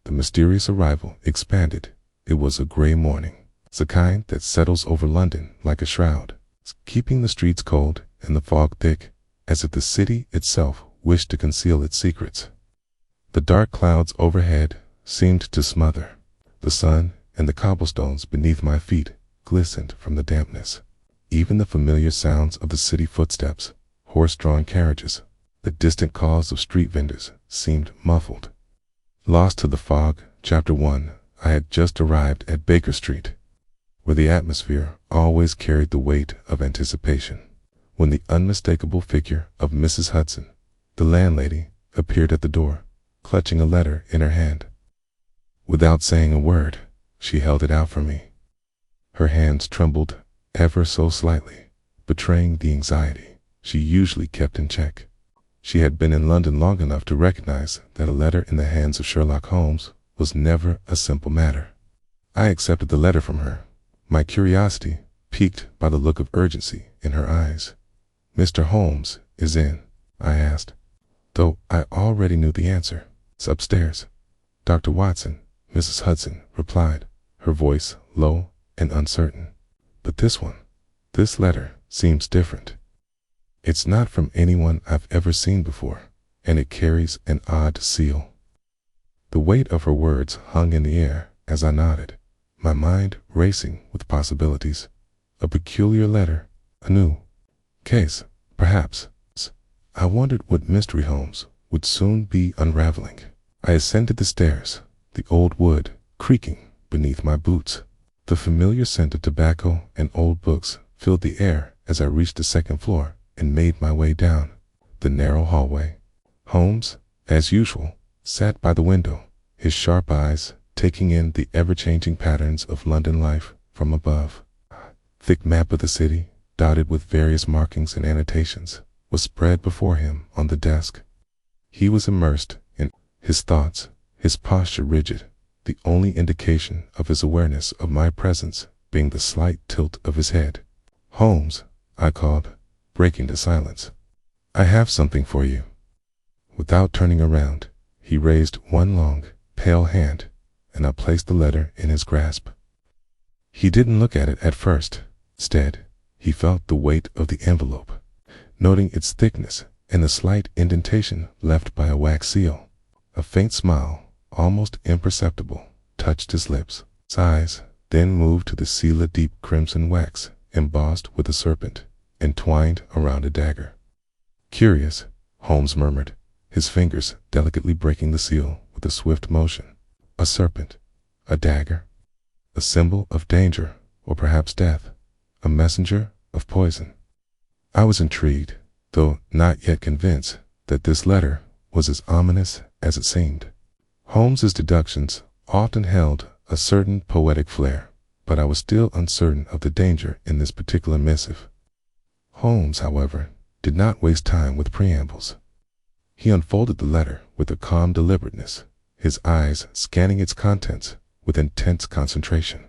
The mysterious arrival expanded. It was a gray morning, the kind that settles over London like a shroud, keeping the streets cold and the fog thick, as if the city itself wished to conceal its secrets. The dark clouds overhead seemed to smother the sun, and the cobblestones beneath my feet glistened from the dampness. Even the familiar sounds of the city footsteps, horse-drawn carriages, the distant calls of street vendors seemed muffled. Lost to the fog. Chapter 1. I had just arrived at Baker Street, where the atmosphere always carried the weight of anticipation, when the unmistakable figure of Mrs. Hudson, the landlady, appeared at the door, clutching a letter in her hand. Without saying a word, she held it out for me. Her hands trembled ever so slightly, betraying the anxiety she usually kept in check. She had been in London long enough to recognize that a letter in the hands of Sherlock Holmes was never a simple matter. I accepted the letter from her, my curiosity piqued by the look of urgency in her eyes. "Mr. Holmes is in?" I asked, though I already knew the answer. "It's upstairs, Dr. Watson," Mrs. Hudson replied, her voice low and uncertain. "But this letter seems different. It's not from anyone I've ever seen before, and it carries an odd seal." The weight of her words hung in the air as I nodded, my mind racing with possibilities. A peculiar letter, a new case, perhaps. I wondered what mystery Holmes would soon be unraveling. I ascended the stairs, the old wood creaking beneath my boots. The familiar scent of tobacco and old books filled the air as I reached the second floor and made my way down the narrow hallway. Holmes, as usual, sat by the window, his sharp eyes taking in the ever-changing patterns of London life from above. A thick map of the city, dotted with various markings and annotations, was spread before him on the desk. He was immersed in his thoughts, his posture rigid, the only indication of his awareness of my presence being the slight tilt of his head. "Holmes," I called, breaking the silence. "I have something for you." Without turning around, he raised one long, pale hand, and I placed the letter in his grasp. He didn't look at it at first. Instead, he felt the weight of the envelope, noting its thickness and the slight indentation left by a wax seal. A faint smile, almost imperceptible, touched his lips. His eyes then moved to the seal of deep crimson wax embossed with a serpent, entwined around a dagger. "Curious," Holmes murmured, his fingers delicately breaking the seal with a swift motion. "A serpent, a dagger, a symbol of danger, or perhaps death, a messenger of poison." I was intrigued, though not yet convinced, that this letter was as ominous as it seemed. Holmes's deductions often held a certain poetic flair, but I was still uncertain of the danger in this particular missive. Holmes, however, did not waste time with preambles. He unfolded the letter with a calm deliberateness, his eyes scanning its contents with intense concentration.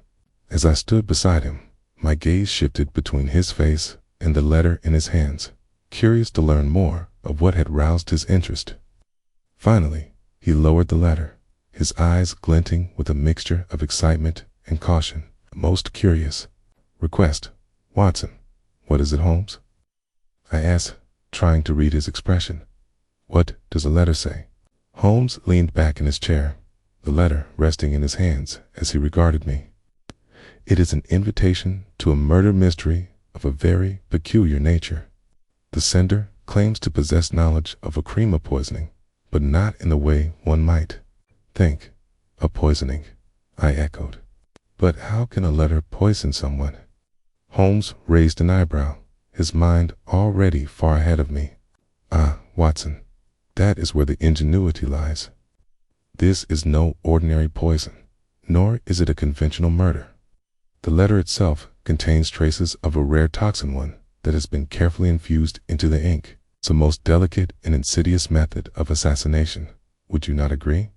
As I stood beside him, my gaze shifted between his face and the letter in his hands, curious to learn more of what had roused his interest. Finally, he lowered the letter, his eyes glinting with a mixture of excitement and caution. "Most curious request, Watson." "What is it, Holmes?" I asked, trying to read his expression. "What does the letter say?" Holmes leaned back in his chair, the letter resting in his hands as he regarded me. "It is an invitation to a murder mystery of a very peculiar nature. The sender claims to possess knowledge of a cream of poisoning, but not in the way one might think. A poisoning," I echoed. "But how can a letter poison someone?" Holmes raised an eyebrow, his mind already far ahead of me. "Ah, Watson, that is where the ingenuity lies. This is no ordinary poison, nor is it a conventional murder. The letter itself contains traces of a rare toxin, one that has been carefully infused into the ink. It's a most delicate and insidious method of assassination. Would you not agree?"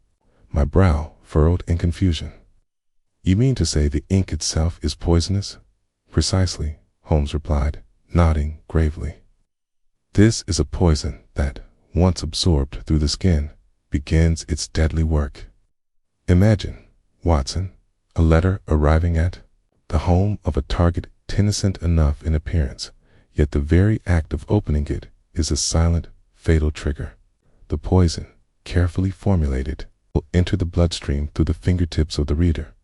My brow furrowed in confusion. "You mean to say the ink itself is poisonous?" "Precisely," Holmes replied, nodding gravely. "This is a poison that, once absorbed through the skin, begins its deadly work. Imagine, Watson, a letter arriving at the home of a target innocent enough in appearance, yet the very act of opening it is a silent, fatal trigger. The poison, carefully formulated, will enter the bloodstream through the fingertips of the reader,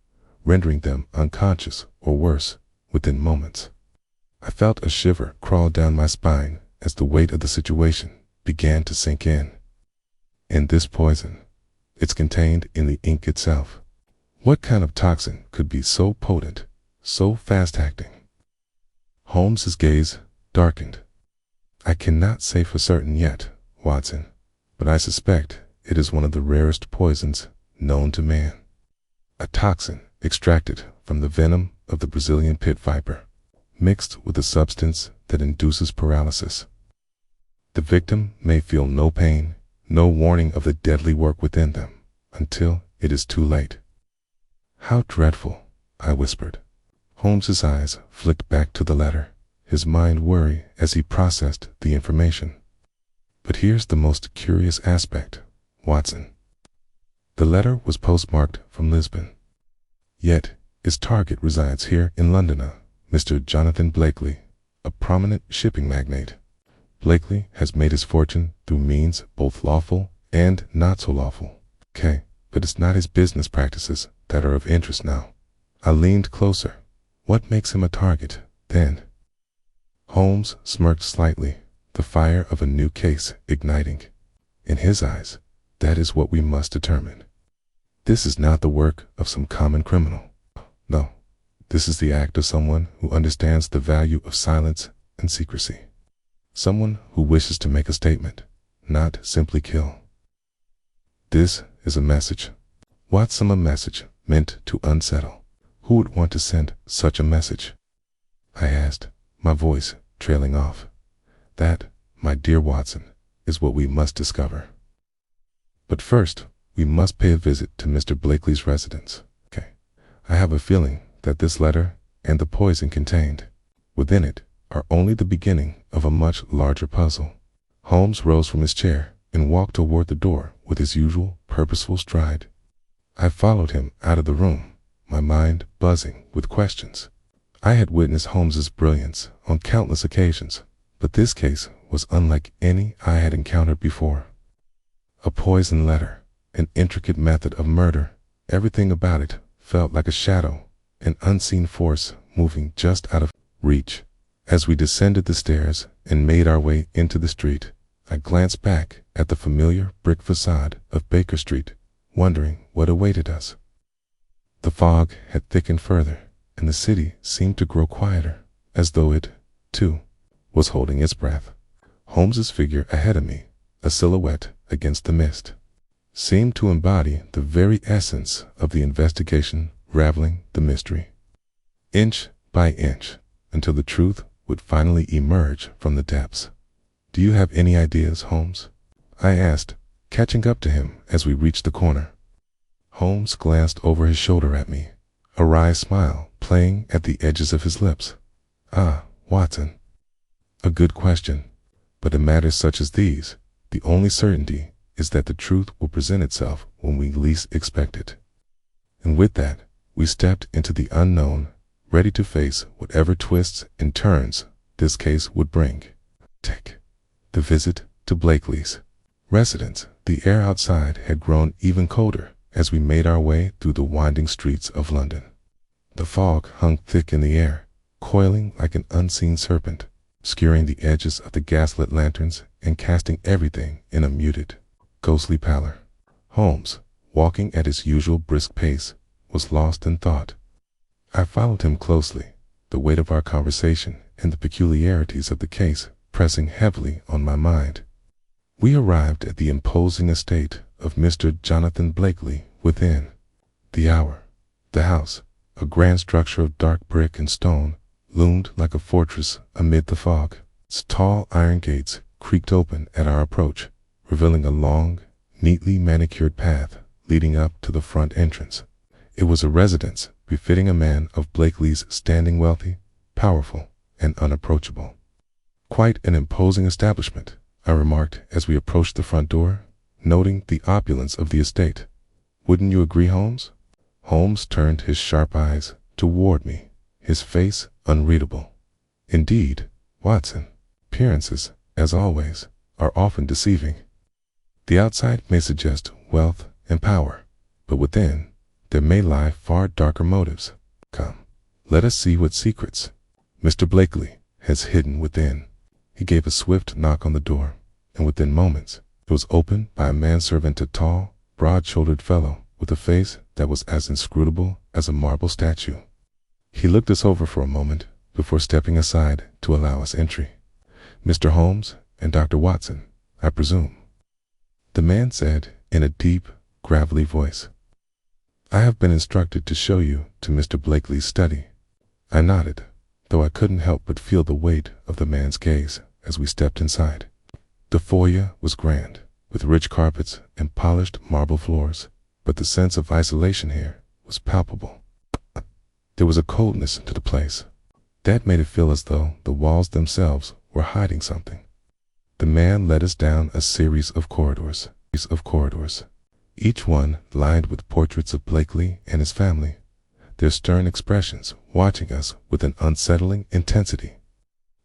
rendering them unconscious or worse within moments. I felt a shiver crawl down my spine as the weight of the situation began to sink in. And this poison, it's contained in the ink itself. What kind of toxin could be so potent, so fast-acting? Holmes's gaze darkened. I cannot say for certain yet, Watson, but I suspect it is one of the rarest poisons known to man. A toxin extracted from the venom of the Brazilian pit viper, mixed with a substance that induces paralysis. The victim may feel no pain, no warning of the deadly work within them, until it is too late. How dreadful, I whispered. Holmes's eyes flicked back to the letter, his mind worry as he processed the information. But here's the most curious aspect, Watson. The letter was postmarked from Lisbon. Yet, its target resides here in London, Mr. Jonathan Blakely, a prominent shipping magnate. Blakely has made his fortune through means both lawful and not so lawful. Okay, but it's not his business practices that are of interest now. I leaned closer. What makes him a target, then? Holmes smirked slightly, the fire of a new case igniting. In his eyes, that is what we must determine. This is not the work of some common criminal. No, this is the act of someone who understands the value of silence and secrecy. Someone who wishes to make a statement, not simply kill. This is a message. Watson, a message meant to unsettle. Who would want to send such a message? I asked, my voice trailing off. That, my dear Watson, is what we must discover. But first, we must pay a visit to Mr. Blakely's residence. Okay. I have a feeling that this letter and the poison contained within it are only the beginning of a much larger puzzle. Holmes rose from his chair and walked toward the door with his usual purposeful stride. I followed him out of the room, my mind buzzing with questions. I had witnessed Holmes's brilliance on countless occasions, but this case was unlike any I had encountered before. A poison letter, an intricate method of murder, everything about it felt like a shadow, an unseen force moving just out of reach. As we descended the stairs and made our way into the street, I glanced back at the familiar brick facade of Baker Street, wondering what awaited us. The fog had thickened further, and the city seemed to grow quieter, as though it, too, was holding its breath. Holmes's figure ahead of me, a silhouette against the mist, seemed to embody the very essence of the investigation raveling the mystery. Inch by inch, until the truth would finally emerge from the depths. Do you have any ideas, Holmes? I asked, catching up to him as we reached the corner. Holmes glanced over his shoulder at me, a wry smile playing at the edges of his lips. Ah, Watson. A good question. But in matters such as these, the only certainty is that the truth will present itself when we least expect it. And with that, we stepped into the unknown, ready to face whatever twists and turns this case would bring. Tick. The visit to Blakely's residence. The air outside had grown even colder as we made our way through the winding streets of London. The fog hung thick in the air, coiling like an unseen serpent, skewering the edges of the gaslit lanterns and casting everything in a muted, ghostly pallor. Holmes, walking at his usual brisk pace, was lost in thought. I followed him closely, the weight of our conversation and the peculiarities of the case pressing heavily on my mind. We arrived at the imposing estate of Mr. Jonathan Blakely within. The hour, the house, a grand structure of dark brick and stone, loomed like a fortress amid the fog. Its tall iron gates creaked open at our approach, revealing a long, neatly manicured path leading up to the front entrance. It was a residence befitting a man of Blakely's standing, wealthy, powerful, and unapproachable. Quite an imposing establishment, I remarked as we approached the front door, noting the opulence of the estate. Wouldn't you agree, Holmes? Holmes turned his sharp eyes toward me, his face unreadable. Indeed, Watson, appearances, as always, are often deceiving. The outside may suggest wealth and power, but within, there may lie far darker motives. Come, let us see what secrets Mr. Blakely has hidden within. He gave a swift knock on the door, and within moments, it was opened by a manservant, a tall, broad-shouldered fellow with a face that was as inscrutable as a marble statue. He looked us over for a moment before stepping aside to allow us entry. "Mr. Holmes and Dr. Watson, I presume," the man said in a deep, gravelly voice. "I have been instructed to show you to Mr. Blakely's study." I nodded, though I couldn't help but feel the weight of the man's gaze as we stepped inside. The foyer was grand, with rich carpets and polished marble floors, but the sense of isolation here was palpable. There was a coldness to the place that made it feel as though the walls themselves were hiding something. The man led us down a series of corridors, each one lined with portraits of Blakely and his family, their stern expressions watching us with an unsettling intensity.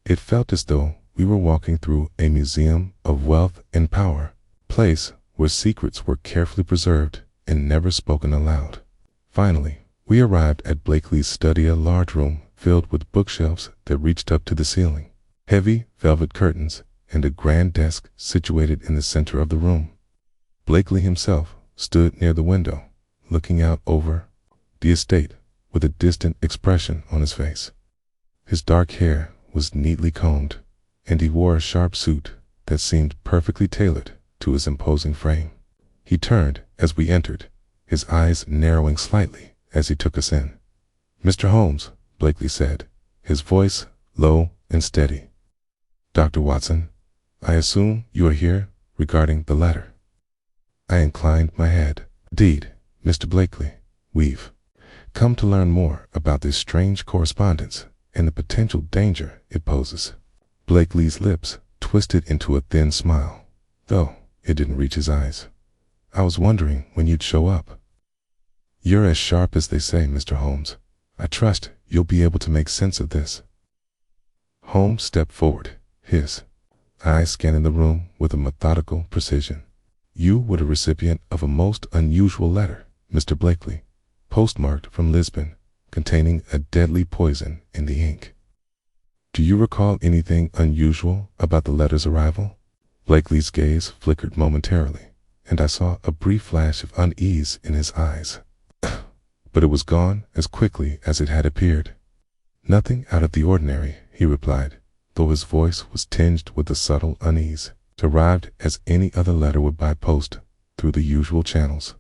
It felt as though we were walking through a museum of wealth and power, a place where secrets were carefully preserved and never spoken aloud. Finally, we arrived at Blakely's study, a large room filled with bookshelves that reached up to the ceiling, heavy velvet curtains, and a grand desk situated in the center of the room. Blakely himself stood near the window, looking out over the estate with a distant expression on his face. His dark hair was neatly combed, and he wore a sharp suit that seemed perfectly tailored to his imposing frame. He turned as we entered, his eyes narrowing slightly as he took us in. "Mr. Holmes," Blakely said, his voice low and steady. "Dr. Watson, I assume you are here regarding the letter." I inclined my head. "Indeed, Mr. Blakely, we've come to learn more about this strange correspondence and the potential danger it poses." Blakely's lips twisted into a thin smile, though it didn't reach his eyes. "I was wondering when you'd show up." "You're as sharp as they say, Mr. Holmes. I trust you'll be able to make sense of this." Holmes stepped forward, his eyes scanning the room with a methodical precision. "You were the recipient of a most unusual letter, Mr. Blakely, postmarked from Lisbon, containing a deadly poison in the ink. Do you recall anything unusual about the letter's arrival?" Blakely's gaze flickered momentarily, and I saw a brief flash of unease in his eyes. But it was gone as quickly as it had appeared. "Nothing out of the ordinary," he replied, though his voice was tinged with a subtle unease. "It arrived as any other letter would by post, through the usual channels.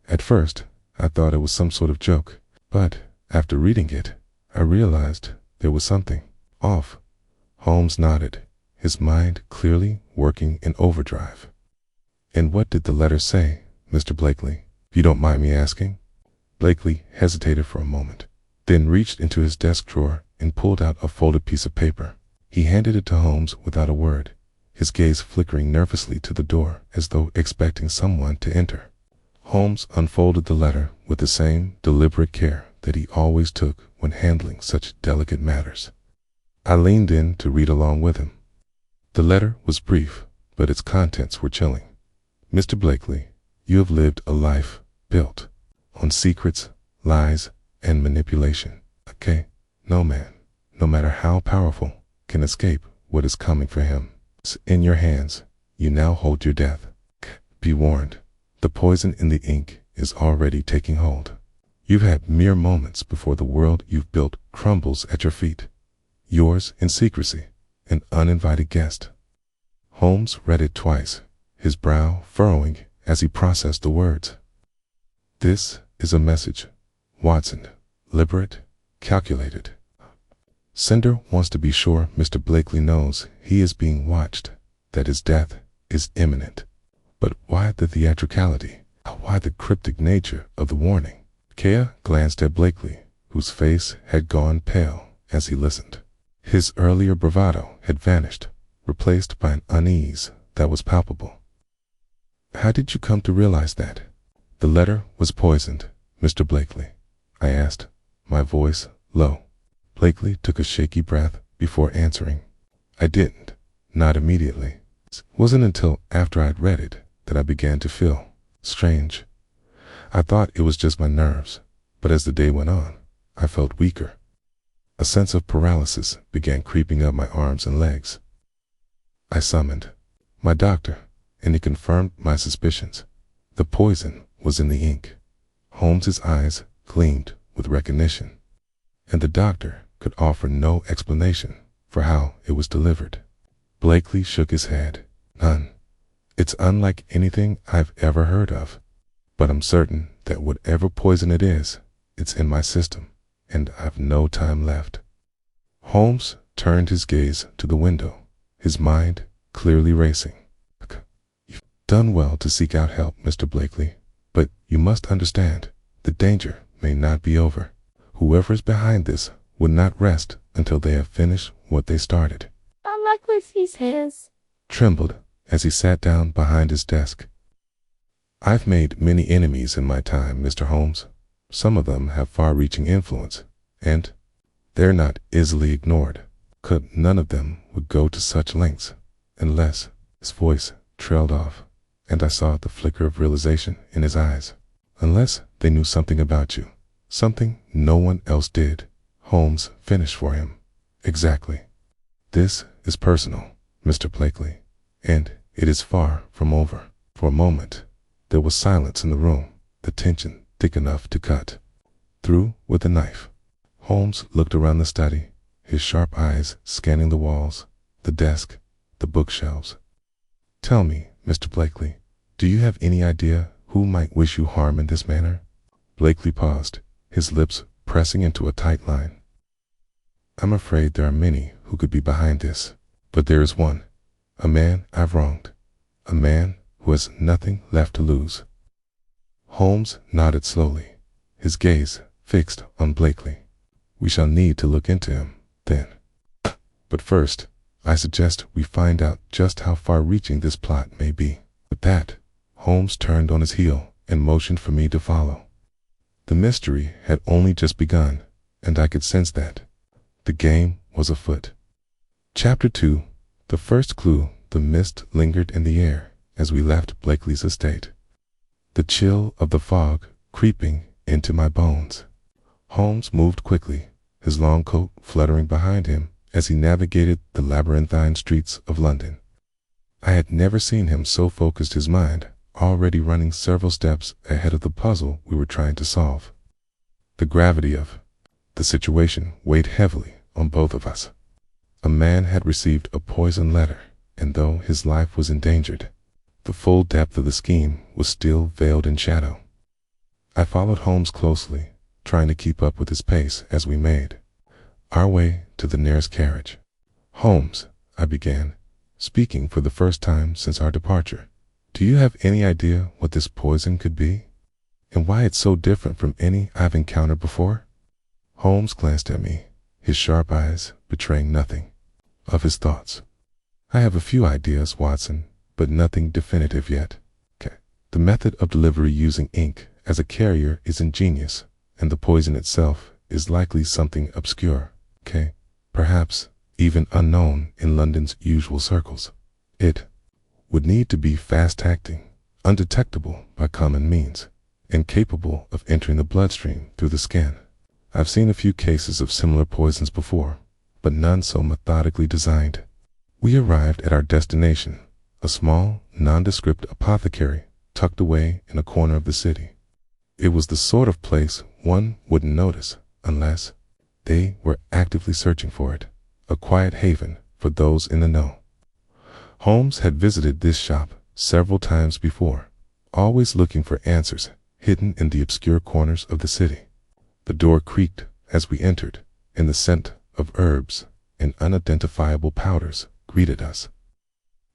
At first, I thought it was some sort of joke, but after reading it, I realized there was something off." Holmes nodded, his mind clearly working in overdrive. "And what did the letter say, Mr. Blakely, if you don't mind me asking?" Blakely hesitated for a moment, then reached into his desk drawer and pulled out a folded piece of paper. He handed it to Holmes without a word, his gaze flickering nervously to the door as though expecting someone to enter. Holmes unfolded the letter with the same deliberate care that he always took when handling such delicate matters. I leaned in to read along with him. The letter was brief, but its contents were chilling. "Mr. Blakely, you have lived a life built on secrets, lies, and manipulation. Okay? No man, no matter how powerful, can escape what is coming for him. It's in your hands. You now hold your death. Be warned, the poison in the ink is already taking hold. You've had mere moments before the world you've built crumbles at your feet. Yours in secrecy, an uninvited guest." Holmes read it twice, his brow furrowing as he processed the words. "This is a message, Watson, deliberate, calculated. Sender wants to be sure Mr. Blakely knows he is being watched, that his death is imminent. But why the theatricality? Why the cryptic nature of the warning?" Kea glanced at Blakely, whose face had gone pale as he listened. His earlier bravado had vanished, replaced by an unease that was palpable. "How did you come to realize that?" The letter was poisoned, Mr. Blakely, I asked, my voice low. Blakely took a shaky breath before answering. I didn't, not immediately. It wasn't until after I'd read it that I began to feel strange. I thought it was just my nerves, but as the day went on, I felt weaker. A sense of paralysis began creeping up my arms and legs. I summoned my doctor, and he confirmed my suspicions. The poison was in the ink. Holmes's eyes gleamed with recognition, and the doctor could offer no explanation for how it was delivered. Blakely shook his head. None. It's unlike anything I've ever heard of, but I'm certain that whatever poison it is, it's in my system, and I've no time left. Holmes turned his gaze to the window, his mind clearly racing. You've done well to seek out help, Mr. Blakely, but you must understand, the danger may not be over. Whoever is behind this would not rest until they have finished what they started. Unlikely he's his. Trembled as he sat down behind his desk. I've made many enemies in my time, Mr. Holmes. Some of them have far-reaching influence, and they're not easily ignored. None of them would go to such lengths unless— his voice trailed off, and I saw the flicker of realization in his eyes. Unless they knew something about you, something no one else did. Holmes finished for him. Exactly. This is personal, Mr. Blakely, and it is far from over. For a moment, there was silence in the room, the tension thick enough to cut through with a knife. Holmes looked around the study, his sharp eyes scanning the walls, the desk, the bookshelves. Tell me, Mr. Blakely, do you have any idea who might wish you harm in this manner? Blakely paused, his lips pressing into a tight line. I'm afraid there are many who could be behind this, but there is one, a man I've wronged, a man who has nothing left to lose. Holmes nodded slowly, his gaze fixed on Blakely. We shall need to look into him, then. But first, I suggest we find out just how far-reaching this plot may be. With that, Holmes turned on his heel and motioned for me to follow. The mystery had only just begun, and I could sense that the game was afoot. Chapter 2. The first clue. The mist lingered in the air as we left Blakely's estate, the chill of the fog creeping into my bones. Holmes moved quickly, his long coat fluttering behind him as he navigated the labyrinthine streets of London. I had never seen him so focused, his mind already running several steps ahead of the puzzle we were trying to solve. The gravity of the situation weighed heavily on both of us. A man had received a poisoned letter, and though his life was endangered, the full depth of the scheme was still veiled in shadow. I followed Holmes closely, trying to keep up with his pace as we made our way to the nearest carriage. Holmes, I began, speaking for the first time since our departure, do you have any idea what this poison could be, and why it's so different from any I've encountered before? Holmes glanced at me, his sharp eyes betraying nothing of his thoughts. I have a few ideas, Watson, but nothing definitive yet. The method of delivery using ink as a carrier is ingenious, and the poison itself is likely something obscure, perhaps even unknown in London's usual circles. It would need to be fast-acting, undetectable by common means, and capable of entering the bloodstream through the skin. I've seen a few cases of similar poisons before, but none so methodically designed. We arrived at our destination, a small, nondescript apothecary tucked away in a corner of the city. It was the sort of place one wouldn't notice unless they were actively searching for it, a quiet haven for those in the know. Holmes had visited this shop several times before, always looking for answers hidden in the obscure corners of the city. The door creaked as we entered, and the scent of herbs and unidentifiable powders greeted us.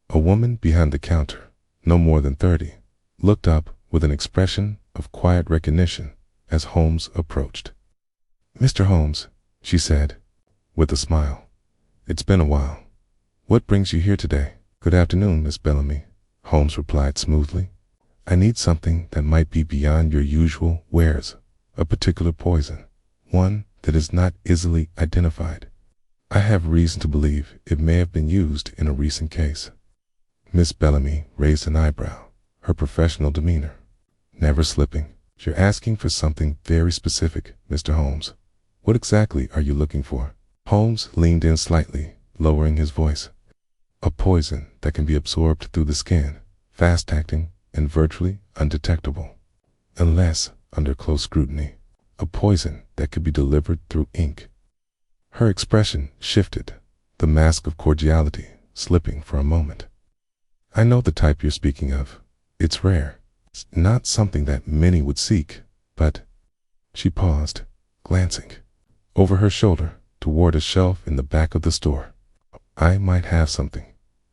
A woman behind the counter, no more than 30, looked up with an expression of quiet recognition as Holmes approached. Mr. Holmes, she said, with a smile. It's been a while. What brings you here today? Good afternoon, Miss Bellamy, Holmes replied smoothly. I need something that might be beyond your usual wares, a particular poison, one that is not easily identified. I have reason to believe it may have been used in a recent case." Miss Bellamy raised an eyebrow, her professional demeanor never slipping. "You're asking for something very specific, Mr. Holmes. What exactly are you looking for?" Holmes leaned in slightly, lowering his voice. "A poison that can be absorbed through the skin, fast-acting and virtually undetectable, unless under close scrutiny. A poison that could be delivered through ink." Her expression shifted, the mask of cordiality slipping for a moment. "I know the type you're speaking of. It's rare. It's not something that many would seek, but—" She paused, glancing over her shoulder toward a shelf in the back of the store. "I might have something.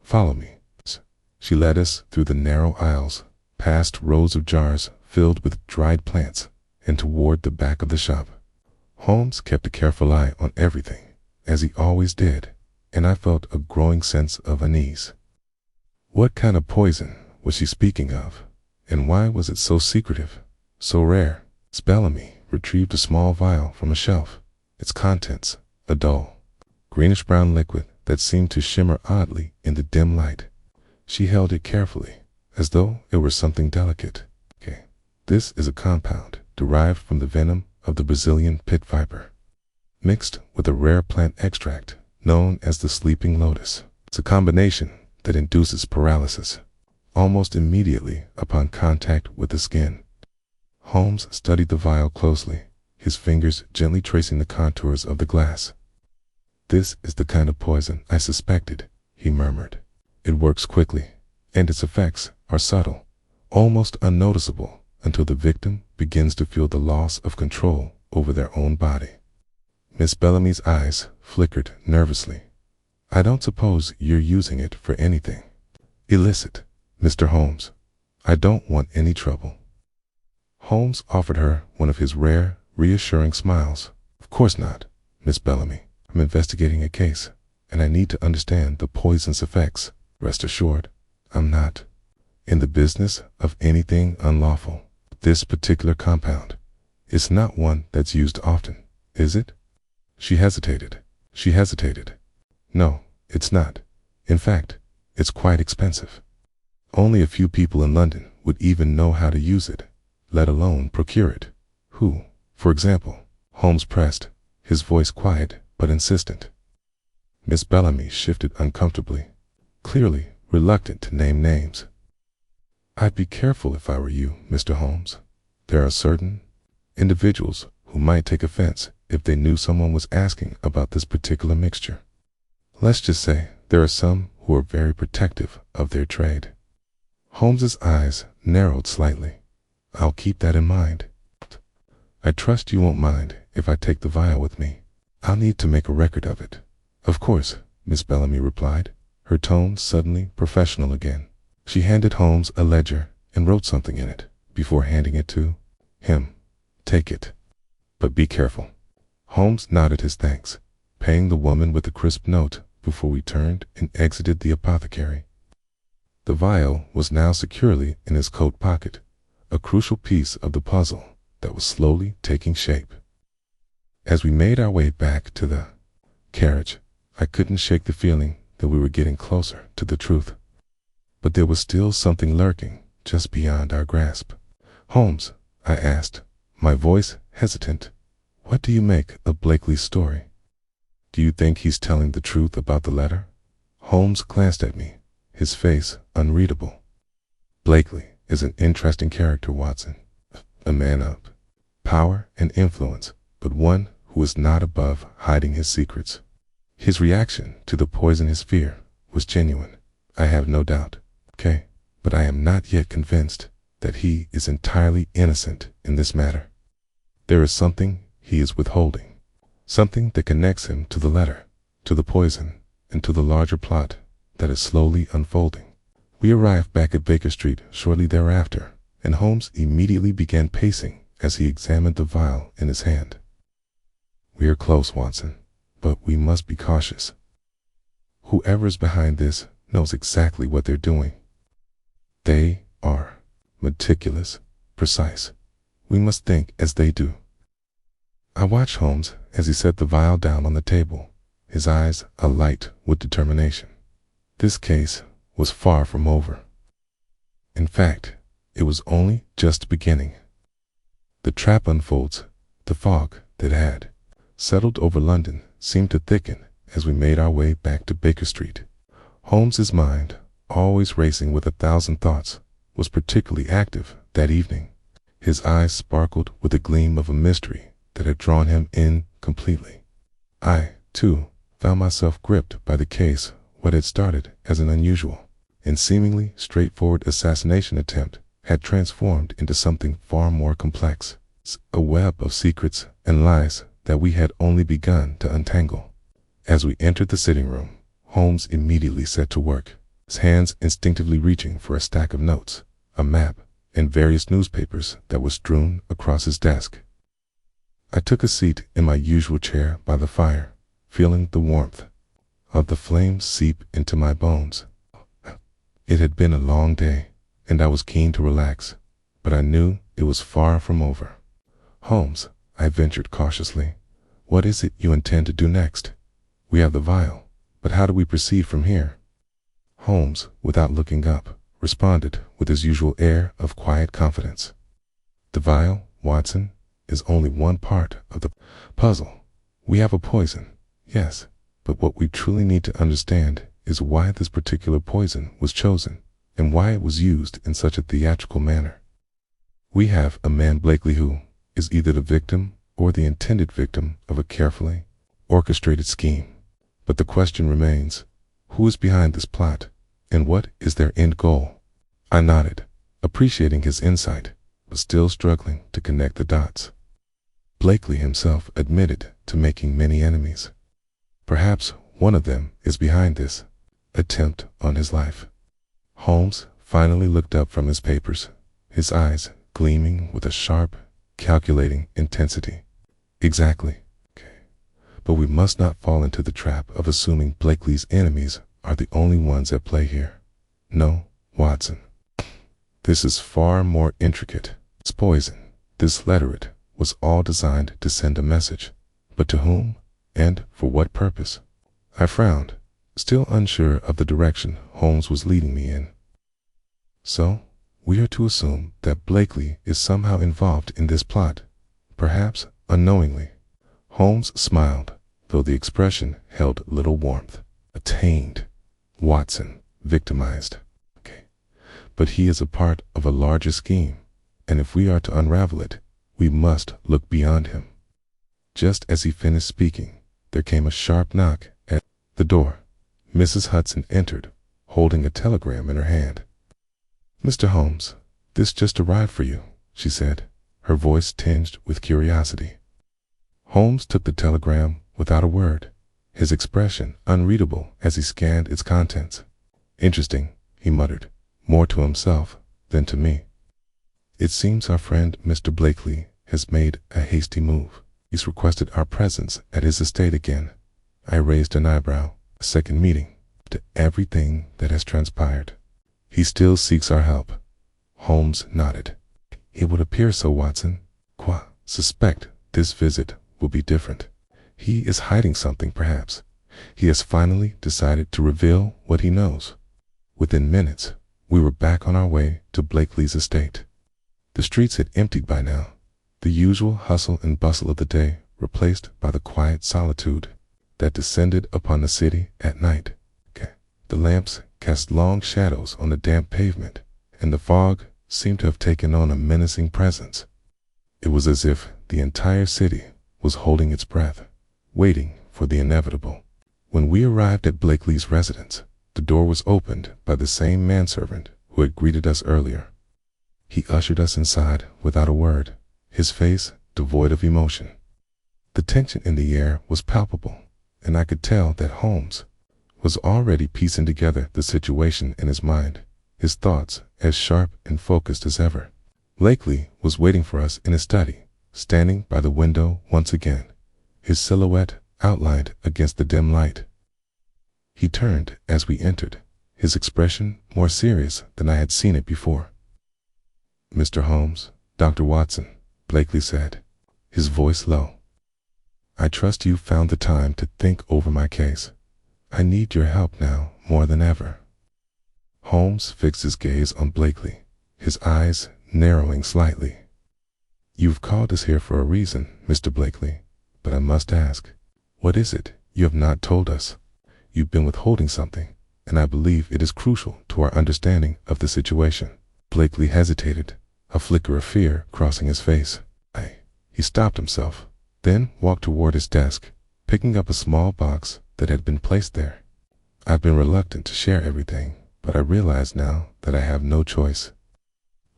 Follow me." She led us through the narrow aisles, past rows of jars filled with dried plants, and toward the back of the shop. Holmes kept a careful eye on everything, as he always did, and I felt a growing sense of unease. What kind of poison was she speaking of, and why was it so secretive, so rare? Miss Bellamy retrieved a small vial from a shelf, its contents a dull, greenish-brown liquid that seemed to shimmer oddly in the dim light. She held it carefully, as though it were something delicate. "Okay, this is a compound derived from the venom of the Brazilian pit viper, mixed with a rare plant extract known as the sleeping lotus. It's a combination that induces paralysis almost immediately upon contact with the skin." Holmes studied the vial closely, his fingers gently tracing the contours of the glass. "This is the kind of poison I suspected," he murmured. "It works quickly, and its effects are subtle, almost unnoticeable until the victim begins to feel the loss of control over their own body." Miss Bellamy's eyes flickered nervously. "I don't suppose you're using it for anything illicit, Mr. Holmes. I don't want any trouble." Holmes offered her one of his rare, reassuring smiles. "Of course not, Miss Bellamy. I'm investigating a case, and I need to understand the poison's effects. Rest assured, I'm not in the business of anything unlawful. This particular compound is not one that's used often, is it?" She hesitated. "No, it's not. In fact, it's quite expensive. Only a few people in London would even know how to use it, let alone procure it." "Who, for example?" Holmes pressed, his voice quiet but insistent. Miss Bellamy shifted uncomfortably, clearly reluctant to name names. "I'd be careful if I were you, Mr. Holmes. There are certain individuals who might take offense if they knew someone was asking about this particular mixture. Let's just say there are some who are very protective of their trade." Holmes's eyes narrowed slightly. "I'll keep that in mind. I trust you won't mind if I take the vial with me. I'll need to make a record of it." "Of course," Miss Bellamy replied, her tone suddenly professional again. She handed Holmes a ledger and wrote something in it before handing it to him. "Take it, but be careful." Holmes nodded his thanks, paying the woman with a crisp note before we turned and exited the apothecary. The vial was now securely in his coat pocket, a crucial piece of the puzzle that was slowly taking shape. As we made our way back to the carriage, I couldn't shake the feeling that we were getting closer to the truth. But there was still something lurking just beyond our grasp. "Holmes," I asked, my voice hesitant, "what do you make of Blakely's story? Do you think he's telling the truth about the letter?" Holmes glanced at me, his face unreadable. "Blakely is an interesting character, Watson. A man of power and influence, but one who is not above hiding his secrets. His reaction to the poisonous fear was genuine, I have no doubt. Okay, but I am not yet convinced that he is entirely innocent in this matter. There is something he is withholding, something that connects him to the letter, to the poison, and to the larger plot that is slowly unfolding." We arrived back at Baker Street shortly thereafter, and Holmes immediately began pacing as he examined the vial in his hand. "We are close, Watson, but we must be cautious. Whoever is behind this knows exactly what they're doing. They are meticulous, precise. We must think as they do. I watched Holmes as he set the vial down on the table, his eyes alight with determination. This case was far from over. In fact, it was only just beginning. The trap unfolds. The fog that had settled over London seemed to thicken as we made our way back to Baker Street. Holmes's mind, always racing with 1,000 thoughts, was particularly active that evening. His eyes sparkled with the gleam of a mystery that had drawn him in completely. I, too, found myself gripped by the case. What had started as an unusual and seemingly straightforward assassination attempt had transformed into something far more complex, a web of secrets and lies that we had only begun to untangle. As we entered the sitting room, Holmes immediately set to work, his hands instinctively reaching for a stack of notes, a map, and various newspapers that were strewn across his desk. I took a seat in my usual chair by the fire, feeling the warmth of the flames seep into my bones. It had been a long day, and I was keen to relax, but I knew it was far from over. "Holmes," I ventured cautiously, "what is it you intend to do next? We have the vial, but how do we proceed from here?" Holmes, without looking up, responded with his usual air of quiet confidence. "The vial, Watson, is only one part of the puzzle. We have a poison, yes, but what we truly need to understand is why this particular poison was chosen and why it was used in such a theatrical manner. We have a man Blakely who is either the victim or the intended victim of a carefully orchestrated scheme. But the question remains, who is behind this plot and what is their end goal?" I nodded, appreciating his insight, but still struggling to connect the dots. Blakely himself admitted to making many enemies. Perhaps one of them is behind this attempt on his life. Holmes finally looked up from his papers, his eyes gleaming with a sharp, calculating intensity. "Exactly. But we must not fall into the trap of assuming Blakely's enemies are the only ones at play here. No, Watson. This is far more intricate. This poison, this letter, was all designed to send a message. But to whom and for what purpose?" I frowned, still unsure of the direction Holmes was leading me in. "So, we are to assume that Blakely is somehow involved in this plot, perhaps unknowingly." Holmes smiled, though the expression held little warmth. "Attained, Watson, victimized. But he is a part of a larger scheme, and if we are to unravel it, we must look beyond him." Just as he finished speaking, there came a sharp knock at the door. Mrs. Hudson entered, holding a telegram in her hand. "Mr. Holmes, this just arrived for you," she said, her voice tinged with curiosity. Holmes took the telegram without a word, his expression unreadable as he scanned its contents. "Interesting," he muttered, more to himself than to me. "It seems our friend Mr. Blakely has made a hasty move. He's requested our presence at his estate again." I raised an eyebrow. "A second meeting, to everything that has transpired. He still seeks our help." Holmes nodded. "It would appear so, Watson. Qua suspect this visit will be different. He is hiding something, perhaps. He has finally decided to reveal what he knows." Within minutes, we were back on our way to Blakely's estate. The streets had emptied by now, the usual hustle and bustle of the day replaced by the quiet solitude that descended upon the city at night. The lamps cast long shadows on the damp pavement, and the fog seemed to have taken on a menacing presence. It was as if the entire city was holding its breath, waiting for the inevitable. When we arrived at Blakely's residence, the door was opened by the same manservant who had greeted us earlier. He ushered us inside without a word, his face devoid of emotion. The tension in the air was palpable, and I could tell that Holmes was already piecing together the situation in his mind, his thoughts as sharp and focused as ever. Blakely was waiting for us in his study, standing by the window once again, his silhouette outlined against the dim light. He turned as we entered, his expression more serious than I had seen it before. Mr. Holmes, Dr. Watson, Blakely said, his voice low. I trust you found the time to think over my case. I need your help now more than ever. Holmes fixed his gaze on Blakely, his eyes narrowing slightly. You've called us here for a reason, Mr. Blakely, but I must ask, what is it you have not told us? You've been withholding something, and I believe it is crucial to our understanding of the situation. Blakely hesitated, a flicker of fear crossing his face. He stopped himself, then walked toward his desk, picking up a small box that had been placed there. I've been reluctant to share everything, but I realize now that I have no choice.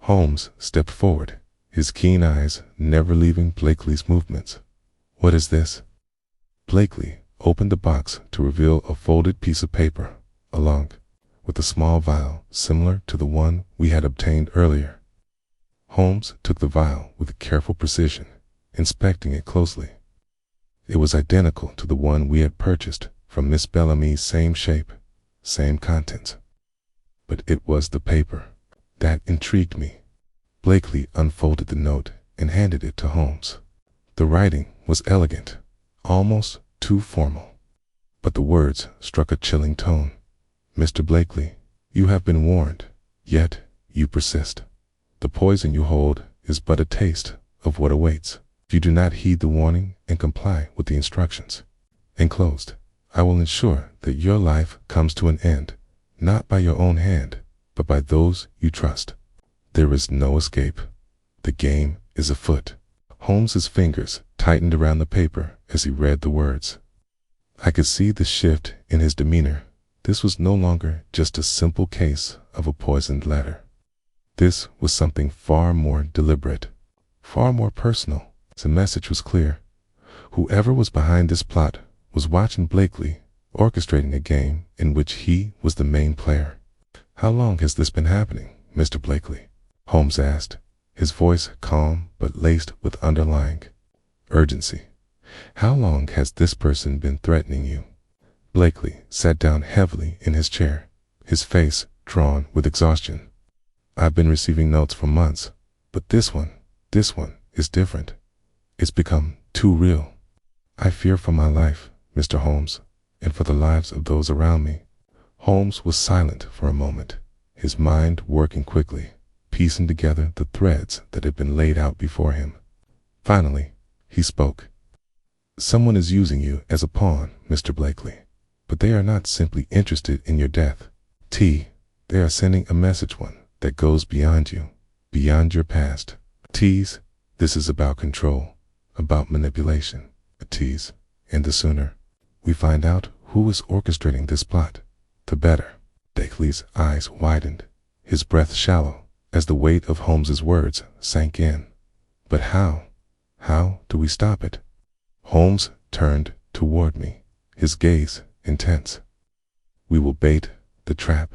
Holmes stepped forward, his keen eyes never leaving Blakely's movements. What is this? Blakely opened the box to reveal a folded piece of paper, along with a small vial similar to the one we had obtained earlier. Holmes took the vial with careful precision, inspecting it closely. It was identical to the one we had purchased from Miss Bellamy's, same shape, same contents. But it was the paper that intrigued me. Blakely unfolded the note and handed it to Holmes. The writing was elegant, almost too formal, but the words struck a chilling tone. Mr. Blakely, you have been warned, yet you persist. The poison you hold is but a taste of what awaits. If you do not heed the warning and comply with the instructions enclosed, I will ensure that your life comes to an end, not by your own hand, but by those you trust. There is no escape. The game is afoot. Holmes's fingers tightened around the paper as he read the words. I could see the shift in his demeanor. This was no longer just a simple case of a poisoned letter. This was something far more deliberate, far more personal. The message was clear. Whoever was behind this plot was watching Blakely orchestrating a game in which he was the main player. How long has this been happening, Mr. Blakely? Holmes asked, his voice calm but laced with underlying urgency. How long has this person been threatening you? Blakely sat down heavily in his chair, his face drawn with exhaustion. I've been receiving notes for months, but this one is different. It's become too real. I fear for my life, Mr. Holmes, and for the lives of those around me. Holmes was silent for a moment, his mind working quickly, piecing together the threads that had been laid out before him. Finally, he spoke. Someone is using you as a pawn, Mr. Blakely, but they are not simply interested in your death. They are sending a message, one that goes beyond you, beyond your past. This is about control, about manipulation. And the sooner we find out who is orchestrating this plot, the better. Blakely's eyes widened, his breath shallow, as the weight of Holmes's words sank in. But how? How do we stop it? Holmes turned toward me, his gaze intense. We will bait the trap,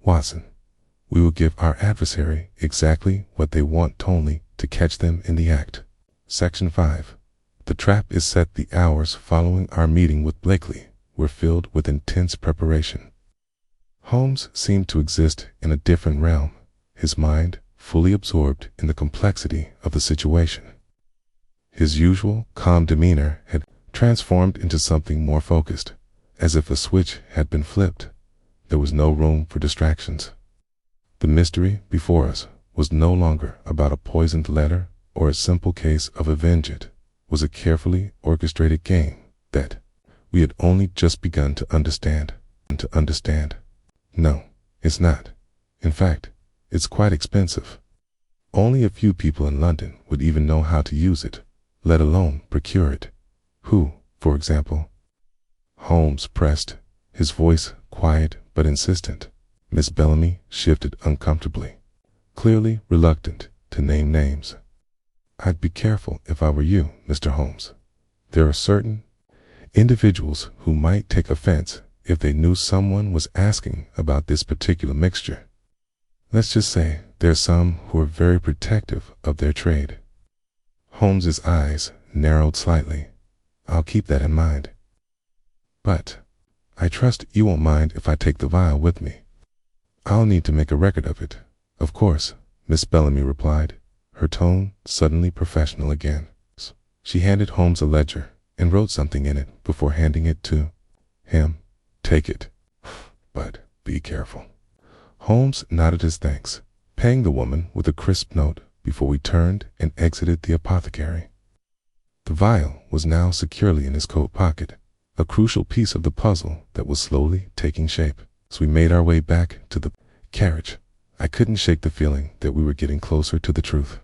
Watson. We will give our adversary exactly what they want, only to catch them in the act. Section 5. The trap is set. The hours following our meeting with Blakely were filled with intense preparation. Holmes seemed to exist in a different realm, his mind fully absorbed in the complexity of the situation. His usual calm demeanor had transformed into something more focused, as if a switch had been flipped. There was no room for distractions. The mystery before us was no longer about a poisoned letter or a simple case of avenge. It was a carefully orchestrated game that we had only just begun to understand. No, it's not. In fact, it's quite expensive. Only a few people in London would even know how to use it, let alone procure it. Who, for example? Holmes pressed, his voice quiet but insistent. Miss Bellamy shifted uncomfortably, clearly reluctant to name names. I'd be careful if I were you, Mr. Holmes. There are certain individuals who might take offense if they knew someone was asking about this particular mixture. Let's just say there are some who are very protective of their trade. Holmes's eyes narrowed slightly. I'll keep that in mind. But I trust you won't mind if I take the vial with me. I'll need to make a record of it. Of course, Miss Bellamy replied, her tone suddenly professional again. She handed Holmes a ledger and wrote something in it before handing it to him. Take it, but be careful. Holmes nodded his thanks, paying the woman with a crisp note before we turned and exited the apothecary. The vial was now securely in his coat pocket, a crucial piece of the puzzle that was slowly taking shape. As we made our way back to the carriage, I couldn't shake the feeling that we were getting closer to the truth.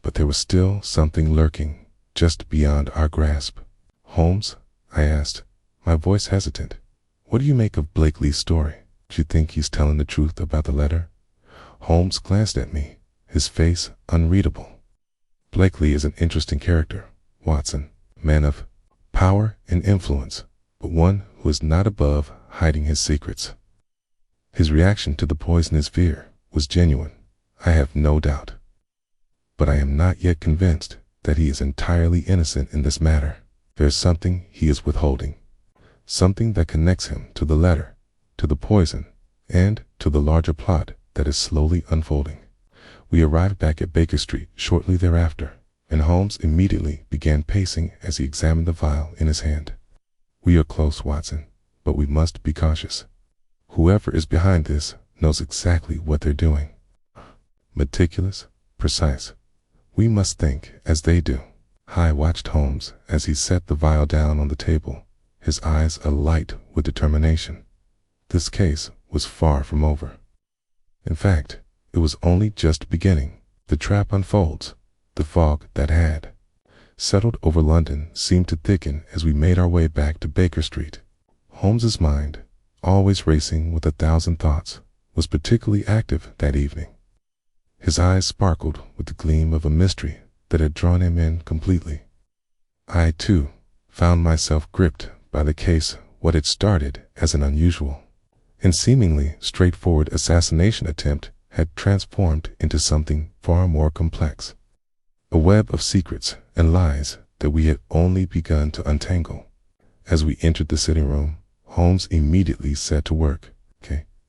But there was still something lurking just beyond our grasp. Holmes, I asked, my voice hesitant, what do you make of Blakely's story? Do you think he's telling the truth about the letter? Holmes glanced at me, his face unreadable. Blakely is an interesting character, Watson, man of power and influence, but one who is not above hiding his secrets. His reaction to the poisonous fear was genuine, I have no doubt. But I am not yet convinced that he is entirely innocent in this matter. There's something he is withholding, something that connects him to the letter, to the poison, and to the larger plot that is slowly unfolding. We arrived back at Baker Street shortly thereafter, and Holmes immediately began pacing as he examined the vial in his hand. We are close, Watson, but we must be cautious. Whoever is behind this knows exactly what they're doing. Meticulous, precise. We must think as they do. I watched Holmes as he set the vial down on the table, his eyes alight with determination. This case was far from over. In fact, it was only just beginning. The trap unfolds. The fog that had settled over London seemed to thicken as we made our way back to Baker Street. Holmes's mind, always racing with 1,000 thoughts, was particularly active that evening. His eyes sparkled with the gleam of a mystery that had drawn him in completely. I, too, found myself gripped by the case. What had started as an unusual and seemingly straightforward assassination attempt had transformed into something far more complex. A web of secrets and lies that we had only begun to untangle. As we entered the sitting room, Holmes immediately set to work,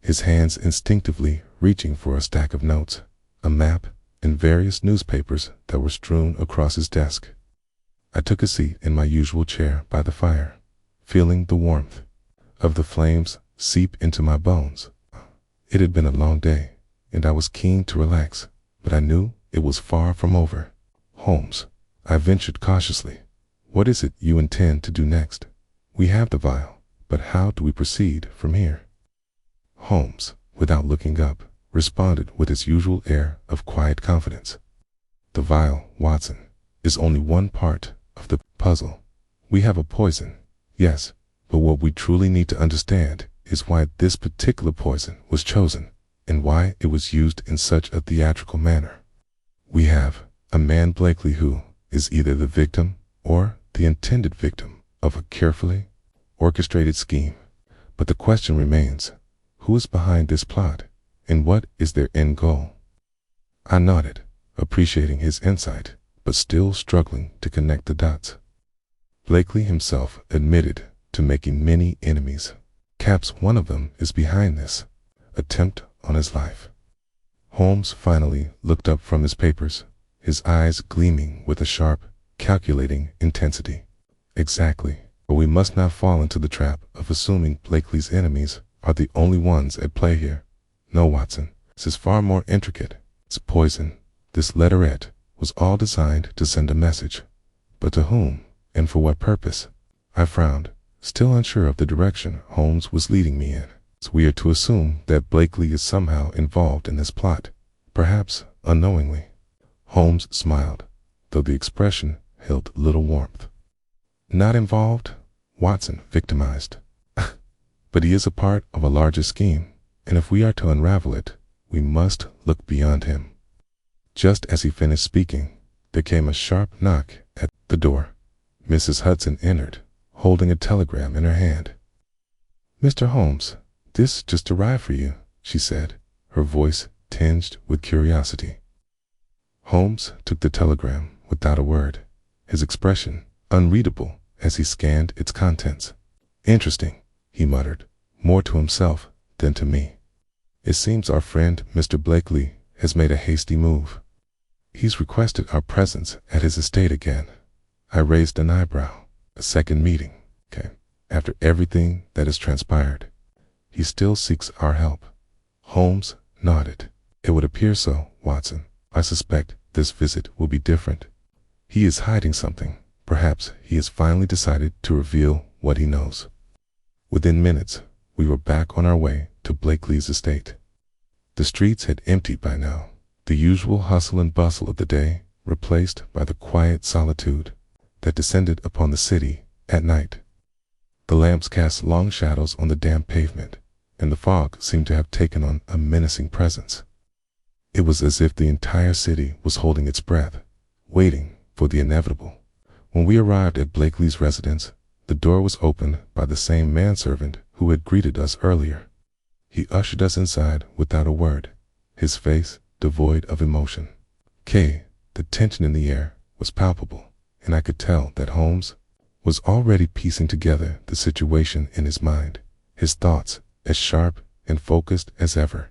his hands instinctively reaching for a stack of notes, a map, and various newspapers that were strewn across his desk. I took a seat in my usual chair by the fire, feeling the warmth of the flames seep into my bones. It had been a long day, and I was keen to relax, but I knew it was far from over. Holmes, I ventured cautiously, what is it you intend to do next? We have the vial, but how do we proceed from here? Holmes, without looking up, responded with his usual air of quiet confidence. The vial, Watson, is only one part of the puzzle. We have a poison, yes, but what we truly need to understand is why this particular poison was chosen and why it was used in such a theatrical manner. We have a man Blakely who is either the victim or the intended victim of a carefully orchestrated scheme. But the question remains, who is behind this plot and what is their end goal? I nodded, appreciating his insight, but still struggling to connect the dots. Blakely himself admitted to making many enemies. Perhaps one of them is behind this attempt on his life. Holmes finally looked up from his papers, his eyes gleaming with a sharp, calculating intensity. Exactly, but we must not fall into the trap of assuming Blakely's enemies are the only ones at play here. No, Watson, this is far more intricate. It's poison. This letterette was all designed to send a message. But to whom, and for what purpose? I frowned, still unsure of the direction Holmes was leading me in. So we are to assume that Blakely is somehow involved in this plot, perhaps unknowingly. Holmes smiled, though the expression held little warmth. Not involved, Watson victimized. But he is a part of a larger scheme, and if we are to unravel it, we must look beyond him. Just as he finished speaking, there came a sharp knock at the door. Mrs. Hudson entered, holding a telegram in her hand. "Mr. Holmes, this just arrived for you," she said, her voice tinged with curiosity. Holmes took the telegram without a word, his expression unreadable as he scanned its contents. "Interesting," he muttered, more to himself than to me. "It seems our friend Mr. Blakely has made a hasty move. He's requested our presence at his estate again. I raised an eyebrow. A second meeting. Okay. After everything that has transpired, he still seeks our help. Holmes nodded. It would appear so, Watson. I suspect this visit will be different. He is hiding something. Perhaps he has finally decided to reveal what he knows. Within minutes, we were back on our way to Blakely's estate. The streets had emptied by now, the usual hustle and bustle of the day replaced by the quiet solitude that descended upon the city at night. The lamps cast long shadows on the damp pavement, and the fog seemed to have taken on a menacing presence. It was as if the entire city was holding its breath, waiting for the inevitable. When we arrived at Blakely's residence, the door was opened by the same manservant who had greeted us earlier. He ushered us inside without a word, his face devoid of emotion. The tension in the air was palpable, and I could tell that Holmes was already piecing together the situation in his mind, his thoughts as sharp and focused as ever.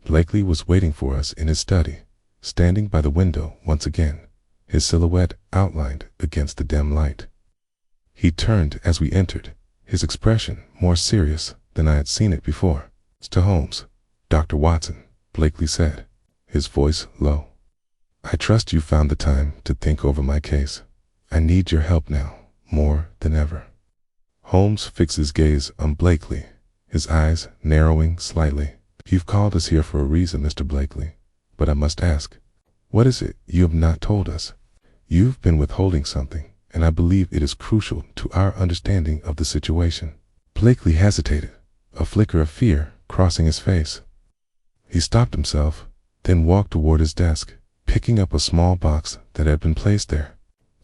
Blakely was waiting for us in his study, standing by the window once again, his silhouette outlined against the dim light. He turned as we entered, his expression more serious than I had seen it before. To Holmes, "Dr. Watson," Blakely said, his voice low. "I trust you found the time to think over my case. I need your help now, more than ever." Holmes fixed his gaze on Blakely, his eyes narrowing slightly. "You've called us here for a reason, Mr. Blakely, but I must ask, what is it you have not told us? You've been withholding something, and I believe it is crucial to our understanding of the situation." Blakely hesitated, a flicker of fear crossing his face. He stopped himself, then walked toward his desk, picking up a small box that had been placed there.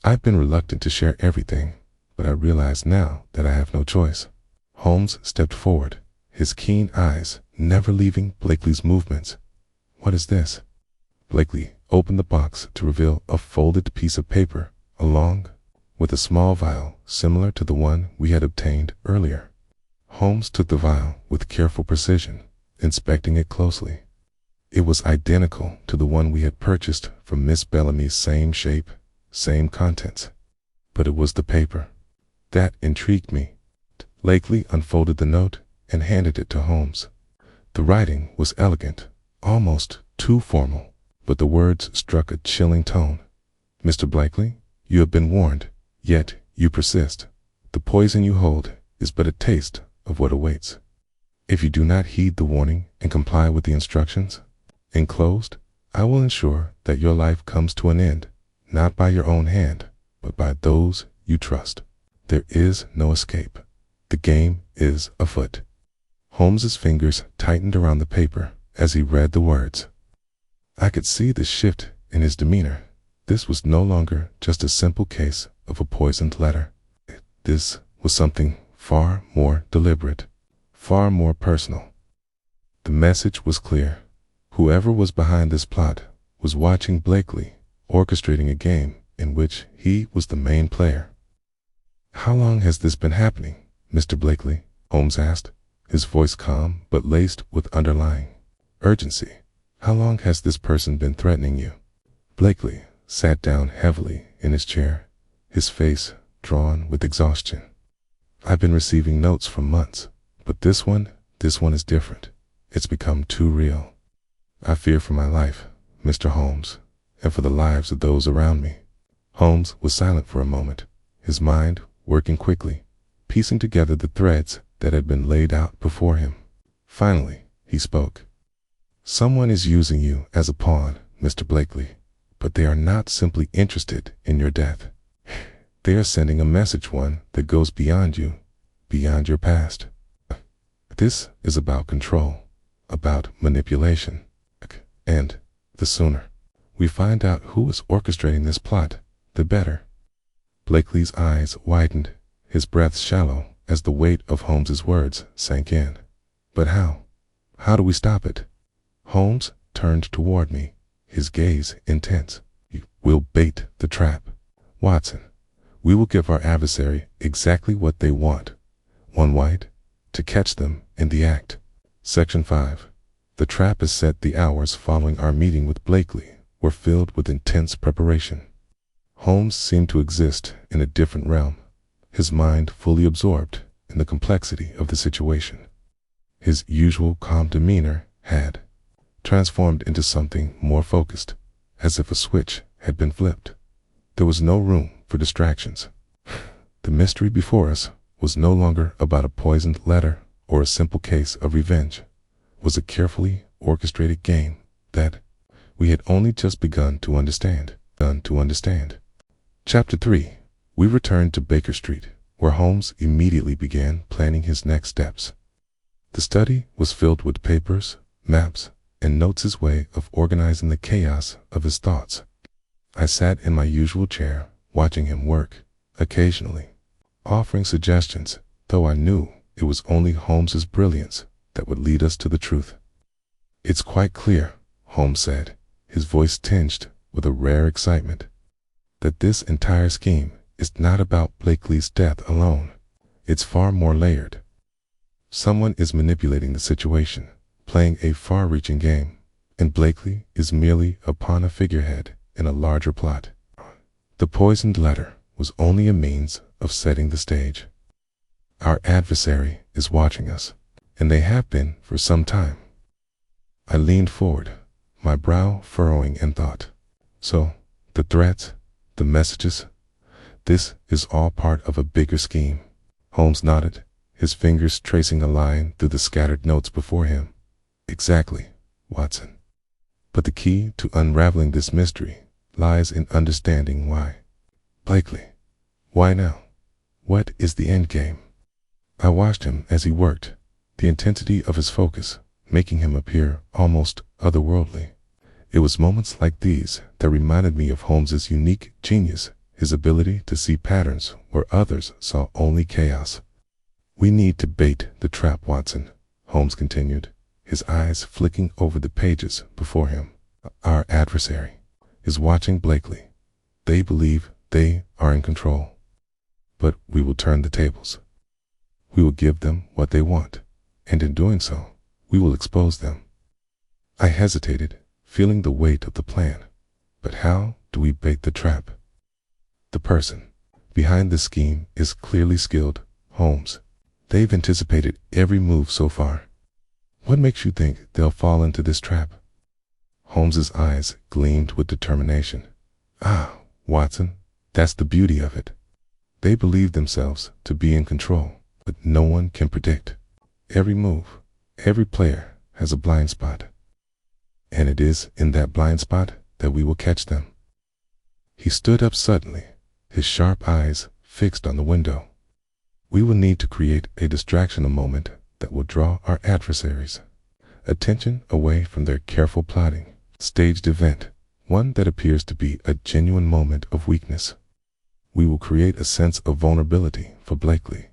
"I've been reluctant to share everything, but I realize now that I have no choice." Holmes stepped forward, his keen eyes never leaving Blakely's movements. "What is this?" Blakely opened the box to reveal a folded piece of paper, along with a small vial similar to the one we had obtained earlier. Holmes took the vial with careful precision, inspecting it closely. It was identical to the one we had purchased from Miss Bellamy's, same shape, same contents. But it was the paper that intrigued me. Blakely unfolded the note and handed it to Holmes. The writing was elegant, almost too formal, but the words struck a chilling tone. "Mr. Blakely, you have been warned, yet you persist. The poison you hold is but a taste of what awaits. If you do not heed the warning and comply with the instructions enclosed, I will ensure that your life comes to an end, not by your own hand, but by those you trust. There is no escape. The game is afoot." Holmes's fingers tightened around the paper as he read the words. I could see the shift in his demeanor. This was no longer just a simple case of a poisoned letter. This was something far more deliberate, far more personal. The message was clear. Whoever was behind this plot was watching Blakely orchestrating a game in which he was the main player. "How long has this been happening, Mr. Blakely?" Holmes asked, his voice calm but laced with underlying urgency. "How long has this person been threatening you?" Blakely sat down heavily in his chair, his face drawn with exhaustion. "I've been receiving notes for months, but this one is different. It's become too real. I fear for my life, Mr. Holmes, and for the lives of those around me." Holmes was silent for a moment, his mind working quickly, piecing together the threads that had been laid out before him. Finally, he spoke. "Someone is using you as a pawn, Mr. Blakely, but they are not simply interested in your death. They are sending a message, one that goes beyond you, beyond your past. This is about control, about manipulation, and the sooner we find out who is orchestrating this plot, the better." Blakely's eyes widened, his breath shallow as the weight of Holmes's words sank in. "But how? How do we stop it?" Holmes turned toward me, his gaze intense. "We'll bait the trap, Watson. We will give our adversary exactly what they want, one white, to catch them in the act." Section 5. The trap is set. The hours following our meeting with Blakely were filled with intense preparation. Holmes seemed to exist in a different realm, his mind fully absorbed in the complexity of the situation. His usual calm demeanor had transformed into something more focused, as if a switch had been flipped. There was no room for distractions. The mystery before us was no longer about a poisoned letter or a simple case of revenge. It was a carefully orchestrated game that we had only just begun to understand. Chapter 3. We returned to Baker Street, where Holmes immediately began planning his next steps. The study was filled with papers, maps, and notes, his way of organizing the chaos of his thoughts. I sat in my usual chair, watching him work, occasionally offering suggestions, though I knew it was only Holmes's brilliance that would lead us to the truth. "It's quite clear," Holmes said, his voice tinged with a rare excitement, "that this entire scheme is not about Blakely's death alone. It's far more layered. Someone is manipulating the situation, playing a far-reaching game, and Blakely is merely a pawn, a figurehead in a larger plot. The poisoned letter was only a means of setting the stage. Our adversary is watching us, and they have been for some time." I leaned forward, my brow furrowing in thought. "So, the threats, the messages, this is all part of a bigger scheme?" Holmes nodded, his fingers tracing a line through the scattered notes before him. "Exactly, Watson. But the key to unraveling this mystery lies in understanding why. Blakely, why now? What is the end game?" I watched him as he worked, the intensity of his focus making him appear almost otherworldly. It was moments like these that reminded me of Holmes's unique genius, his ability to see patterns where others saw only chaos. "We need to bait the trap, Watson," Holmes continued, his eyes flicking over the pages before him. "Our adversary is watching Blakely. They believe they are in control. But we will turn the tables. We will give them what they want, and in doing so, we will expose them." I hesitated, feeling the weight of the plan. But how do we bait the trap? "The person behind this scheme is clearly skilled, Holmes. They've anticipated every move so far. What makes you think they'll fall into this trap?" Holmes's eyes gleamed with determination. "Ah, Watson, that's the beauty of it. They believe themselves to be in control, but no one can predict. Every move, every player has a blind spot. And it is in that blind spot that we will catch them." He stood up suddenly, his sharp eyes fixed on the window. "We will need to create a distraction, a moment that will draw our adversaries' attention away from their careful plotting, staged event, one that appears to be a genuine moment of weakness. We will create a sense of vulnerability for Blakely.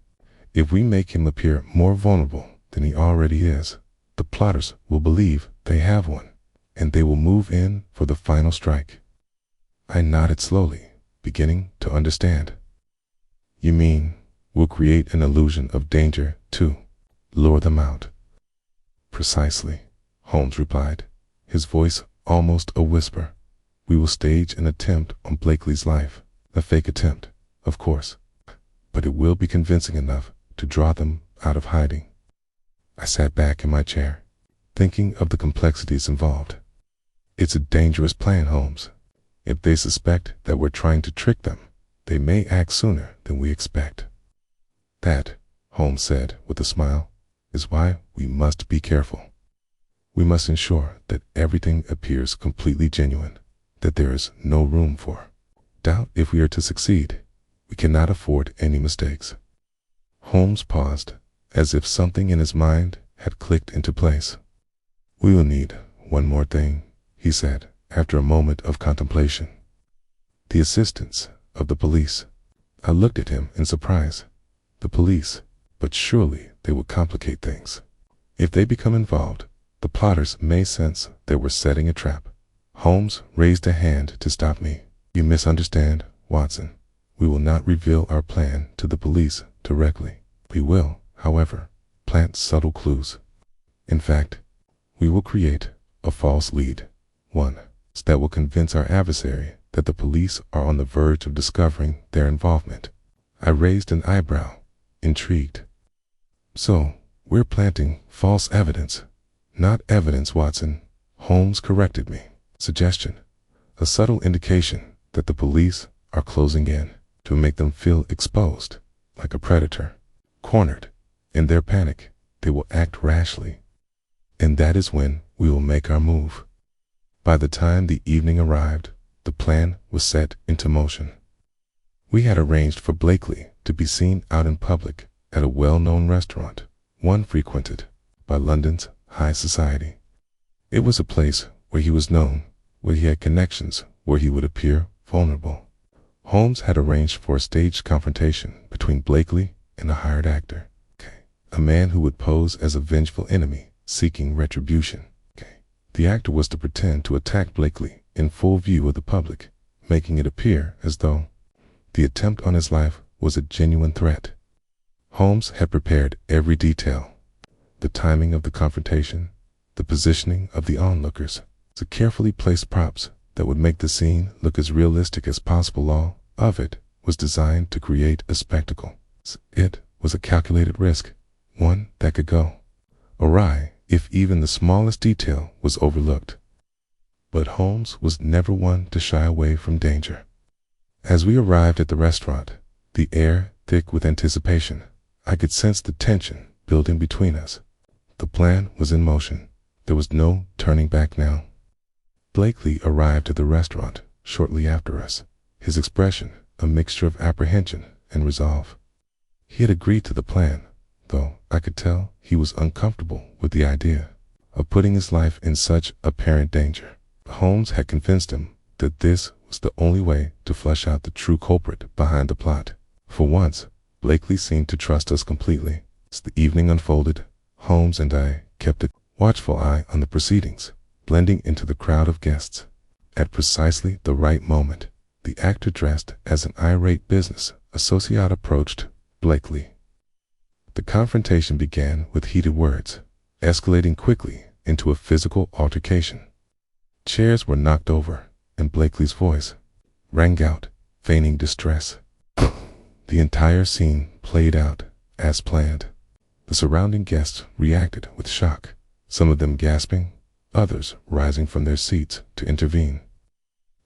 If we make him appear more vulnerable than he already is, the plotters will believe they have one, and they will move in for the final strike." I nodded slowly, beginning to understand. "You mean we'll create an illusion of danger to lure them out?" "Precisely," Holmes replied, his voice almost a whisper. "We will stage an attempt on Blakely's life, a fake attempt, of course, but it will be convincing enough to draw them out of hiding." I sat back in my chair, thinking of the complexities involved. "It's a dangerous plan, Holmes. If they suspect that we're trying to trick them, they may act sooner than we expect." "That," Holmes said with a smile, "is why we must be careful. We must ensure that everything appears completely genuine, that there is no room for doubt. If we are to succeed, we cannot afford any mistakes." Holmes paused, as if something in his mind had clicked into place. "We will need one more thing," he said, after a moment of contemplation. "The assistance of the police." I looked at him in surprise. The police? But surely they would complicate things. If they become involved, the plotters may sense that we're setting a trap. Holmes raised a hand to stop me. "You misunderstand, Watson. We will not reveal our plan to the police directly. We will, however, plant subtle clues. In fact, We will create a false lead, one that will convince our adversary that the police are on the verge of discovering their involvement. I raised an eyebrow, intrigued. So, we're planting false evidence. Not evidence, Watson. Holmes corrected me. Suggestion. A subtle indication that the police are closing in to make them feel exposed, like a predator. Cornered. In their panic, they will act rashly. And that is when we will make our move. By the time the evening arrived, the plan was set into motion. We had arranged for Blakely to be seen out in public at a well-known restaurant, one frequented by London's high society. It was a place where he was known, where he had connections, where he would appear vulnerable. Holmes had arranged for a staged confrontation between Blakely and a hired actor, a man who would pose as a vengeful enemy seeking retribution. The actor was to pretend to attack Blakely in full view of the public, making it appear as though the attempt on his life was a genuine threat. Holmes had prepared every detail: the timing of the confrontation, the positioning of the onlookers, the carefully placed props that would make the scene look as realistic as possible. All of it was designed to create a spectacle. It was a calculated risk, one that could go awry if even the smallest detail was overlooked. But Holmes was never one to shy away from danger. As we arrived at the restaurant, the air thick with anticipation, I could sense the tension building between us. The plan was in motion. There was no turning back now. Blakely arrived at the restaurant shortly after us, his expression a mixture of apprehension and resolve. He had agreed to the plan, though I could tell he was uncomfortable with the idea of putting his life in such apparent danger. Holmes had convinced him that this was the only way to flush out the true culprit behind the plot. For once, Blakely seemed to trust us completely. As the evening unfolded, Holmes and I kept a watchful eye on the proceedings, blending into the crowd of guests. At precisely the right moment, the actor dressed as an irate business associate approached Blakely. The confrontation began with heated words, escalating quickly into a physical altercation. Chairs were knocked over, and Blakely's voice rang out, feigning distress. The entire scene played out as planned. The surrounding guests reacted with shock, some of them gasping, others rising from their seats to intervene.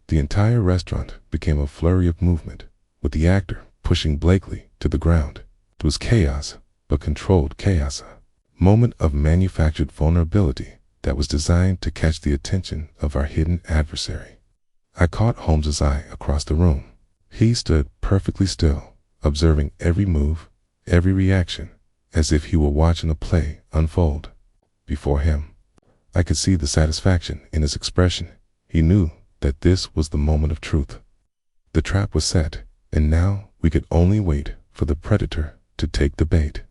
The entire restaurant became a flurry of movement, with the actor pushing Blakely to the ground. It was chaos, but controlled chaos, a moment of manufactured vulnerability that was designed to catch the attention of our hidden adversary. I caught Holmes's eye across the room. He stood perfectly still, observing every move, every reaction, as if he were watching a play unfold before him. I could see the satisfaction in his expression. He knew that this was the moment of truth. The trap was set, and now we could only wait for the predator to take the bait.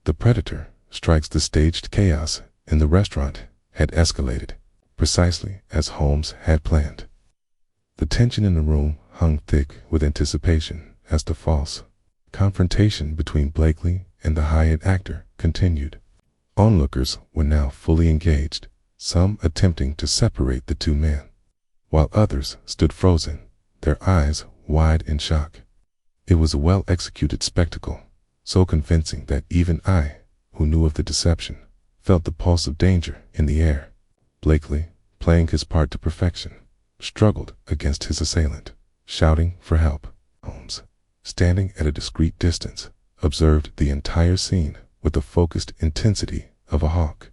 The predator strikes. The staged chaos in the restaurant had escalated, precisely as Holmes had planned. The tension in the room hung thick with anticipation as the false confrontation between Blakely and the hired actor continued. Onlookers were now fully engaged, some attempting to separate the two men, while others stood frozen, their eyes wide in shock. It was a well-executed spectacle, so convincing that even I, who knew of the deception, felt the pulse of danger in the air. Blakely, playing his part to perfection, struggled against his assailant, shouting for help. Holmes, standing at a discreet distance, observed the entire scene with the focused intensity of a hawk.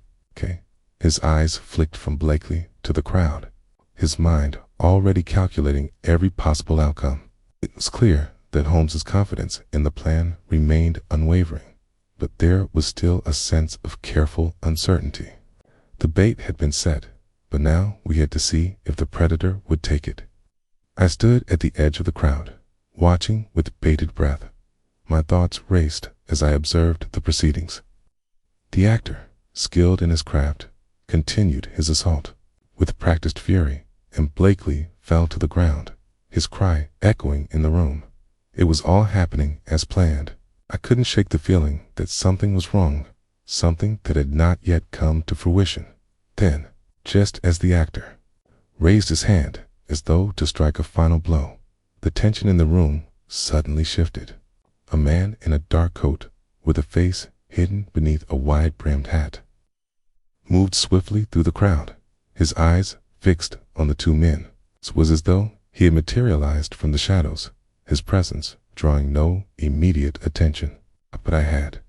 His eyes flicked from Blakely to the crowd, his mind already calculating every possible outcome. It was clear that Holmes's confidence in the plan remained unwavering, but there was still a sense of careful uncertainty. The bait had been set, but now we had to see if the predator would take it. I stood at the edge of the crowd, watching with bated breath. My thoughts raced as I observed the proceedings. The actor, skilled in his craft, continued his assault with practiced fury, and Blakely fell to the ground, his cry echoing in the room. It was all happening as planned. I couldn't shake the feeling that something was wrong, something that had not yet come to fruition. Then, just as the actor raised his hand as though to strike a final blow, the tension in the room suddenly shifted. A man in a dark coat, with a face hidden beneath a wide-brimmed hat, moved swiftly through the crowd, his eyes fixed on the two men. It was as though he had materialized from the shadows, his presence drawing no immediate attention. But I had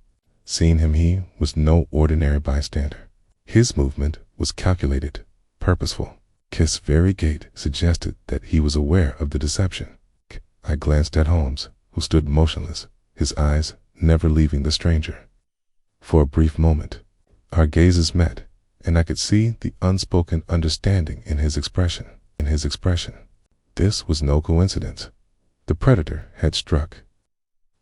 seen him. He was no ordinary bystander. His movement was calculated, purposeful. His very gait suggested that he was aware of the deception. I glanced at Holmes, who stood motionless, his eyes never leaving the stranger. For a brief moment, our gazes met, and I could see the unspoken understanding in his expression. This was no coincidence. The predator had struck.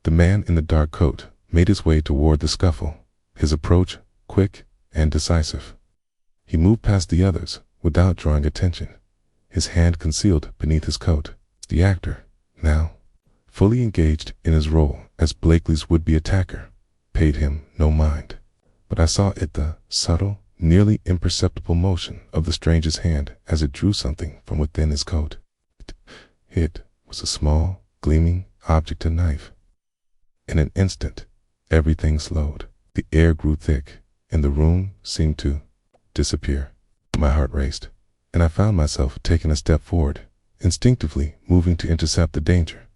The man in the dark coat made his way toward the scuffle, his approach quick and decisive. He moved past the others without drawing attention, his hand concealed beneath his coat. The actor, now fully engaged in his role as Blakely's would-be attacker, paid him no mind. But I saw it, the subtle, nearly imperceptible motion of the stranger's hand as it drew something from within his coat. It was a small, gleaming object, a knife. In an instant, everything slowed. The air grew thick, and the room seemed to disappear. My heart raced, and I found myself taking a step forward, instinctively moving to intercept the danger.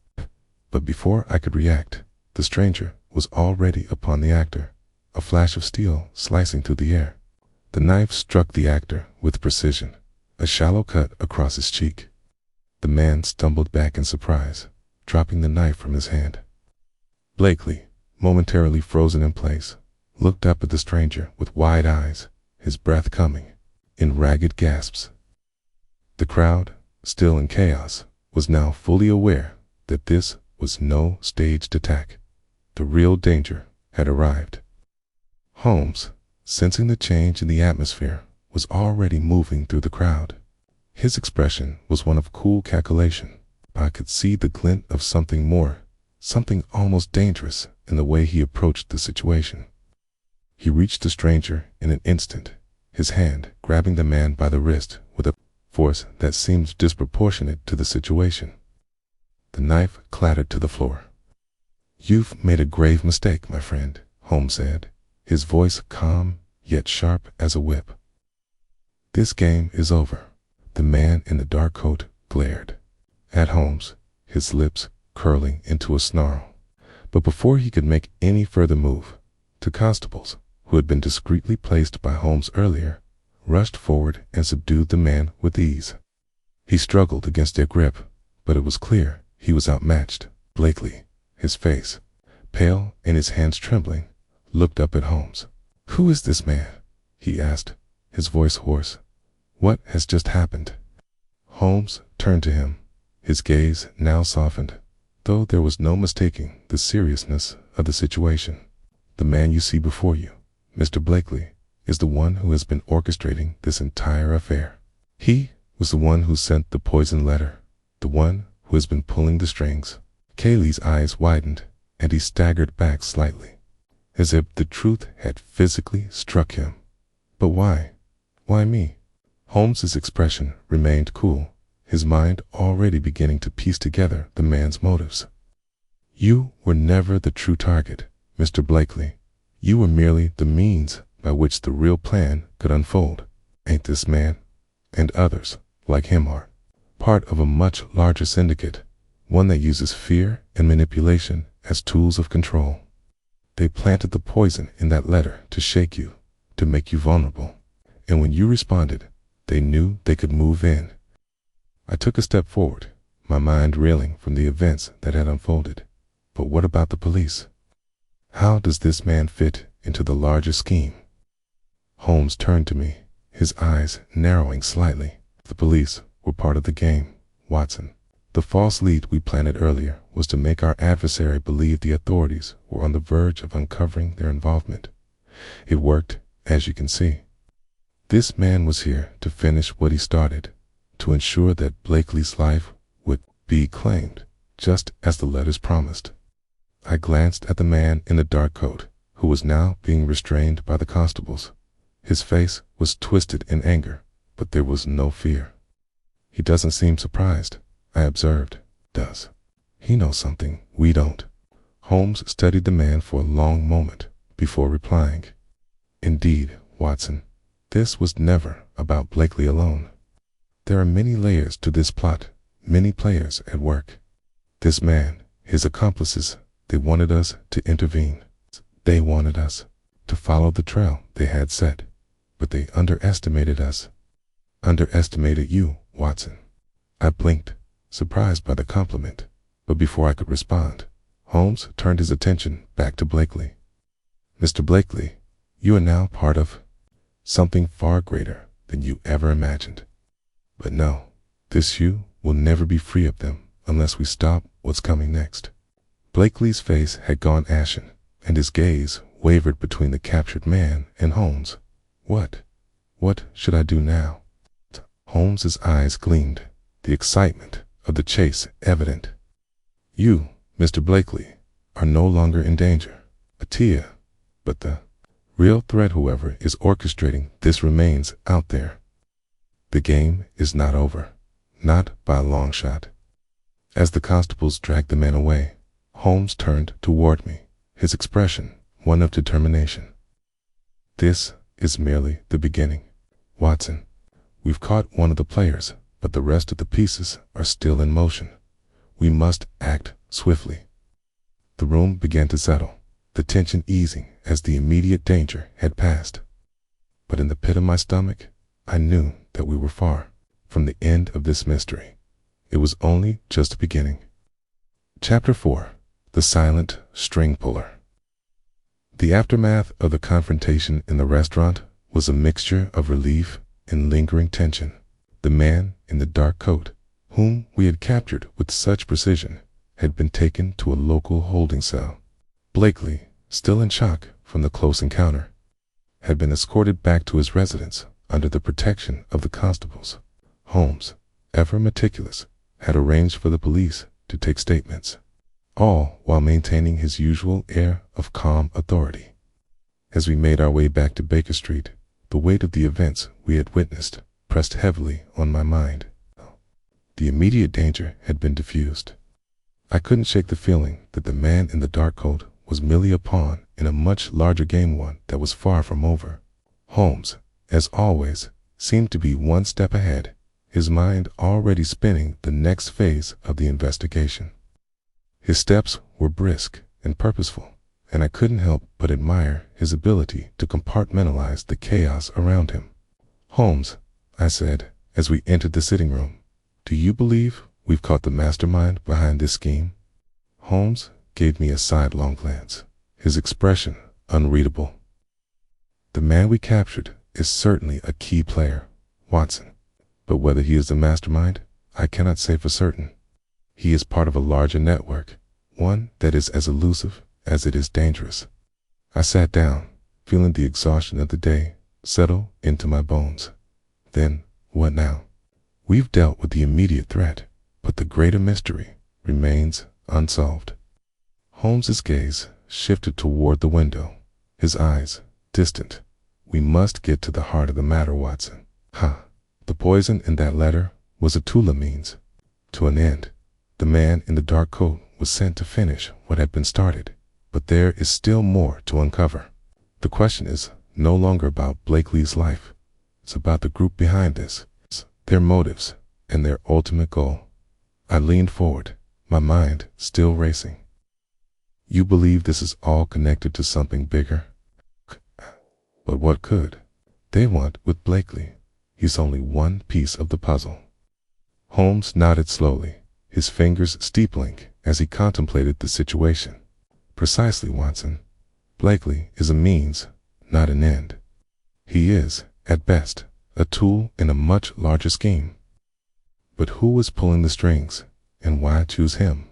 But before I could react, the stranger was already upon the actor, a flash of steel slicing through the air. The knife struck the actor with precision, a shallow cut across his cheek. The man stumbled back in surprise, dropping the knife from his hand. Blakely, momentarily frozen in place, looked up at the stranger with wide eyes, his breath coming in ragged gasps. The crowd, still in chaos, was now fully aware that this was no staged attack. The real danger had arrived. Holmes, sensing the change in the atmosphere, was already moving through the crowd. His expression was one of cool calculation. I could see the glint of something more, something almost dangerous in the way he approached the situation. He reached the stranger in an instant, his hand grabbing the man by the wrist with a force that seemed disproportionate to the situation. The knife clattered to the floor. "You've made a grave mistake, my friend," Holmes said, his voice calm yet sharp as a whip. "This game is over." The man in the dark coat glared at Holmes, his lips curling into a snarl. But before he could make any further move, two constables, who had been discreetly placed by Holmes earlier, rushed forward and subdued the man with ease. He struggled against their grip, but it was clear he was outmatched. Blakely, his face pale and his hands trembling, looked up at Holmes. "Who is this man?" he asked, his voice hoarse. "What has just happened?" Holmes turned to him, his gaze now softened, though there was no mistaking the seriousness of the situation. "The man you see before you, Mr. Blakely, is the one who has been orchestrating this entire affair. He was the one who sent the poison letter, the one who has been pulling the strings." Cayley's eyes widened, and he staggered back slightly, as if the truth had physically struck him. "But why? Why me?" Holmes's expression remained cool, his mind already beginning to piece together the man's motives. "You were never the true target, Mr. Blakely. You were merely the means by which the real plan could unfold. Ain't this man, and others like him, are part of a much larger syndicate, one that uses fear and manipulation as tools of control. They planted the poison in that letter to shake you, to make you vulnerable. And when you responded, they knew they could move in." I took a step forward, my mind reeling from the events that had unfolded. But what about the police? How does this man fit into the larger scheme? Holmes turned to me, his eyes narrowing slightly. "The police were part of the game, Watson. The false lead we planted earlier was to make our adversary believe the authorities were on the verge of uncovering their involvement. It worked, as you can see. This man was here to finish what he started, to ensure that Blakely's life would be claimed, just as the letters promised." I glanced at the man in the dark coat, who was now being restrained by the constables, His face was twisted in anger, but there was no fear. He doesn't seem surprised, I observed. Does he know something we don't? Holmes studied the man for a long moment before replying. Indeed, Watson, this was never about Blakely alone. There are many layers to this plot, many players at work. This man, his accomplices, they wanted us to intervene. They wanted us to follow the trail they had set, but they underestimated us. Underestimated you, Watson. I blinked, surprised by the compliment, but before I could respond, Holmes turned his attention back to Blakely. Mr. Blakely, you are now part of something far greater than you ever imagined. But no, this you will never be free of them unless we stop what's coming next. Blakely's face had gone ashen, and his gaze wavered between the captured man and Holmes. What should I do now? Holmes's eyes gleamed, the excitement of the chase evident. You, Mr. Blakely, are no longer in danger, Atia, but the real threat, whoever is orchestrating this, remains out there. The game is not over, not by a long shot. As the constables dragged the man away, Holmes turned toward me, his expression one of determination. This is merely the beginning, Watson. We've caught one of the players, but the rest of the pieces are still in motion. We must act swiftly. The room began to settle, the tension easing as the immediate danger had passed. But in the pit of my stomach, I knew that we were far from the end of this mystery. It was only just beginning. Chapter 4. The Silent String Puller. The aftermath of the confrontation in the restaurant was a mixture of relief and lingering tension. The man in the dark coat, whom we had captured with such precision, had been taken to a local holding cell. Blakely, still in shock from the close encounter, had been escorted back to his residence under the protection of the constables. Holmes, ever meticulous, had arranged for the police to take statements, all while maintaining his usual air of calm authority. As we made our way back to Baker Street, the weight of the events we had witnessed pressed heavily on my mind. The immediate danger had been diffused. I couldn't shake the feeling that the man in the dark coat was merely a pawn in a much larger game, one that was far from over. Holmes, as always, seemed to be one step ahead, his mind already spinning the next phase of the investigation. His steps were brisk and purposeful, and I couldn't help but admire his ability to compartmentalize the chaos around him. Holmes, I said, as we entered the sitting room, do you believe we've caught the mastermind behind this scheme? Holmes gave me a sidelong glance, his expression unreadable. The man we captured is certainly a key player, Watson, but whether he is the mastermind, I cannot say for certain. He is part of a larger network, one that is as elusive as it is dangerous. I sat down, feeling the exhaustion of the day settle into my bones. Then, what now? We've dealt with the immediate threat, but the greater mystery remains unsolved. Holmes's gaze shifted toward the window, his eyes distant. We must get to the heart of the matter, Watson. The poison in that letter was a tool of means to an end. The man in the dark coat was sent to finish what had been started, but there is still more to uncover. The question is no longer about Blakely's life. It's about the group behind this, their motives, and their ultimate goal. I leaned forward, my mind still racing. You believe this is all connected to something bigger? But what could they want with Blakely? He's only one piece of the puzzle. Holmes nodded slowly, his fingers steepling as he contemplated the situation. Precisely, Watson. Blakely is a means, not an end. He is, at best, a tool in a much larger scheme. But who is pulling the strings, and why choose him?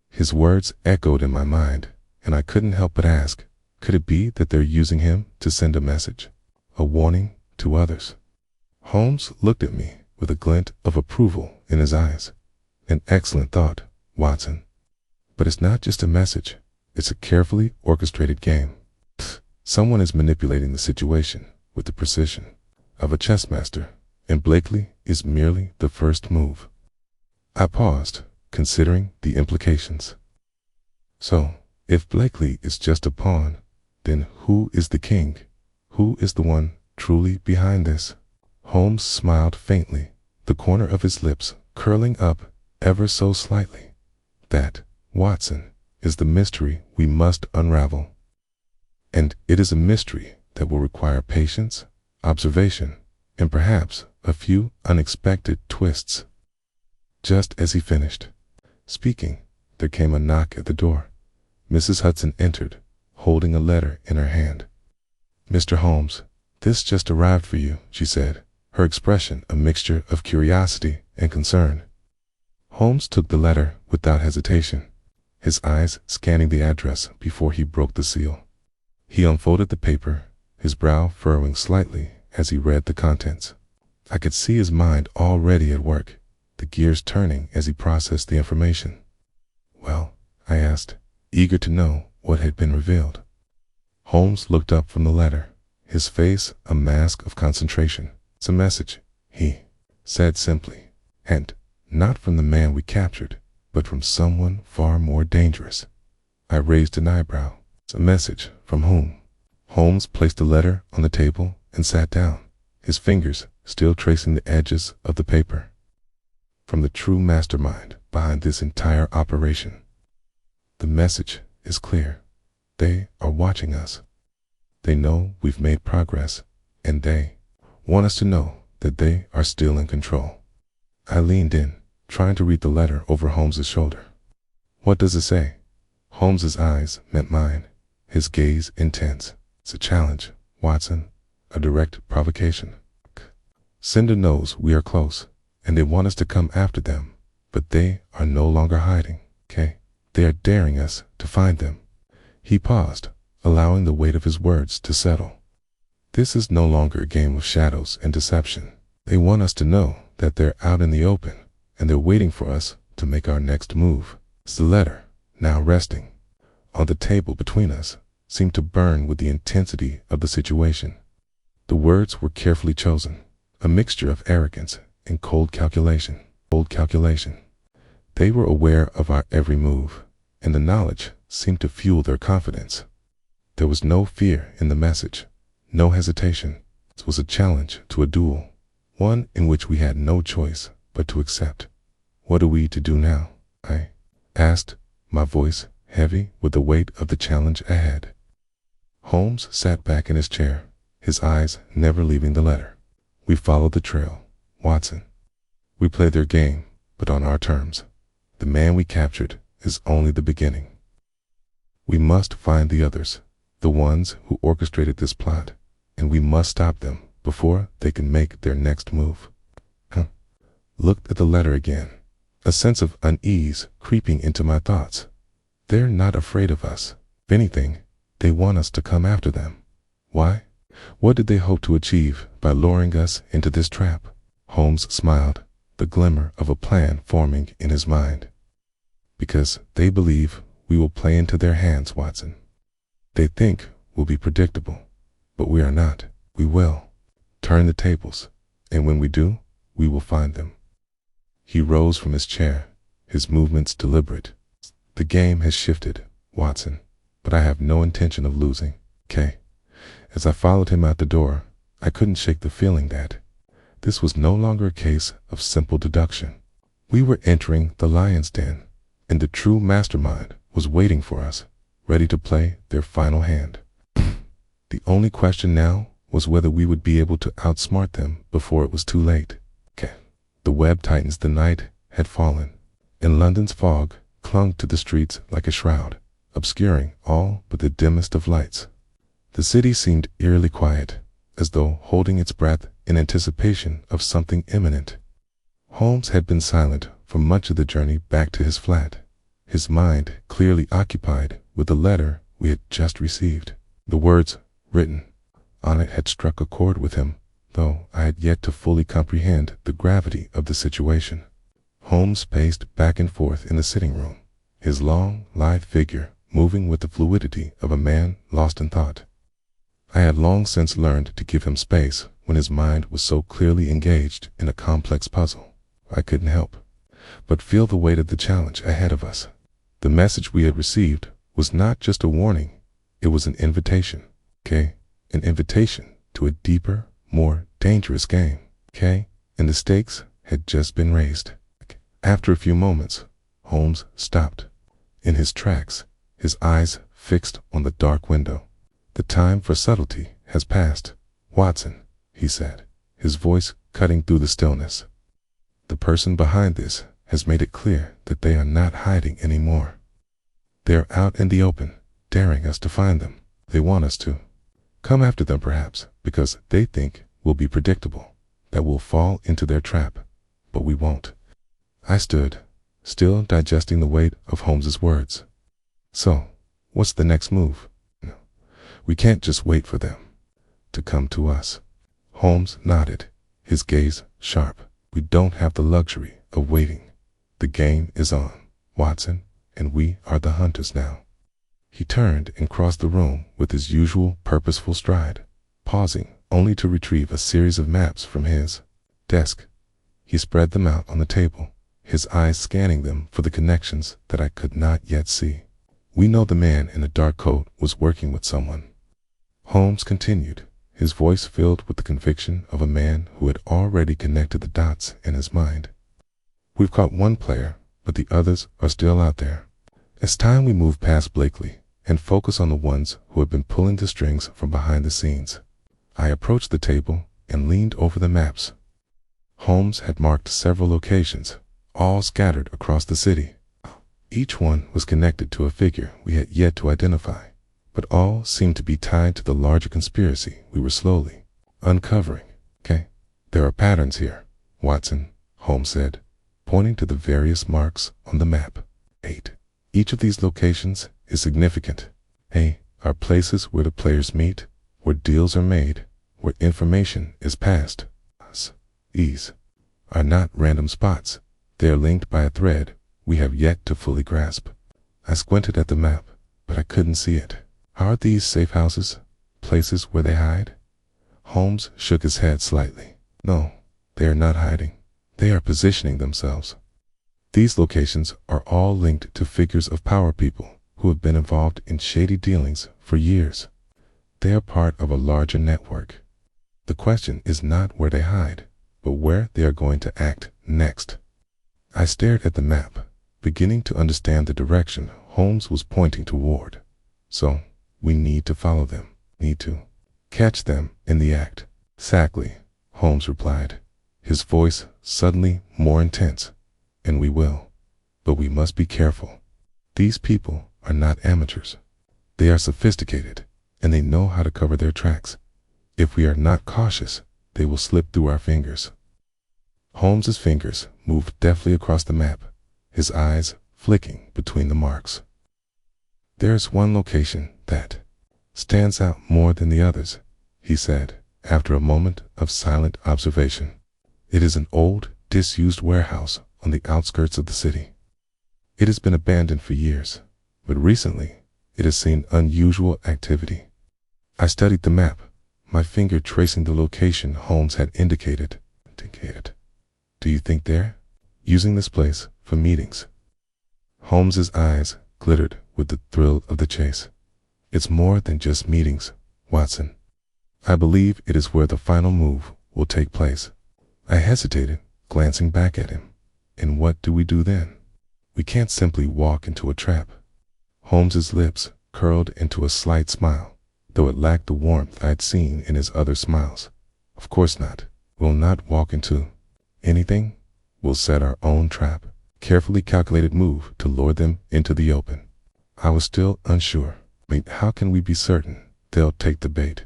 His words echoed in my mind, and I couldn't help but ask, could it be that they're using him to send a message, a warning to others? Holmes looked at me with a glint of approval in his eyes. An excellent thought, Watson. But it's not just a message, it's a carefully orchestrated game. Someone is manipulating the situation, with the precision of a chess master, and Blakely is merely the first move. I paused, considering the implications. So, if Blakely is just a pawn, then who is the king? Who is the one truly behind this? Holmes smiled faintly, the corner of his lips curling up ever so slightly. That, Watson, is the mystery we must unravel. And it is a mystery that will require patience, observation, and perhaps a few unexpected twists. Just as he finished speaking, there came a knock at the door. Mrs. Hudson entered, holding a letter in her hand. "Mr. Holmes, this just arrived for you," she said, her expression a mixture of curiosity and concern. Holmes took the letter without hesitation, his eyes scanning the address before he broke the seal. He unfolded the paper, his brow furrowing slightly as he read the contents. I could see his mind already at work, the gears turning as he processed the information. "Well?" I asked, eager to know what had been revealed. Holmes looked up from the letter, his face a mask of concentration. "It's a message," he said simply, "and not from the man we captured, but from someone far more dangerous." I raised an eyebrow. "It's a message from whom?" Holmes placed the letter on the table and sat down, his fingers still tracing the edges of the paper. "From the true mastermind behind this entire operation. The message is clear. They are watching us. They know we've made progress, and they want us to know that they are still in control." I leaned in, trying to read the letter over Holmes's shoulder. "What does it say?" Holmes's eyes met mine, his gaze intense. "It's a challenge, Watson, a direct provocation. Cinder knows we are close, and they want us to come after them, but they are no longer hiding, okay? They are daring us to find them." He paused, allowing the weight of his words to settle. "This is no longer a game of shadows and deception. They want us to know that they're out in the open, and they're waiting for us to make our next move." The letter, now resting on the table between us, seemed to burn with the intensity of the situation. The words were carefully chosen, a mixture of arrogance and cold calculation. They were aware of our every move, and the knowledge seemed to fuel their confidence. There was no fear in the message, no hesitation. It was a challenge to a duel, one in which we had no choice but to accept. "What are we to do now?" I asked, my voice heavy with the weight of the challenge ahead. Holmes sat back in his chair, his eyes never leaving the letter. "We follow the trail, Watson. We play their game, but on our terms. The man we captured is only the beginning. We must find the others, the ones who orchestrated this plot, and we must stop them before they can make their next move." Looked at the letter again, a sense of unease creeping into my thoughts. They're not afraid of us. If anything, they want us to come after them. Why? What did they hope to achieve by luring us into this trap? Holmes smiled, the glimmer of a plan forming in his mind. "Because they believe we will play into their hands, Watson. They think we'll be predictable, but we are not. We will turn the tables, and when we do, we will find them." He rose from his chair, his movements deliberate. "The game has shifted, Watson, but I have no intention of losing, okay?" As I followed him out the door, I couldn't shake the feeling that this was no longer a case of simple deduction. We were entering the lion's den, and the true mastermind was waiting for us, ready to play their final hand. The only question now was whether we would be able to outsmart them before it was too late. The web tightens. The night had fallen, and London's fog clung to the streets like a shroud, obscuring all but the dimmest of lights. The city seemed eerily quiet, as though holding its breath in anticipation of something imminent. Holmes had been silent for much of the journey back to his flat, his mind clearly occupied with the letter we had just received. The words written on it had struck a chord with him, though I had yet to fully comprehend the gravity of the situation. Holmes paced back and forth in the sitting room, his long, lithe figure moving with the fluidity of a man lost in thought. I had long since learned to give him space when his mind was so clearly engaged in a complex puzzle. I couldn't help but feel the weight of the challenge ahead of us. The message we had received was not just a warning, it was an invitation, okay? An invitation to a deeper, more dangerous game, okay? And the stakes had just been raised. After a few moments, Holmes stopped in his tracks, his eyes fixed on the dark window. "The time for subtlety has passed, Watson," he said, his voice cutting through the stillness. "The person behind this has made it clear that they are not hiding anymore. They are out in the open, daring us to find them. They want us to come after them, perhaps, because they think we'll be predictable, that we'll fall into their trap, but we won't." I stood, still digesting the weight of Holmes's words. "So, what's the next move?" "No, we can't just wait for them to come to us." Holmes nodded, his gaze sharp. "We don't have the luxury of waiting. The game is on, Watson, and we are the hunters now." He turned and crossed the room with his usual purposeful stride, pausing only to retrieve a series of maps from his desk. He spread them out on the table, his eyes scanning them for the connections that I could not yet see. "We know the man in the dark coat was working with someone," Holmes continued, his voice filled with the conviction of a man who had already connected the dots in his mind. "We've caught one player, but the others are still out there. It's time we move past Blakely and focus on the ones who have been pulling the strings from behind the scenes." I approached the table and leaned over the maps. Holmes had marked several locations, all scattered across the city. Each one was connected to a figure we had yet to identify, but all seemed to be tied to the larger conspiracy we were slowly uncovering. "Okay, there are patterns here, Watson," Holmes said, pointing to the various marks on the map. 8. Each of these locations is significant. A are places where the players meet, where deals are made, where information is passed. E's are not random spots. They are linked by a thread we have yet to fully grasp. I squinted at the map, but I couldn't see it. "Are these safe houses, places where they hide?" Holmes shook his head slightly. "No, they are not hiding. They are positioning themselves. These locations are all linked to figures of power, people who have been involved in shady dealings for years. They are part of a larger network. The question is not where they hide, but where they are going to act next." I stared at the map, beginning to understand the direction Holmes was pointing toward. "So, we need to follow them, need to catch them in the act." "Exactly," Holmes replied, his voice suddenly more intense. "And we will. But we must be careful. These people are not amateurs. They are sophisticated, and they know how to cover their tracks. If we are not cautious, they will slip through our fingers." Holmes's fingers moved deftly across the map, his eyes flicking between the marks. "There's one location that stands out more than the others," he said, after a moment of silent observation. "It is an old, disused warehouse on the outskirts of the city. It has been abandoned for years, but recently it has seen unusual activity." I studied the map, my finger tracing the location Holmes had indicated. "Do you think they're using this place for meetings?" Holmes's eyes glittered with the thrill of the chase. "It's more than just meetings, Watson. I believe it is where the final move will take place." I hesitated, glancing back at him. "And what do we do then?" "We can't simply walk into a trap." Holmes's lips curled into a slight smile, though it lacked the warmth I had seen in his other smiles. "Of course not. We'll not walk into anything. We'll set our own trap, carefully calculated move to lure them into the open." I was still unsure. How can we be certain they'll take the bait?"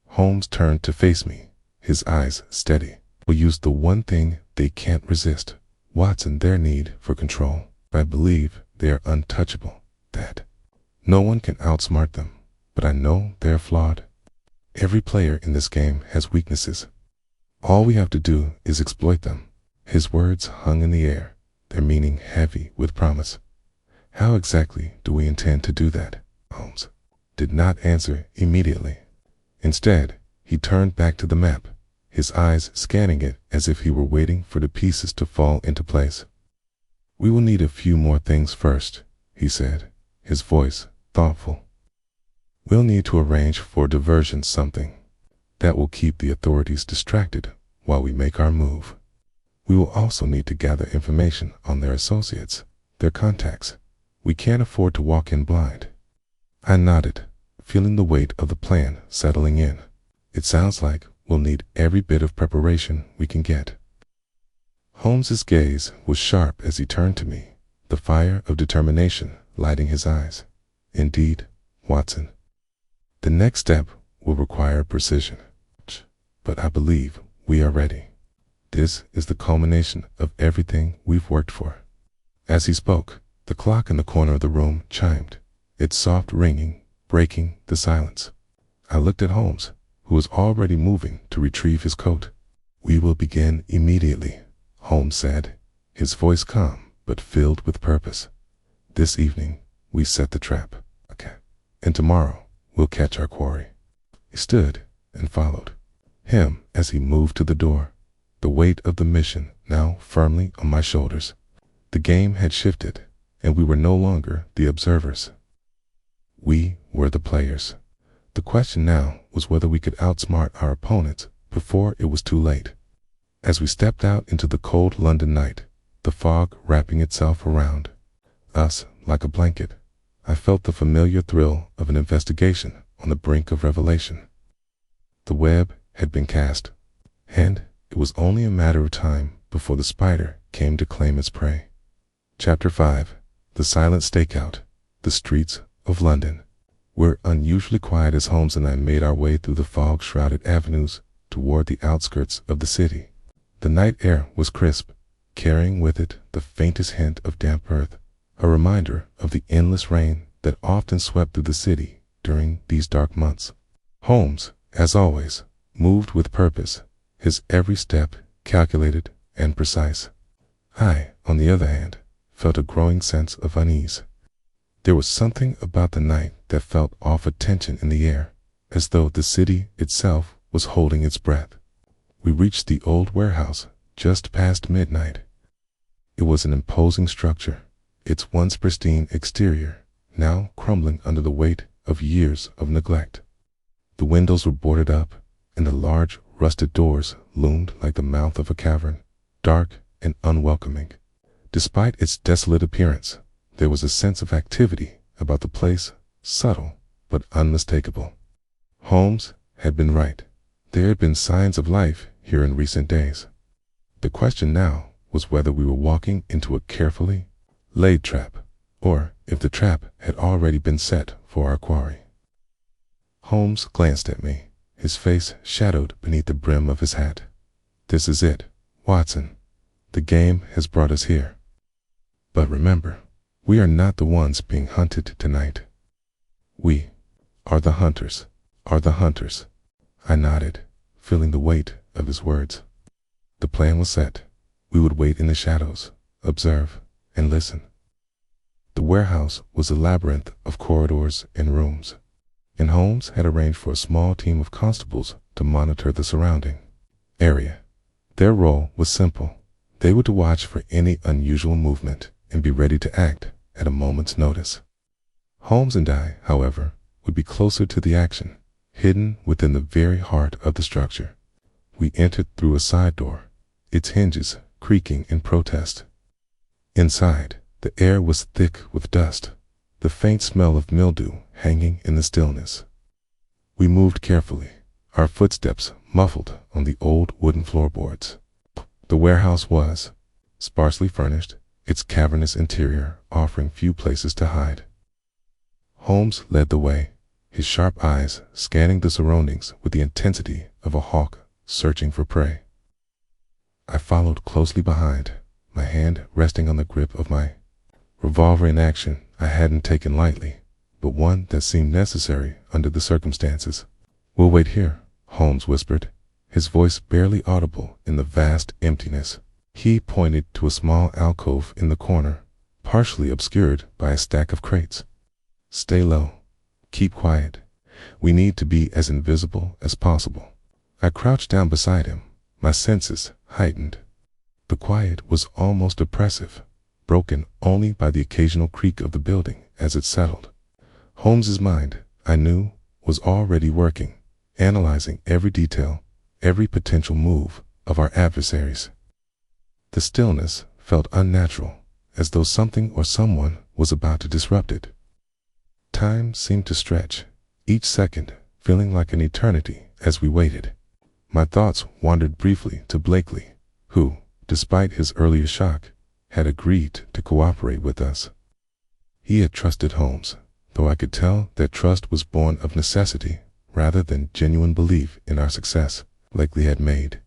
Holmes turned to face me, his eyes steady. "We'll use the one thing they can't resist, Watson, their need for control. I believe they are untouchable, that no one can outsmart them, but I know they're flawed. Every player in this game has weaknesses. All we have to do is exploit them." His words hung in the air, their meaning heavy with promise. "How exactly do we intend to do that?" Holmes did not answer immediately. Instead, he turned back to the map, his eyes scanning it as if he were waiting for the pieces to fall into place. "We will need a few more things first," he said, his voice thoughtful. "We'll need to arrange for a diversion, something that will keep the authorities distracted while we make our move. We will also need to gather information on their associates, their contacts. We can't afford to walk in blind." I nodded, feeling the weight of the plan settling in. "It sounds like we'll need every bit of preparation we can get." Holmes's gaze was sharp as he turned to me, the fire of determination lighting his eyes. "Indeed, Watson. The next step will require precision. But I believe we are ready. This is the culmination of everything we've worked for." As he spoke, the clock in the corner of the room chimed, its soft ringing breaking the silence. I looked at Holmes, who was already moving to retrieve his coat. "We will begin immediately," Holmes said, his voice calm but filled with purpose. "This evening, we set the trap. Okay. And tomorrow, we'll catch our quarry." He stood and followed him as he moved to the door, the weight of the mission now firmly on my shoulders. The game had shifted, and we were no longer the observers. We were the players. The question now was whether we could outsmart our opponents before it was too late. As we stepped out into the cold London night, the fog wrapping itself around us like a blanket, I felt the familiar thrill of an investigation on the brink of revelation. The web had been cast, and it was only a matter of time before the spider came to claim its prey. Chapter 5. The Silent Stakeout. The Streets of London. We're unusually quiet as Holmes and I made our way through the fog-shrouded avenues toward the outskirts of the city. The night air was crisp, carrying with it the faintest hint of damp earth, a reminder of the endless rain that often swept through the city during these dark months. Holmes, as always, moved with purpose, his every step calculated and precise. I, on the other hand, felt a growing sense of unease. There was something about the night that felt off, a tension in the air, as though the city itself was holding its breath. We reached the old warehouse just past midnight. It was an imposing structure, its once pristine exterior now crumbling under the weight of years of neglect. The windows were boarded up, and the large rusted doors loomed like the mouth of a cavern, dark and unwelcoming. Despite its desolate appearance, there was a sense of activity about the place, subtle but unmistakable. Holmes had been right. There had been signs of life here in recent days. The question now was whether we were walking into a carefully laid trap, or if the trap had already been set for our quarry. Holmes glanced at me, his face shadowed beneath the brim of his hat. "This is it, Watson. The game has brought us here. But remember, we are not the ones being hunted tonight. We are the hunters, I nodded, feeling the weight of his words. The plan was set. We would wait in the shadows, observe, and listen. The warehouse was a labyrinth of corridors and rooms, and Holmes had arranged for a small team of constables to monitor the surrounding area. Their role was simple. They were to watch for any unusual movement and be ready to act at a moment's notice. Holmes and I, however, would be closer to the action, hidden within the very heart of the structure. We entered through a side door, its hinges creaking in protest. Inside, the air was thick with dust, the faint smell of mildew hanging in the stillness. We moved carefully, our footsteps muffled on the old wooden floorboards. The warehouse was sparsely furnished, its cavernous interior offering few places to hide. Holmes led the way, his sharp eyes scanning the surroundings with the intensity of a hawk searching for prey. I followed closely behind, my hand resting on the grip of my revolver, in action I hadn't taken lightly, but one that seemed necessary under the circumstances. "We'll wait here," Holmes whispered, his voice barely audible in the vast emptiness. He pointed to a small alcove in the corner, partially obscured by a stack of crates. "Stay low. Keep quiet. We need to be as invisible as possible. I crouched down beside him, my senses heightened. The quiet was almost oppressive, broken only by the occasional creak of the building as it settled. Holmes's mind, I knew, was already working, analyzing every detail, every potential move of our adversaries. The stillness felt unnatural, as though something or someone was about to disrupt it. Time seemed to stretch, each second feeling like an eternity as we waited. My thoughts wandered briefly to Blakely, who, despite his earlier shock, had agreed to cooperate with us. He had trusted Holmes, though I could tell that trust was born of necessity rather than genuine belief in our success. Blakely had made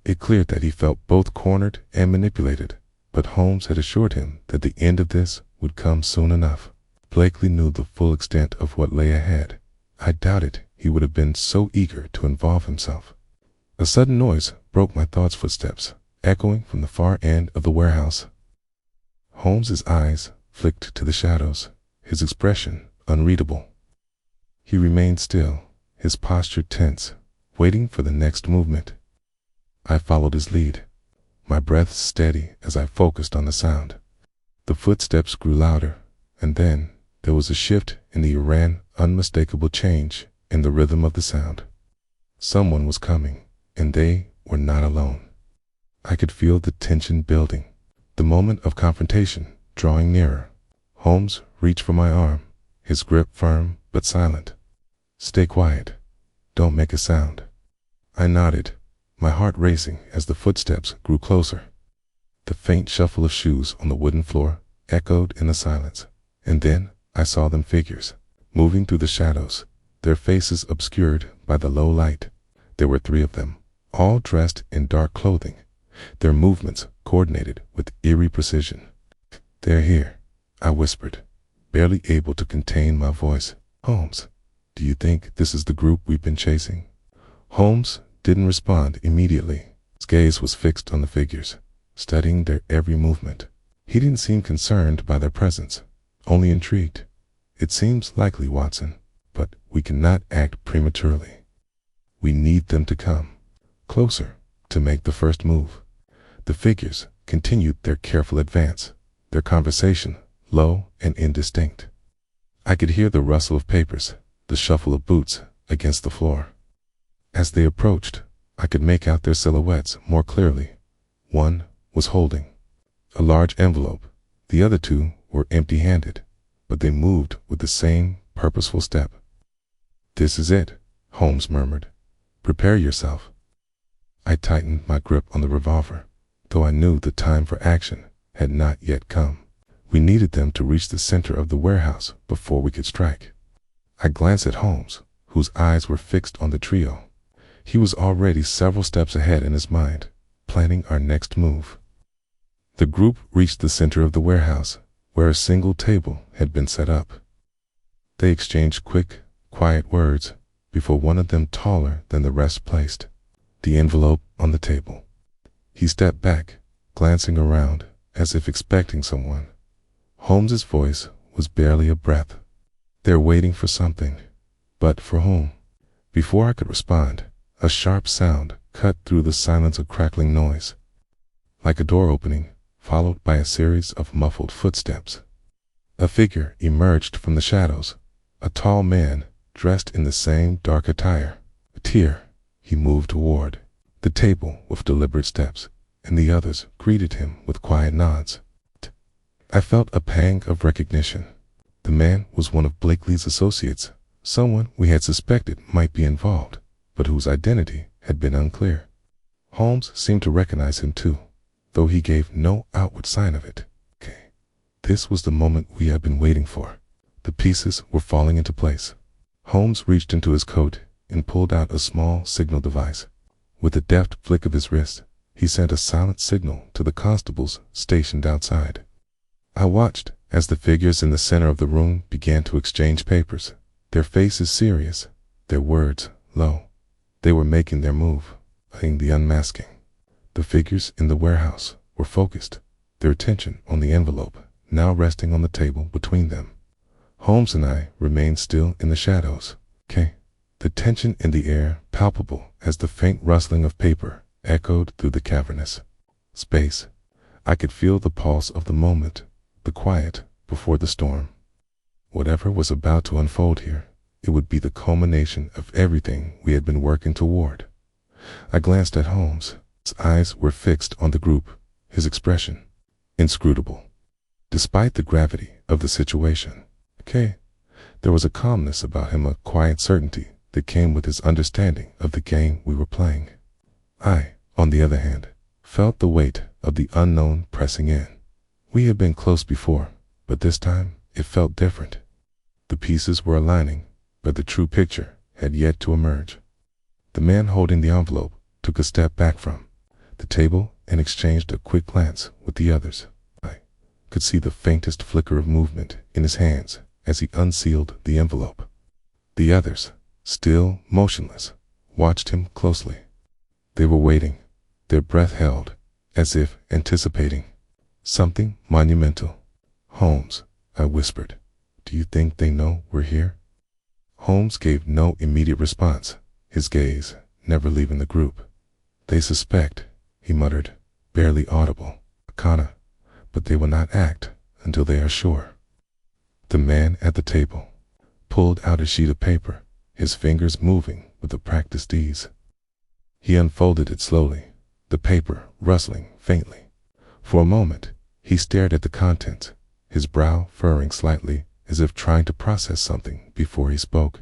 it clear that he felt both cornered and manipulated, but Holmes had assured him that the end of this would come soon enough. Blakely knew the full extent of what lay ahead. I doubted he would have been so eager to involve himself. A sudden noise broke my thoughts' footsteps, echoing from the far end of the warehouse. Holmes's eyes flicked to the shadows, his expression unreadable. He remained still, his posture tense, waiting for the next movement. I followed his lead, my breath steady as I focused on the sound. The footsteps grew louder, and then there was a shift in the unmistakable change in the rhythm of the sound. Someone was coming, and they were not alone. I could feel the tension building, the moment of confrontation drawing nearer. Holmes reached for my arm, his grip firm but silent. "Stay quiet. Don't make a sound." I nodded, my heart racing as the footsteps grew closer. The faint shuffle of shoes on the wooden floor echoed in the silence, and then I saw them figures, moving through the shadows, their faces obscured by the low light. There were 3 of them, all dressed in dark clothing, their movements coordinated with eerie precision. "They're here," I whispered, barely able to contain my voice. "Holmes, do you think this is the group we've been chasing?" Holmes didn't respond immediately. His gaze was fixed on the figures, studying their every movement. He didn't seem concerned by their presence, only intrigued. "It seems likely, Watson, but we cannot act prematurely. We need them to come closer to make the first move." The figures continued their careful advance, their conversation low and indistinct. I could hear the rustle of papers, the shuffle of boots against the floor. As they approached, I could make out their silhouettes more clearly. One was holding a large envelope. The other 2 were empty-handed, but they moved with the same purposeful step. "This is it," Holmes murmured. "Prepare yourself." I tightened my grip on the revolver, though I knew the time for action had not yet come. We needed them to reach the center of the warehouse before we could strike. I glanced at Holmes, whose eyes were fixed on the trio. He was already several steps ahead in his mind, planning our next move. The group reached the center of the warehouse, where a single table had been set up. They exchanged quick, quiet words before one of them taller than the rest placed the envelope on the table. He stepped back, glancing around as if expecting someone. Holmes's voice was barely a breath. "They're waiting for something, but for whom?" Before I could respond, a sharp sound cut through the silence of crackling noise, like a door opening, followed by a series of muffled footsteps. A figure emerged from the shadows, a tall man dressed in the same dark attire. "Here," he moved toward the table with deliberate steps, and the others greeted him with quiet nods. I felt a pang of recognition. The man was one of Blakely's associates, someone we had suspected might be involved, but whose identity had been unclear. Holmes seemed to recognize him too, though he gave no outward sign of it. This was the moment we had been waiting for. The pieces were falling into place. Holmes reached into his coat and pulled out a small signal device. With a deft flick of his wrist, he sent a silent signal to the constables stationed outside. I watched as the figures in the center of the room began to exchange papers, their faces serious, their words low. They were making their move, playing the unmasking. The figures in the warehouse were focused, their attention on the envelope, now resting on the table between them. Holmes and I remained still in the shadows. the tension in the air palpable as the faint rustling of paper echoed through the cavernous space. I could feel the pulse of the moment, the quiet before the storm. Whatever was about to unfold here, it would be the culmination of everything we had been working toward. I glanced at Holmes. His eyes were fixed on the group, his expression inscrutable. Despite the gravity of the situation, there was a calmness about him, a quiet certainty that came with his understanding of the game we were playing. I, on the other hand, felt the weight of the unknown pressing in. We had been close before, but this time it felt different. The pieces were aligning, but the true picture had yet to emerge. The man holding the envelope took a step back from the table and exchanged a quick glance with the others. I could see the faintest flicker of movement in his hands as he unsealed the envelope. The others, still motionless, watched him closely. They were waiting, their breath held, as if anticipating something monumental. "Holmes," I whispered, "do you think they know we're here?" Holmes gave no immediate response, his gaze never leaving the group. "They suspect," he muttered, barely audible, "Akana, but they will not act until they are sure." The man at the table pulled out a sheet of paper, his fingers moving with a practiced ease. He unfolded it slowly, the paper rustling faintly. For a moment, he stared at the contents, his brow furrowing slightly as if trying to process something before he spoke.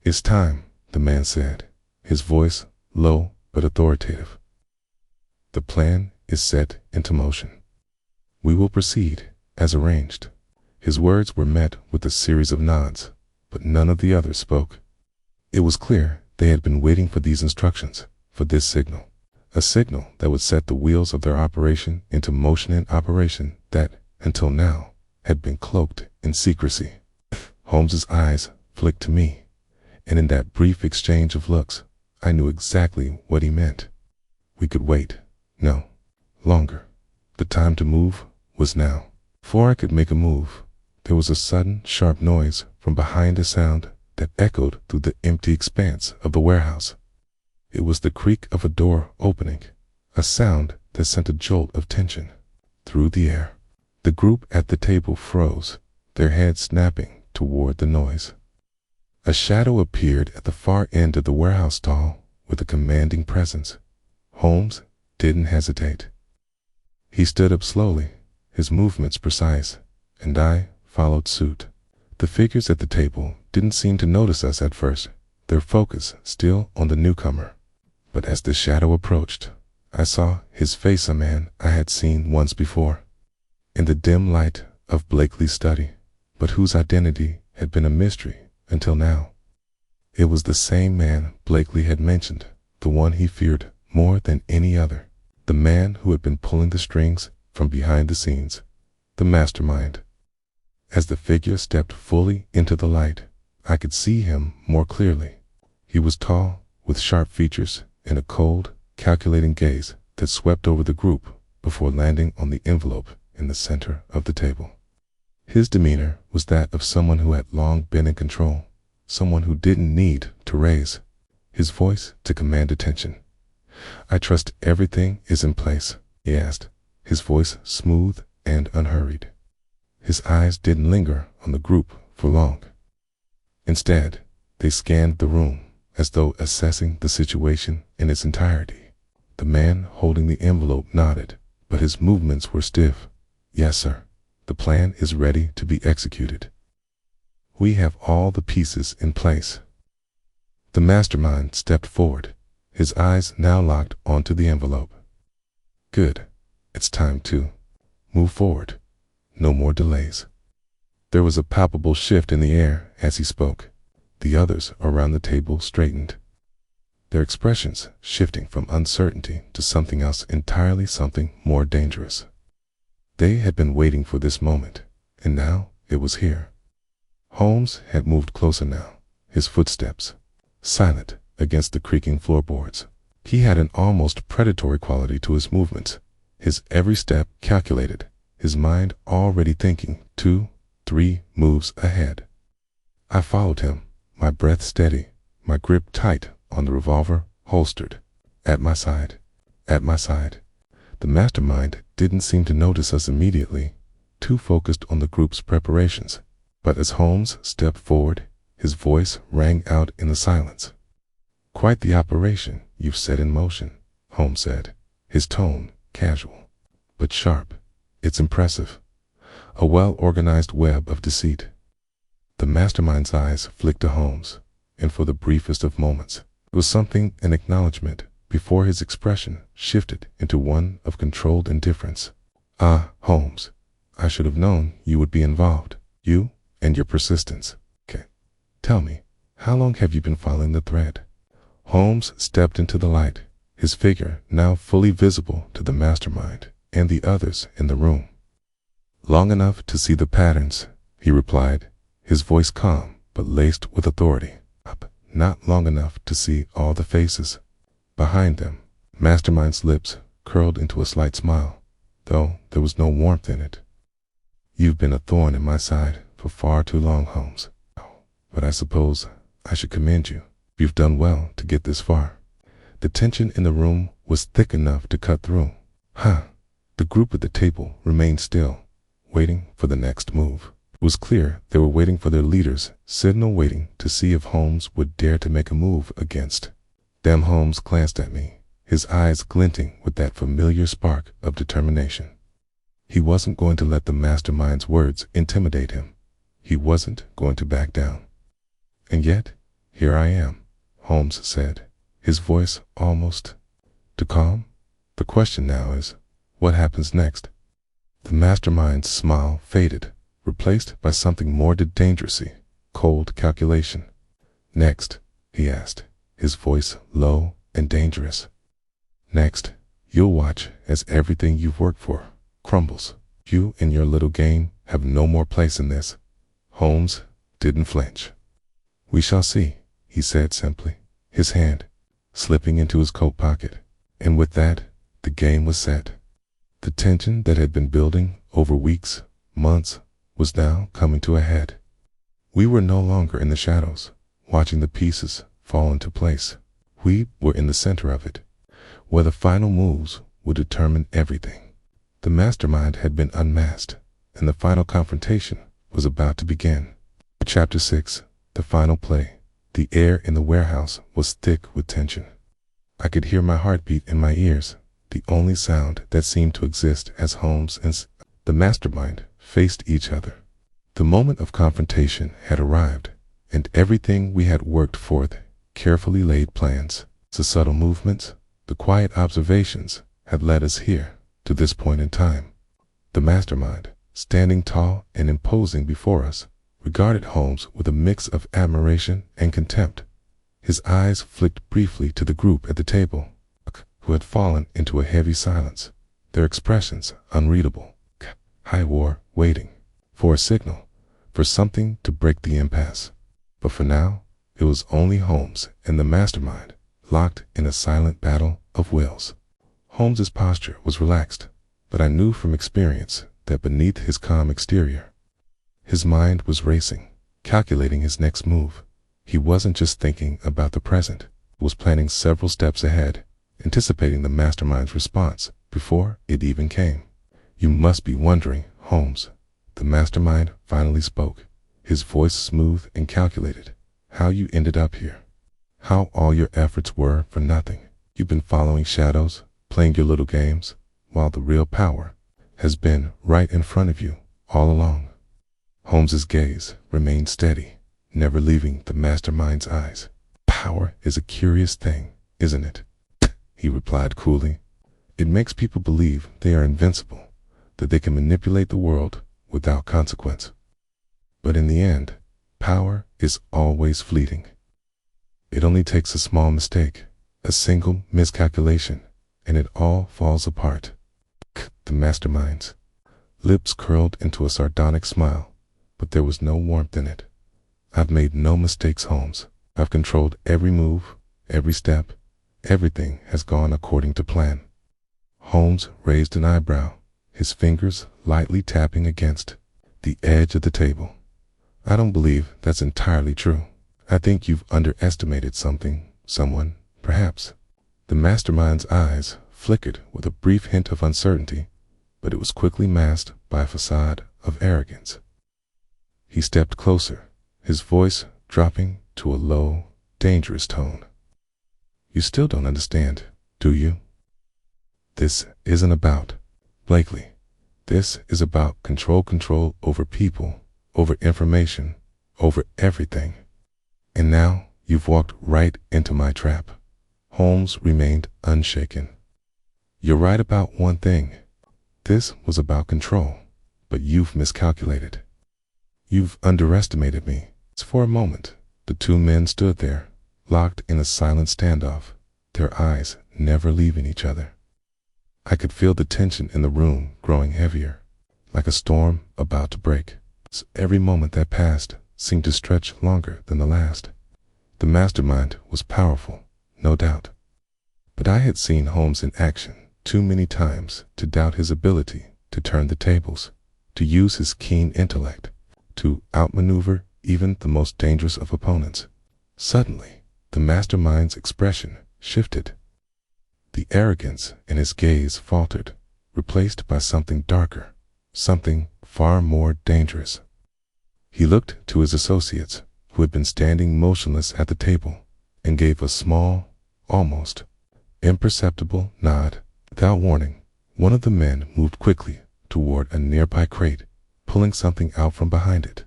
"It's time," the man said, his voice low but authoritative. "The plan is set into motion. We will proceed as arranged." His words were met with a series of nods, but none of the others spoke. It was clear they had been waiting for these instructions, for this signal. A signal that would set the wheels of their operation into motion, an operation that, until now, had been cloaked in secrecy. Holmes's eyes flicked to me, and in that brief exchange of looks, I knew exactly what he meant. We could wait no longer. The time to move was now. Before I could make a move, there was a sudden, sharp noise from behind, a sound that echoed through the empty expanse of the warehouse. It was the creak of a door opening, a sound that sent a jolt of tension through the air. The group at the table froze, their heads snapping toward the noise. A shadow appeared at the far end of the warehouse, tall, with a commanding presence. Holmes didn't hesitate. He stood up slowly, his movements precise, and I followed suit. The figures at the table didn't seem to notice us at first, their focus still on the newcomer. But as the shadow approached, I saw his face, a man I had seen once before, in the dim light of Blakely's study, but whose identity had been a mystery until now. It was the same man Blakely had mentioned, the one he feared more than any other, the man who had been pulling the strings from behind the scenes, the mastermind. As the figure stepped fully into the light, I could see him more clearly. He was tall, with sharp features and a cold, calculating gaze that swept over the group before landing on the envelope in the center of the table. His demeanor was that of someone who had long been in control, someone who didn't need to raise his voice to command attention. "I trust everything is in place?" he asked, his voice smooth and unhurried. His eyes didn't linger on the group for long. Instead, they scanned the room as though assessing the situation in its entirety. The man holding the envelope nodded, but his movements were stiff. "Yes, sir. The plan is ready to be executed. We have all the pieces in place." The mastermind stepped forward, his eyes now locked onto the envelope. "Good. It's time to move forward. No more delays." There was a palpable shift in the air as he spoke. The others around the table straightened, their expressions shifting from uncertainty to something else entirely, something more dangerous. They had been waiting for this moment, and now it was here. Holmes had moved closer now, his footsteps silent against the creaking floorboards. He had an almost predatory quality to his movements, his every step calculated, his mind already thinking 2, 3 moves ahead. I followed him, my breath steady, my grip tight on the revolver holstered at my side. At my side. The mastermind didn't seem to notice us immediately, too focused on the group's preparations. But as Holmes stepped forward, his voice rang out in the silence. "Quite the operation you've set in motion," Holmes said, his tone casual, but sharp. "It's impressive. A well-organized web of deceit." The mastermind's eyes flicked to Holmes, and for the briefest of moments, it was something an acknowledgement before his expression shifted into one of controlled indifference. "Ah, Holmes, I should have known you would be involved. You and your persistence. Okay. Tell me, how long have you been following the thread?" Holmes stepped into the light, his figure now fully visible to the mastermind and the others in the room. "Long enough to see the patterns," he replied, his voice calm but laced with authority. "Not long enough to see all the faces." Behind them, Mastermind's lips curled into a slight smile, though there was no warmth in it. "You've been a thorn in my side for far too long, Holmes. But I suppose I should commend you. You've done well to get this far." The tension in the room was thick enough to cut through. The group at the table remained still, waiting for the next move. It was clear they were waiting for their leader's signal, waiting to see if Holmes would dare to make a move against them. Holmes glanced at me, his eyes glinting with that familiar spark of determination. He wasn't going to let the mastermind's words intimidate him. He wasn't going to back down. "And yet, here I am," Holmes said, his voice almost too calm. "The question now is, what happens next?" The mastermind's smile faded, replaced by something more dangerously, cold calculation. "Next?" he asked, his voice low and dangerous. "Next, you'll watch as everything you've worked for crumbles. You and your little game have no more place in this." Holmes didn't flinch. "We shall see," he said simply, his hand slipping into his coat pocket. And with that, the game was set. The tension that had been building over weeks, months, was now coming to a head. We were no longer in the shadows, watching the pieces fall into place. We were in the center of it, where the final moves would determine everything. The mastermind had been unmasked, and the final confrontation was about to begin. Chapter 6, the final play. The air in the warehouse was thick with tension. I could hear my heartbeat in my ears, the only sound that seemed to exist as Holmes and the mastermind faced each other. The moment of confrontation had arrived, and everything we had worked forth, carefully laid plans, the subtle movements, the quiet observations, had led us here, to this point in time. The mastermind, standing tall and imposing before us, regarded Holmes with a mix of admiration and contempt. His eyes flicked briefly to the group at the table, who had fallen into a heavy silence, their expressions unreadable. I were waiting for a signal, for something to break the impasse. But for now, it was only Holmes and the mastermind, locked in a silent battle of wills. Holmes's posture was relaxed, but I knew from experience that beneath his calm exterior, his mind was racing, calculating his next move. He wasn't just thinking about the present, he was planning several steps ahead, anticipating the mastermind's response before it even came. "You must be wondering, Holmes," the mastermind finally spoke, his voice smooth and calculated, "how you ended up here. How all your efforts were for nothing. You've been following shadows, playing your little games, while the real power has been right in front of you all along." Holmes's gaze remained steady, never leaving the mastermind's eyes. "Power is a curious thing, isn't it?" he replied coolly. "It makes people believe they are invincible, that they can manipulate the world without consequence. But in the end, power is always fleeting. It only takes a small mistake, a single miscalculation, and it all falls apart." The mastermind's lips curled into a sardonic smile, but there was no warmth in it. "I've made no mistakes, Holmes. I've controlled every move, every step. Everything has gone according to plan." Holmes raised an eyebrow, his fingers lightly tapping against the edge of the table. "I don't believe that's entirely true. I think you've underestimated someone, perhaps. The mastermind's eyes flickered with a brief hint of uncertainty, but it was quickly masked by a facade of arrogance. He stepped closer, his voice dropping to a low, dangerous tone. You still don't understand, do you? This isn't about Blakely. This is about control over people, over information, over everything. And now you've walked right into my trap. Holmes remained unshaken. You're right about one thing. This was about control, but you've miscalculated. You've underestimated me. For a moment, the two men stood there, locked in a silent standoff, their eyes never leaving each other. I could feel the tension in the room growing heavier, like a storm about to break. Every moment that passed seemed to stretch longer than the last. The mastermind was powerful, no doubt. But I had seen Holmes in action too many times to doubt his ability to turn the tables, to use his keen intellect, to outmaneuver even the most dangerous of opponents. Suddenly, the mastermind's expression shifted. The arrogance in his gaze faltered, replaced by something darker, something far more dangerous. He looked to his associates, who had been standing motionless at the table, and gave a small, almost imperceptible nod. Without warning, one of the men moved quickly toward a nearby crate, pulling something out from behind it.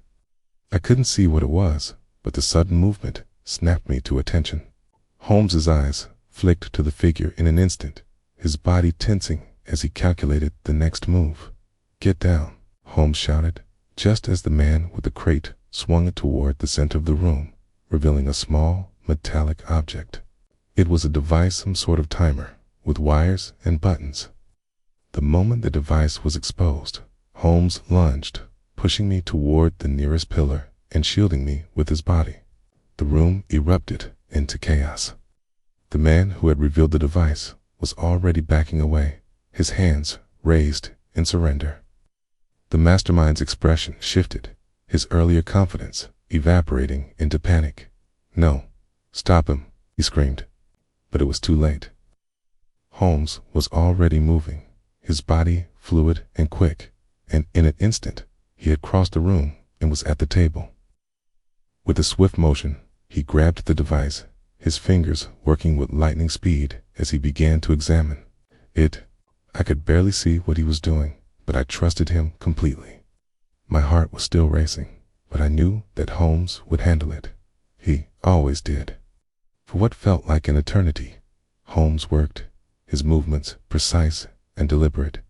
I couldn't see what it was, but the sudden movement snapped me to attention. Holmes's eyes flicked to the figure in an instant, his body tensing as he calculated the next move. Get down, Holmes shouted, just as the man with the crate swung it toward the center of the room, revealing a small, metallic object. It was a device, some sort of timer, with wires and buttons. The moment the device was exposed, Holmes lunged, pushing me toward the nearest pillar and shielding me with his body. The room erupted into chaos. The man who had revealed the device was already backing away, his hands raised in surrender. The mastermind's expression shifted, his earlier confidence evaporating into panic. No, stop him, he screamed. But it was too late. Holmes was already moving, his body fluid and quick, and in an instant, he had crossed the room and was at the table. With a swift motion, he grabbed the device, his fingers working with lightning speed as he began to examine it. I could barely see what he was doing, but I trusted him completely. My heart was still racing, but I knew that Holmes would handle it. He always did. For what felt like an eternity, Holmes worked, his movements precise and deliberate.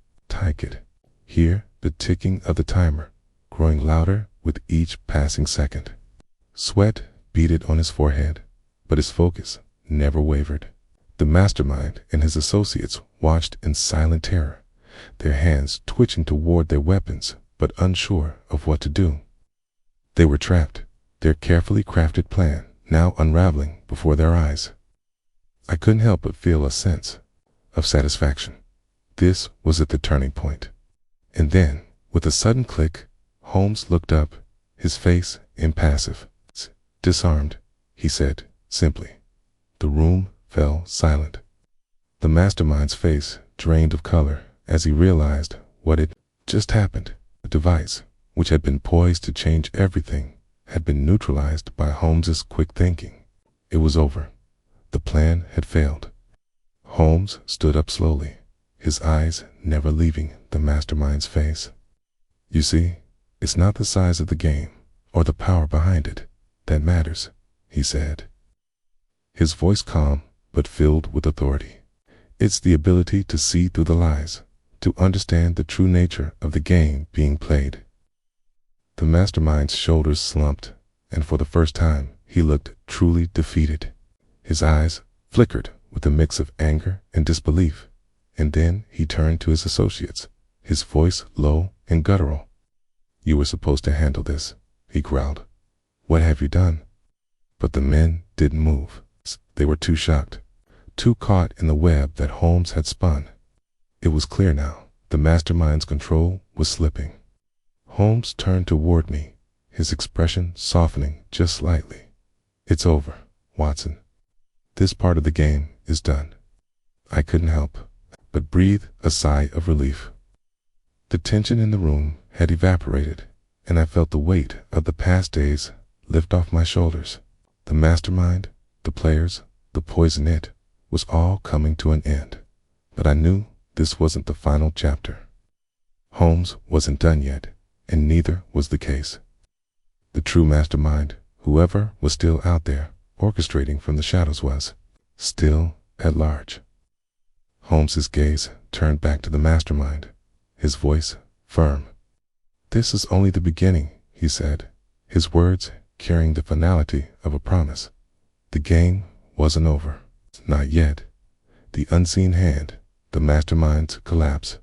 I could hear the ticking of the timer, growing louder with each passing second. Sweat beaded on his forehead, but his focus never wavered. The mastermind and his associates watched in silent terror, their hands twitching toward their weapons, but unsure of what to do. They were trapped, their carefully crafted plan now unraveling before their eyes. I couldn't help but feel a sense of satisfaction. This was at the turning point. And then, with a sudden click, Holmes looked up, his face impassive. Disarmed, he said, simply. The room fell silent. The mastermind's face drained of color as he realized what had just happened. The device, which had been poised to change everything, had been neutralized by Holmes's quick thinking. It was over. The plan had failed. Holmes stood up slowly, his eyes never leaving the mastermind's face. You see, it's not the size of the game or the power behind it that matters, he said. His voice calm but filled with authority. It's the ability to see through the lies, to understand the true nature of the game being played. The mastermind's shoulders slumped, and for the first time he looked truly defeated. His eyes flickered with a mix of anger and disbelief, and then he turned to his associates, his voice low and guttural. You were supposed to handle this, he growled. What have you done? But the men didn't move. They were too shocked, too caught in the web that Holmes had spun. It was clear now, the mastermind's control was slipping. Holmes turned toward me, his expression softening just slightly. It's over, Watson. This part of the game is done. I couldn't help but breathe a sigh of relief. The tension in the room had evaporated, and I felt the weight of the past days lift off my shoulders. The mastermind, the players, the poison it was all coming to an end. But I knew this wasn't the final chapter. Holmes wasn't done yet, and neither was the case. The true mastermind, whoever was still out there orchestrating from the shadows, was still at large. Holmes's gaze turned back to the mastermind, his voice firm. "This is only the beginning," he said, his words carrying the finality of a promise. The game wasn't over. Not yet. The unseen hand, the mastermind's collapse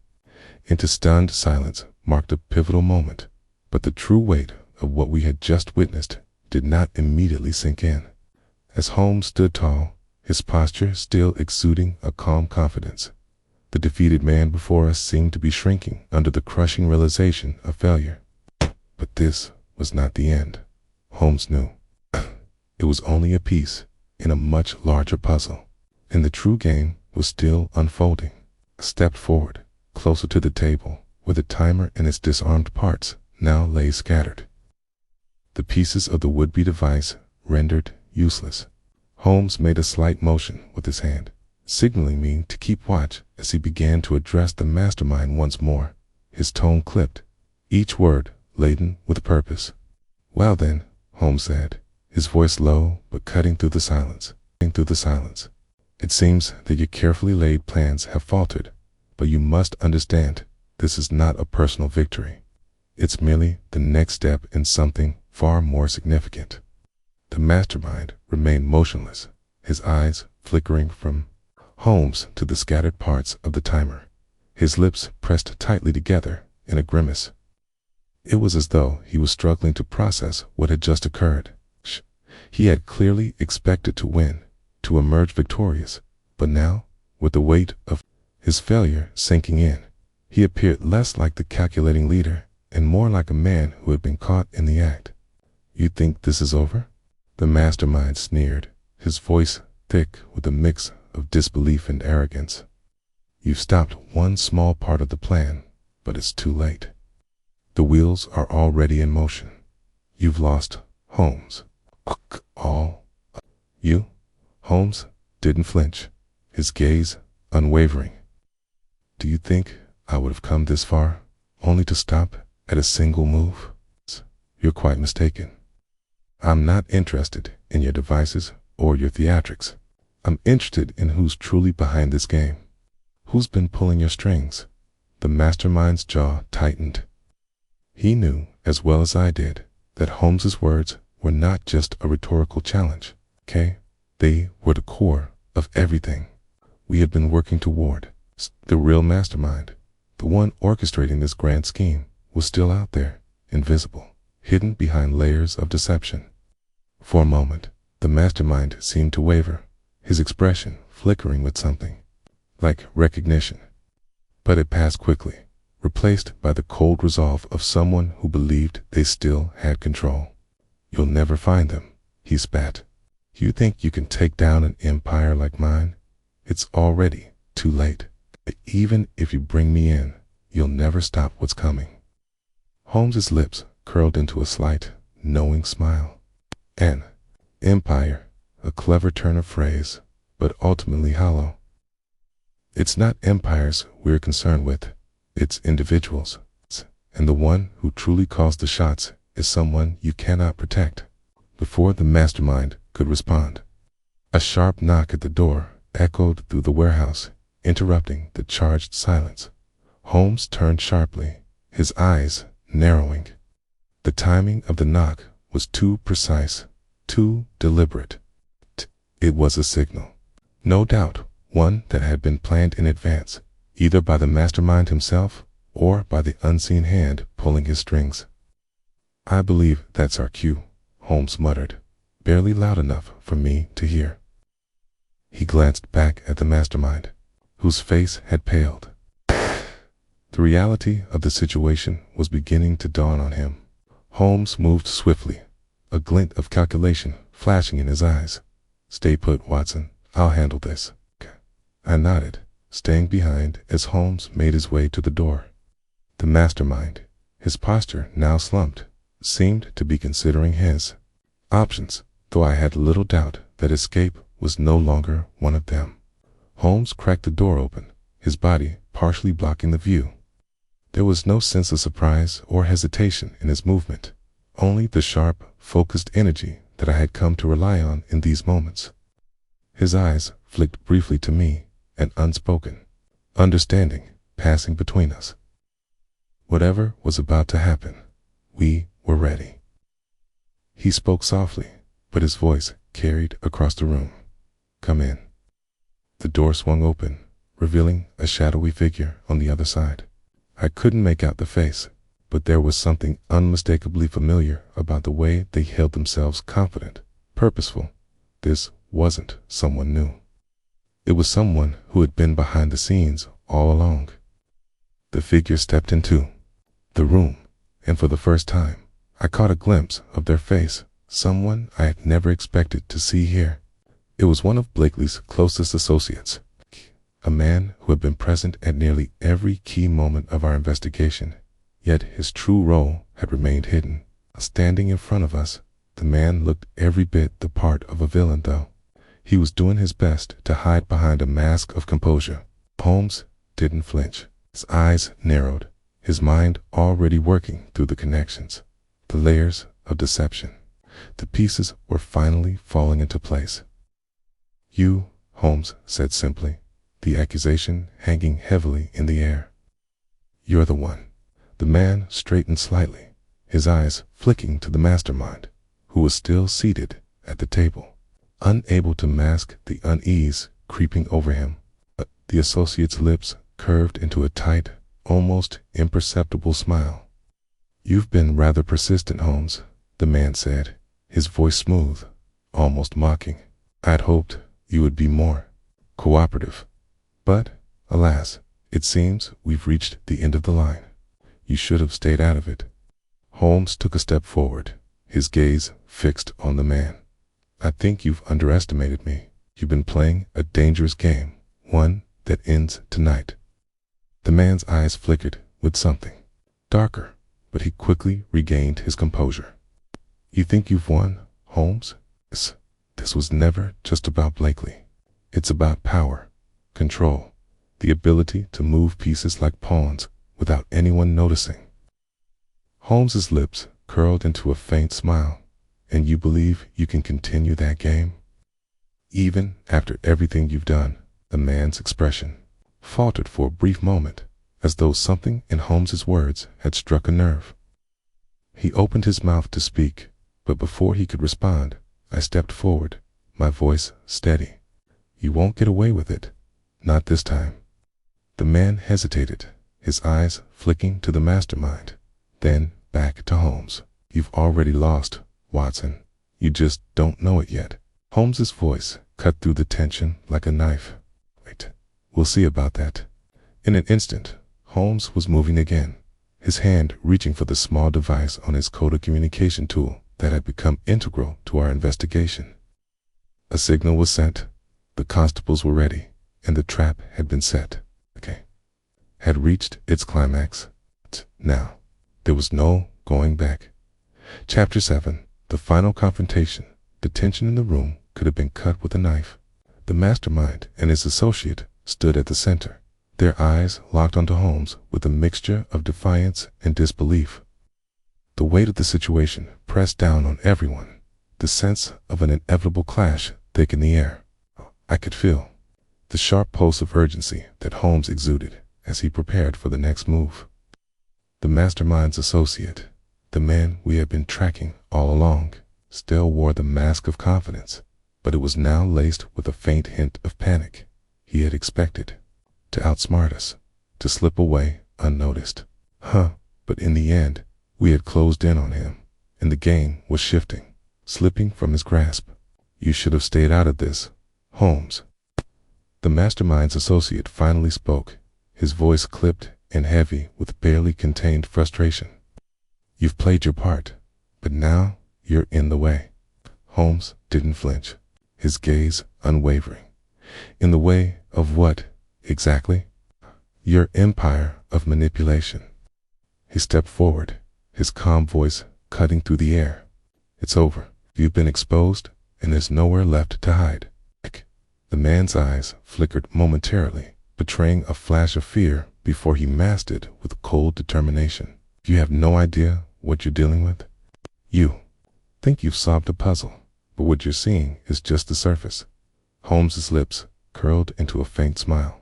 into stunned silence, marked a pivotal moment, but the true weight of what we had just witnessed did not immediately sink in. As Holmes stood tall, his posture still exuding a calm confidence, the defeated man before us seemed to be shrinking under the crushing realization of failure. But this was not the end. Holmes knew. It was only a piece in a much larger puzzle, and the true game was still unfolding. I stepped forward, closer to the table, where the timer and its disarmed parts now lay scattered. The pieces of the would-be device rendered useless. Holmes made a slight motion with his hand, signaling me to keep watch as he began to address the mastermind once more, his tone clipped, each word laden with purpose. "Well then," Holmes said, his voice low but cutting through the silence. "It seems that your carefully laid plans have faltered, but you must understand this is not a personal victory. It's merely the next step in something far more significant." The mastermind remained motionless, his eyes flickering from Holmes to the scattered parts of the timer, his lips pressed tightly together in a grimace. It was as though he was struggling to process what had just occurred. He had clearly expected to win, to emerge victorious, but now, with the weight of his failure sinking in, he appeared less like the calculating leader and more like a man who had been caught in the act. "You think this is over?" The mastermind sneered, his voice thick with a mix of disbelief and arrogance. "You've stopped one small part of the plan, but it's too late. The wheels are already in motion. You've lost, Holmes. All. You?" Holmes didn't flinch, his gaze unwavering. "Do you think I would have come this far, only to stop at a single move? You're quite mistaken. I'm not interested in your devices or your theatrics. I'm interested in who's truly behind this game. Who's been pulling your strings?" The mastermind's jaw tightened. He knew, as well as I did, that Holmes's words were not just a rhetorical challenge, okay? They were the core of everything we had been working toward. The real mastermind, the one orchestrating this grand scheme, was still out there, invisible, hidden behind layers of deception. For a moment, the mastermind seemed to waver, his expression flickering with something like recognition. But it passed quickly, replaced by the cold resolve of someone who believed they still had control. "You'll never find them," he spat. "You think you can take down an empire like mine? It's already too late. Even if you bring me in, you'll never stop what's coming." Holmes's lips curled into a slight, knowing smile. An empire, a clever turn of phrase, but ultimately hollow. "It's not empires we're concerned with, it's individuals. And the one who truly calls the shots is someone you cannot protect." Before the mastermind could respond, a sharp knock at the door echoed through the warehouse, interrupting the charged silence. Holmes turned sharply, his eyes narrowing. The timing of the knock was too precise, too deliberate. It was a signal. No doubt, one that had been planned in advance, either by the mastermind himself or by the unseen hand pulling his strings. "I believe that's our cue," Holmes muttered, barely loud enough for me to hear. He glanced back at the mastermind, whose face had paled. The reality of the situation was beginning to dawn on him. Holmes moved swiftly, a glint of calculation flashing in his eyes. "Stay put, Watson. I'll handle this." I nodded, staying behind as Holmes made his way to the door. The mastermind, his posture now slumped, seemed to be considering his options, though I had little doubt that escape was no longer one of them. Holmes cracked the door open, his body partially blocking the view. There was no sense of surprise or hesitation in his movement, only the sharp, focused energy that I had come to rely on in these moments. His eyes flicked briefly to me, an unspoken understanding passing between us. Whatever was about to happen, we were ready. He spoke softly, but his voice carried across the room. "Come in." The door swung open, revealing a shadowy figure on the other side. I couldn't make out the face, but there was something unmistakably familiar about the way they held themselves, confident, purposeful. This wasn't someone new. It was someone who had been behind the scenes all along. The figure stepped into the room, and for the first time, I caught a glimpse of their face, someone I had never expected to see here. It was one of Blakely's closest associates, a man who had been present at nearly every key moment of our investigation, yet his true role had remained hidden. Standing in front of us, the man looked every bit the part of a villain, though. He was doing his best to hide behind a mask of composure. Holmes didn't flinch. His eyes narrowed, his mind already working through the connections, the layers of deception. The pieces were finally falling into place. "You," Holmes said simply, the accusation hanging heavily in the air. "You're the one." The man straightened slightly, his eyes flicking to the mastermind, who was still seated at the table, unable to mask the unease creeping over him. The associate's lips curved into a tight, almost imperceptible smile. "You've been rather persistent, Holmes," the man said, his voice smooth, almost mocking. "I'd hoped you would be more cooperative. But, alas, it seems we've reached the end of the line. You should have stayed out of it." Holmes took a step forward, his gaze fixed on the man. "I think you've underestimated me. You've been playing a dangerous game, one that ends tonight." The man's eyes flickered with something darker, but he quickly regained his composure. "You think you've won, Holmes? This was never just about Blakely. It's about power, control, the ability to move pieces like pawns without anyone noticing." Holmes's lips curled into a faint smile. "And you believe you can continue that game? Even after everything you've done?" The man's expression faltered for a brief moment, as though something in Holmes's words had struck a nerve. He opened his mouth to speak, but before he could respond, I stepped forward, my voice steady. "You won't get away with it. Not this time." The man hesitated, his eyes flicking to the mastermind, then back to Holmes. "You've already lost, Watson. You just don't know it yet." Holmes's voice cut through the tension like a knife. "Wait, we'll see about that." In an instant, Holmes was moving again, his hand reaching for the small device on his code communication tool that had become integral to our investigation. A signal was sent, the constables were ready, and the trap had been set. Had reached its climax. Now, there was no going back. Chapter 7. The final confrontation. The tension in the room could have been cut with a knife. The mastermind and his associate stood at the center, their eyes locked onto Holmes with a mixture of defiance and disbelief. The weight of the situation pressed down on everyone, the sense of an inevitable clash thick in the air. I could feel the sharp pulse of urgency that Holmes exuded as he prepared for the next move. The mastermind's associate, the man we had been tracking all along, still wore the mask of confidence, but it was now laced with a faint hint of panic. He had expected to outsmart us, to slip away unnoticed. But in the end, we had closed in on him, and the game was shifting, slipping from his grasp. "You should have stayed out of this, Holmes." The mastermind's associate finally spoke, his voice clipped and heavy with barely contained frustration. "You've played your part, but now you're in the way." Holmes didn't flinch, his gaze unwavering. In the way of what, exactly? Your empire of manipulation. He stepped forward, his calm voice cutting through the air. It's over. You've been exposed, and there's nowhere left to hide. The man's eyes flickered momentarily, betraying a flash of fear before he masked it with cold determination. You have no idea what you're dealing with? You think you've solved a puzzle, but what you're seeing is just the surface. Holmes's lips curled into a faint smile.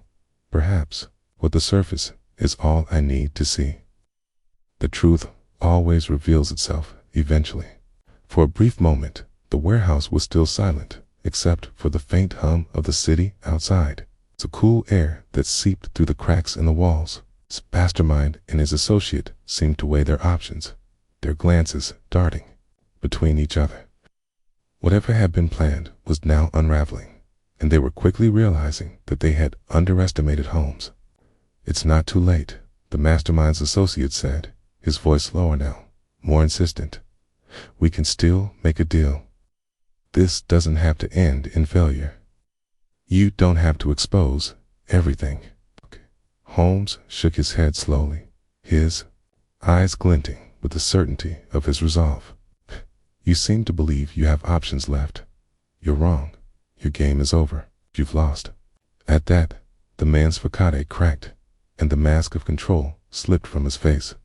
Perhaps what the surface is all I need to see. The truth always reveals itself eventually. For a brief moment, the warehouse was still silent, except for the faint hum of the city outside. The cool air that seeped through the cracks in the walls. The mastermind and his associate seemed to weigh their options, their glances darting between each other. Whatever had been planned was now unraveling, and they were quickly realizing that they had underestimated Holmes. It's not too late, the mastermind's associate said, his voice lower now, more insistent. We can still make a deal. This doesn't have to end in failure. You don't have to expose everything. Holmes shook his head slowly, his eyes glinting with the certainty of his resolve. You seem to believe you have options left. You're wrong. Your game is over. You've lost. At that, the man's facade cracked, and the mask of control slipped from his face.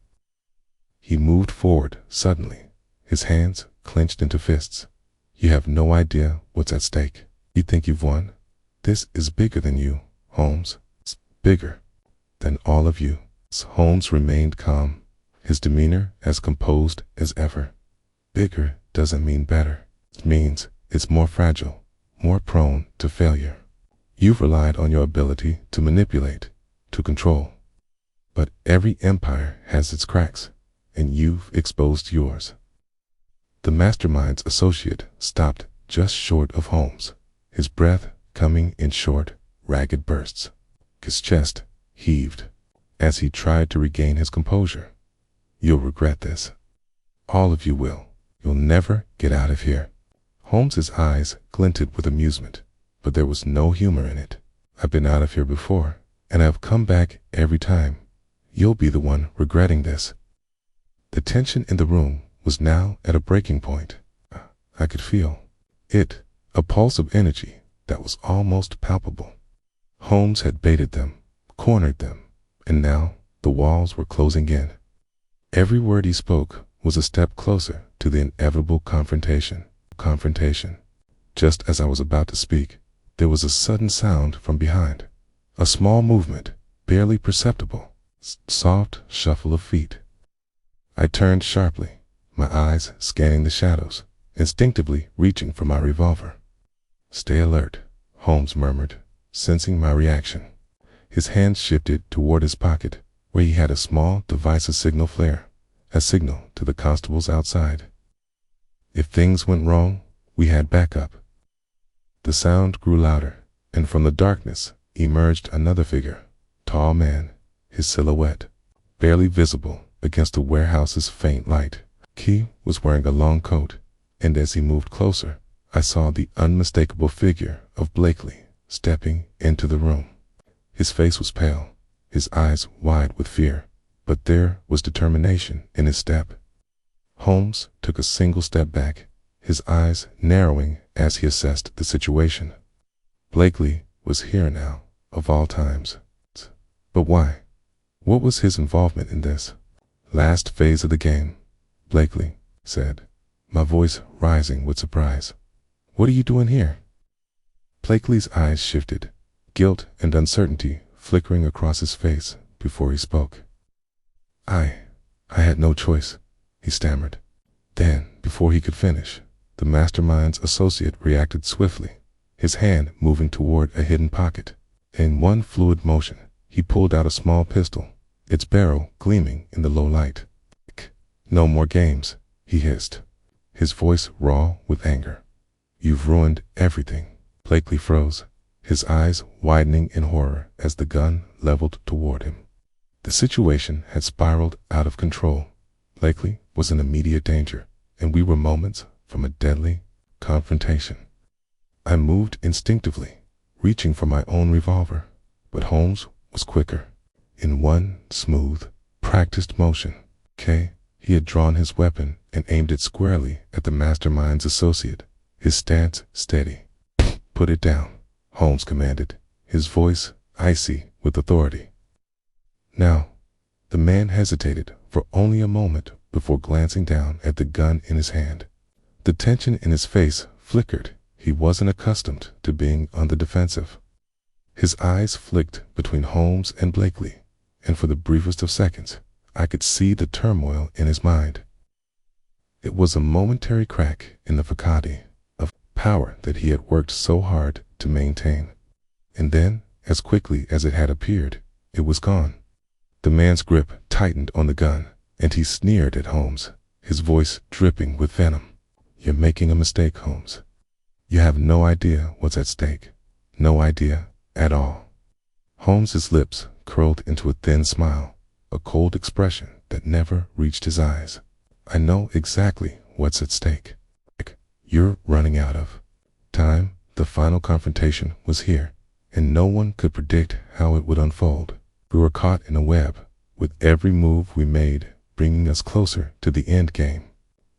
He moved forward suddenly, his hands clenched into fists. You have no idea what's at stake. You think you've won? This is bigger than you, Holmes. It's bigger than all of you. Holmes remained calm, his demeanor as composed as ever. Bigger doesn't mean better. It means it's more fragile, more prone to failure. You've relied on your ability to manipulate, to control. But every empire has its cracks, and you've exposed yours. The mastermind's associate stopped just short of Holmes, his breath coming in short, ragged bursts. His chest heaved as he tried to regain his composure. You'll regret this. All of you will. You'll never get out of here. Holmes's eyes glinted with amusement, but there was no humor in it. I've been out of here before, and I've come back every time. You'll be the one regretting this. The tension in the room was now at a breaking point. I could feel it, a pulse of energy that was almost palpable. Holmes had baited them, cornered them, and now the walls were closing in. Every word he spoke was a step closer to the inevitable confrontation. Just as I was about to speak, there was a sudden sound from behind. A small movement, barely perceptible, soft shuffle of feet. I turned sharply, my eyes scanning the shadows, instinctively reaching for my revolver. Stay alert, Holmes murmured, sensing my reaction. His hand shifted toward his pocket, where he had a small device of signal flare, a signal to the constables outside. If things went wrong, we had backup. The sound grew louder, and from the darkness emerged another figure, tall man, his silhouette barely visible against the warehouse's faint light. He was wearing a long coat, and as he moved closer, I saw the unmistakable figure of Blakely stepping into the room. His face was pale, his eyes wide with fear, but there was determination in his step. Holmes took a single step back, his eyes narrowing as he assessed the situation. Blakely was here now, of all times. But why? What was his involvement in this? Last phase of the game, Blakely said, my voice rising with surprise. What are you doing here? Blakely's eyes shifted, guilt and uncertainty flickering across his face before he spoke. I had no choice, he stammered. Then, before he could finish, the mastermind's associate reacted swiftly, his hand moving toward a hidden pocket. In one fluid motion, he pulled out a small pistol, its barrel gleaming in the low light. No more games, he hissed, his voice raw with anger. You've ruined everything. Blakely froze, his eyes widening in horror as the gun leveled toward him. The situation had spiraled out of control. Blakely was in immediate danger, and we were moments from a deadly confrontation. I moved instinctively, reaching for my own revolver, but Holmes was quicker. In one smooth, practiced motion, he had drawn his weapon and aimed it squarely at the mastermind's associate, his stance steady. "Put it down," Holmes commanded, his voice icy with authority. Now, the man hesitated for only a moment before glancing down at the gun in his hand. The tension in his face flickered. He wasn't accustomed to being on the defensive. His eyes flicked between Holmes and Blakely, and for the briefest of seconds, I could see the turmoil in his mind. It was a momentary crack in the facade of power that he had worked so hard to maintain. And then, as quickly as it had appeared, it was gone. The man's grip tightened on the gun, and he sneered at Holmes, his voice dripping with venom. "You're making a mistake, Holmes. You have no idea what's at stake. No idea at all." Holmes's lips curled into a thin smile, a cold expression that never reached his eyes. "I know exactly what's at stake. You're running out of time." The final confrontation was here, and no one could predict how it would unfold. We were caught in a web, with every move we made bringing us closer to the end game.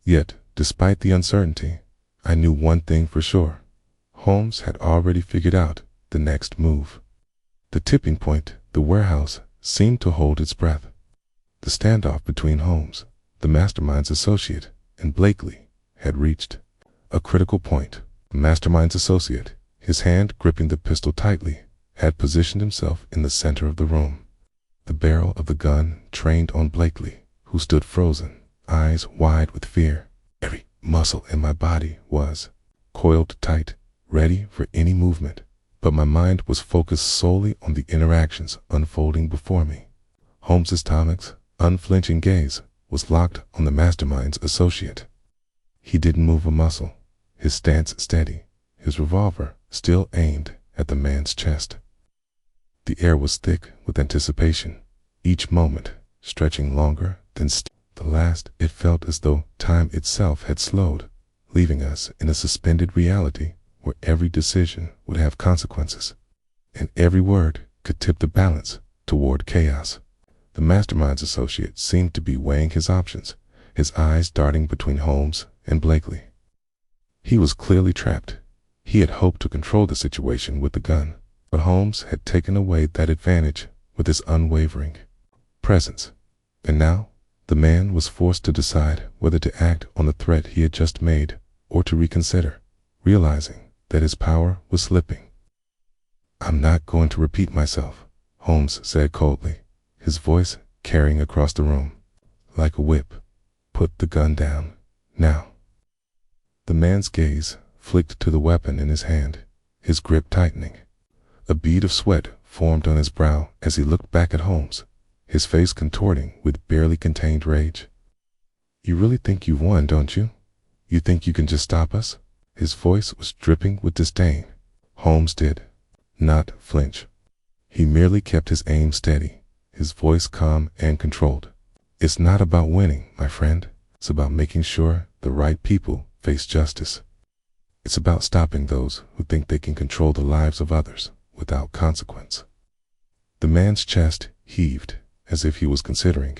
Yet, despite the uncertainty, I knew one thing for sure. Holmes had already figured out the next move. The tipping point, the warehouse, seemed to hold its breath. The standoff between Holmes, the mastermind's associate, and Blakely had reached a critical point. The mastermind's associate, his hand gripping the pistol tightly, had positioned himself in the center of the room. The barrel of the gun trained on Blakely, who stood frozen, eyes wide with fear. Every muscle in my body was coiled tight, ready for any movement, but my mind was focused solely on the interactions unfolding before me. Holmes's Tomic's unflinching gaze was locked on the mastermind's associate. He didn't move a muscle, his stance steady, his revolver still aimed at the man's chest. The air was thick with anticipation, each moment stretching longer than the last. It felt as though time itself had slowed, leaving us in a suspended reality where every decision would have consequences, and every word could tip the balance toward chaos. The mastermind's associate seemed to be weighing his options, his eyes darting between Holmes and Blakely. He was clearly trapped. He had hoped to control the situation with the gun, but Holmes had taken away that advantage with his unwavering presence. And now, the man was forced to decide whether to act on the threat he had just made or to reconsider, realizing that his power was slipping. "I'm not going to repeat myself," Holmes said coldly, his voice carrying across the room like a whip. "Put the gun down, now." The man's gaze flicked to the weapon in his hand, his grip tightening. A bead of sweat formed on his brow as he looked back at Holmes, his face contorting with barely contained rage. "You really think you've won, don't you? You think you can just stop us?" His voice was dripping with disdain. Holmes did not flinch. He merely kept his aim steady, his voice calm and controlled. "It's not about winning, my friend. It's about making sure the right people face justice. It's about stopping those who think they can control the lives of others without consequence." The man's chest heaved as if he was considering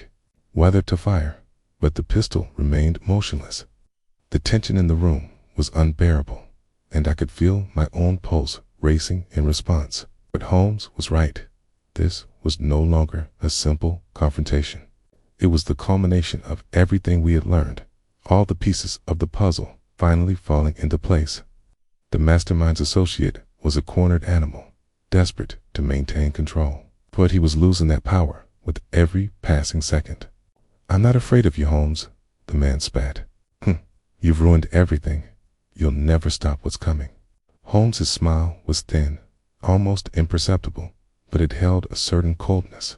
whether to fire, but the pistol remained motionless. The tension in the room was unbearable, and I could feel my own pulse racing in response. But Holmes was right. This was no longer a simple confrontation. It was the culmination of everything we had learned, all the pieces of the puzzle finally falling into place. The mastermind's associate was a cornered animal, desperate to maintain control, but he was losing that power with every passing second. "I'm not afraid of you, Holmes," the man spat. "You've ruined everything. You'll never stop what's coming." Holmes's smile was thin, almost imperceptible, but it held a certain coldness.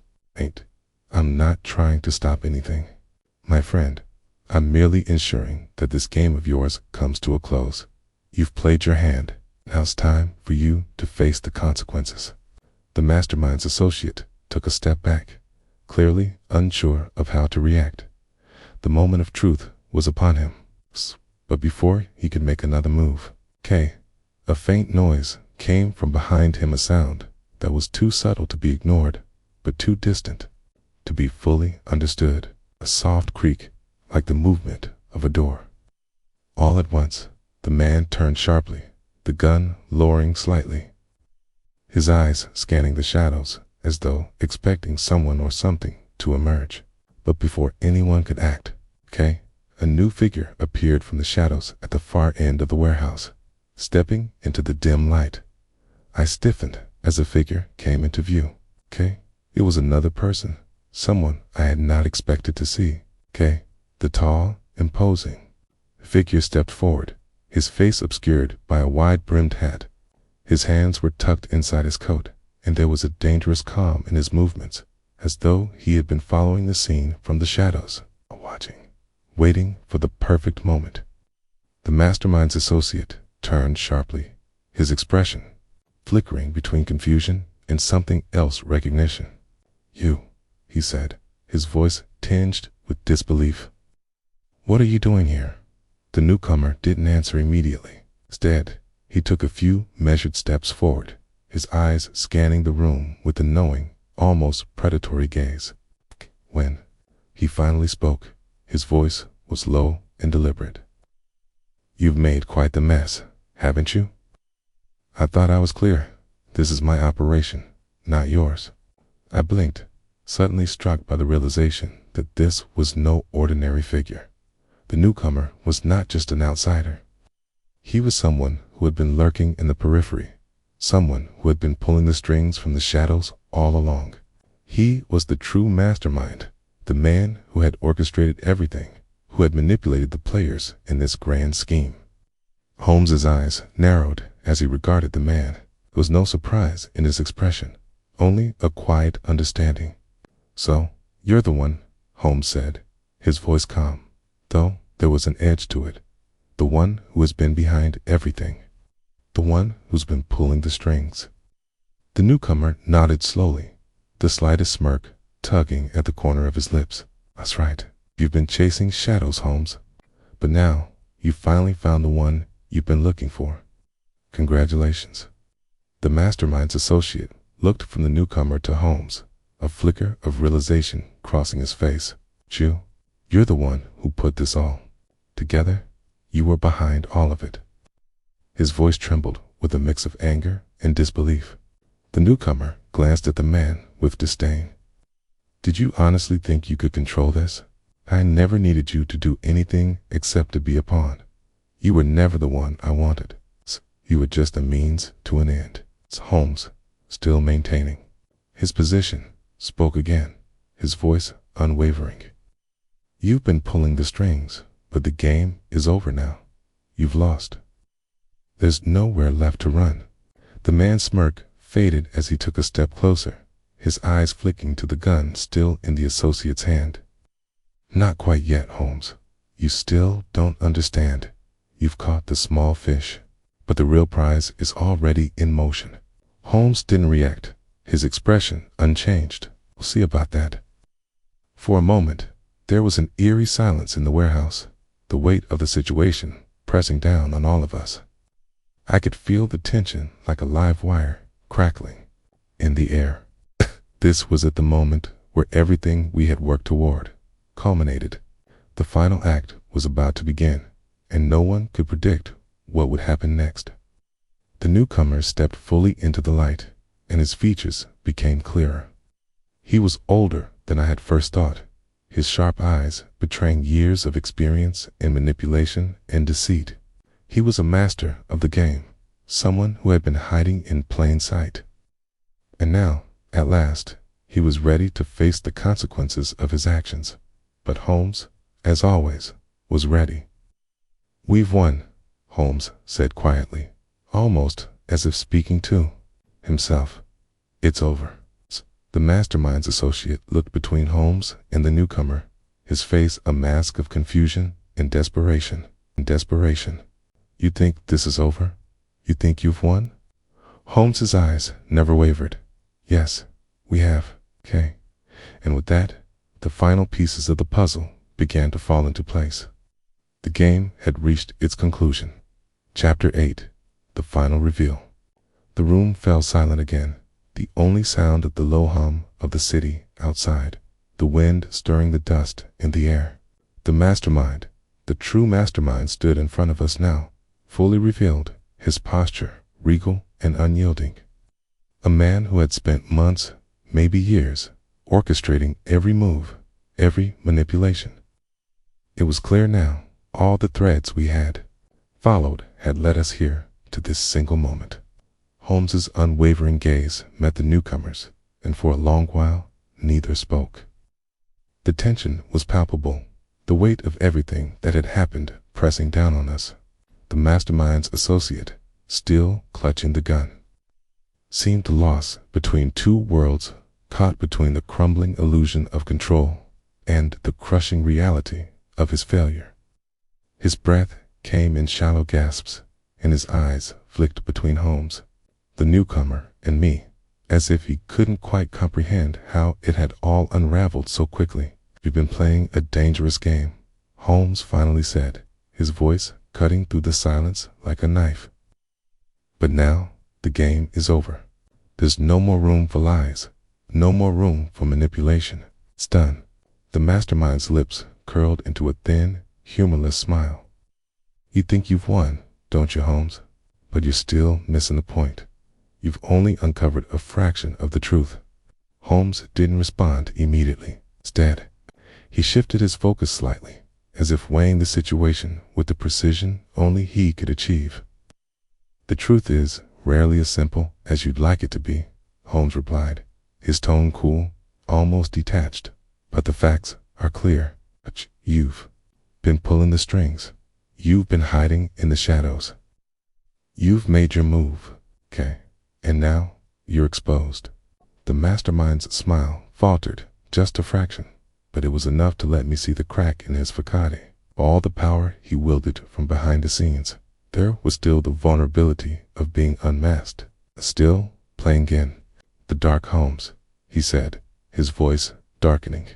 "I'm not trying to stop anything, my friend. I'm merely ensuring that this game of yours comes to a close. You've played your hand. Now it's time for you to face the consequences." The mastermind's associate took a step back, clearly unsure of how to react. The moment of truth was upon him. But before he could make another move, a faint noise came from behind him, a sound that was too subtle to be ignored, but too distant to be fully understood. A soft creak, like the movement of a door. All at once, the man turned sharply, the gun lowering slightly, his eyes scanning the shadows as though expecting someone or something to emerge. But before anyone could act, a new figure appeared from the shadows at the far end of the warehouse, stepping into the dim light. I stiffened as the figure came into view. It was another person, someone I had not expected to see. The tall, imposing figure stepped forward, his face obscured by a wide-brimmed hat. His hands were tucked inside his coat, and there was a dangerous calm in his movements, as though he had been following the scene from the shadows, watching, waiting for the perfect moment. The mastermind's associate turned sharply, his expression flickering between confusion and something else, recognition. "You," he said, his voice tinged with disbelief. "What are you doing here?" The newcomer didn't answer immediately. Instead, he took a few measured steps forward, his eyes scanning the room with a knowing, almost predatory gaze. When he finally spoke, his voice was low and deliberate. "You've made quite the mess, haven't you?" "I thought I was clear. This is my operation, not yours." I blinked, suddenly struck by the realization that this was no ordinary figure. The newcomer was not just an outsider. He was someone who had been lurking in the periphery, someone who had been pulling the strings from the shadows all along. He was the true mastermind, the man who had orchestrated everything, who had manipulated the players in this grand scheme. Holmes's eyes narrowed as he regarded the man. There was no surprise in his expression, only a quiet understanding. "So, you're the one," Holmes said, his voice calm, though there was an edge to it. "The one who has been behind everything. The one who's been pulling the strings." The newcomer nodded slowly, the slightest smirk tugging at the corner of his lips. "That's right. You've been chasing shadows, Holmes. But now, you've finally found the one you've been looking for. Congratulations." The mastermind's associate looked from the newcomer to Holmes, a flicker of realization crossing his face. You're the one who put this all together. You were behind all of it." His voice trembled with a mix of anger and disbelief. The newcomer glanced at the man with disdain. "Did you honestly think you could control this? I never needed you to do anything except to be a pawn. You were never the one I wanted. You were just a means to an end." Holmes, still maintaining his position, spoke again, his voice unwavering. "You've been pulling the strings, but the game is over now. You've lost. There's nowhere left to run." The man's smirk faded as he took a step closer, his eyes flicking to the gun still in the associate's hand. "Not quite yet, Holmes. You still don't understand. You've caught the small fish, but the real prize is already in motion." Holmes didn't react, his expression unchanged. "We'll see about that." For a moment, there was an eerie silence in the warehouse, the weight of the situation pressing down on all of us. I could feel the tension like a live wire crackling in the air. This was at the moment where everything we had worked toward culminated. The final act was about to begin, and no one could predict what would happen next. The newcomer stepped fully into the light, and his features became clearer. He was older than I had first thought, his sharp eyes betraying years of experience in manipulation and deceit. He was a master of the game, someone who had been hiding in plain sight. And now, at last, he was ready to face the consequences of his actions. But Holmes, as always, was ready. "We've won," Holmes said quietly, almost as if speaking to himself. "It's over." The mastermind's associate looked between Holmes and the newcomer, his face a mask of confusion and desperation. "You think this is over? You think you've won?" Holmes's eyes never wavered. "Yes, we have, And with that, the final pieces of the puzzle began to fall into place. The game had reached its conclusion. Chapter 8. The Final Reveal. The room fell silent again, the only sound of the low hum of the city outside, the wind stirring the dust in the air. The mastermind, the true mastermind, stood in front of us now, fully revealed, his posture regal and unyielding. A man who had spent months, maybe years, orchestrating every move, every manipulation. It was clear now, all the threads we had followed had led us here to this single moment. Holmes's unwavering gaze met the newcomers, and for a long while, neither spoke. The tension was palpable, the weight of everything that had happened pressing down on us. The mastermind's associate, still clutching the gun, seemed lost between two worlds, caught between the crumbling illusion of control and the crushing reality of his failure. His breath came in shallow gasps, and his eyes flicked between Holmes, the newcomer, and me, as if he couldn't quite comprehend how it had all unraveled so quickly. "We've been playing a dangerous game," Holmes finally said, his voice cutting through the silence like a knife. "But now the game is over. There's no more room for lies, no more room for manipulation." It's done. The mastermind's lips curled into a thin, humorless smile. "You think you've won, don't you, Holmes? But you're still missing the point. You've only uncovered a fraction of the truth." Holmes didn't respond immediately. Instead, he shifted his focus slightly, as if weighing the situation with the precision only he could achieve. "The truth is rarely as simple as you'd like it to be," Holmes replied, his tone cool, almost detached. "But the facts are clear. You've been pulling the strings. You've been hiding in the shadows. You've made your move, okay? And now you're exposed." The mastermind's smile faltered just a fraction, but it was enough to let me see the crack in his facade. For all the power he wielded from behind the scenes, there was still the vulnerability of being unmasked, still playing in the dark. "Holmes," he said, his voice darkening,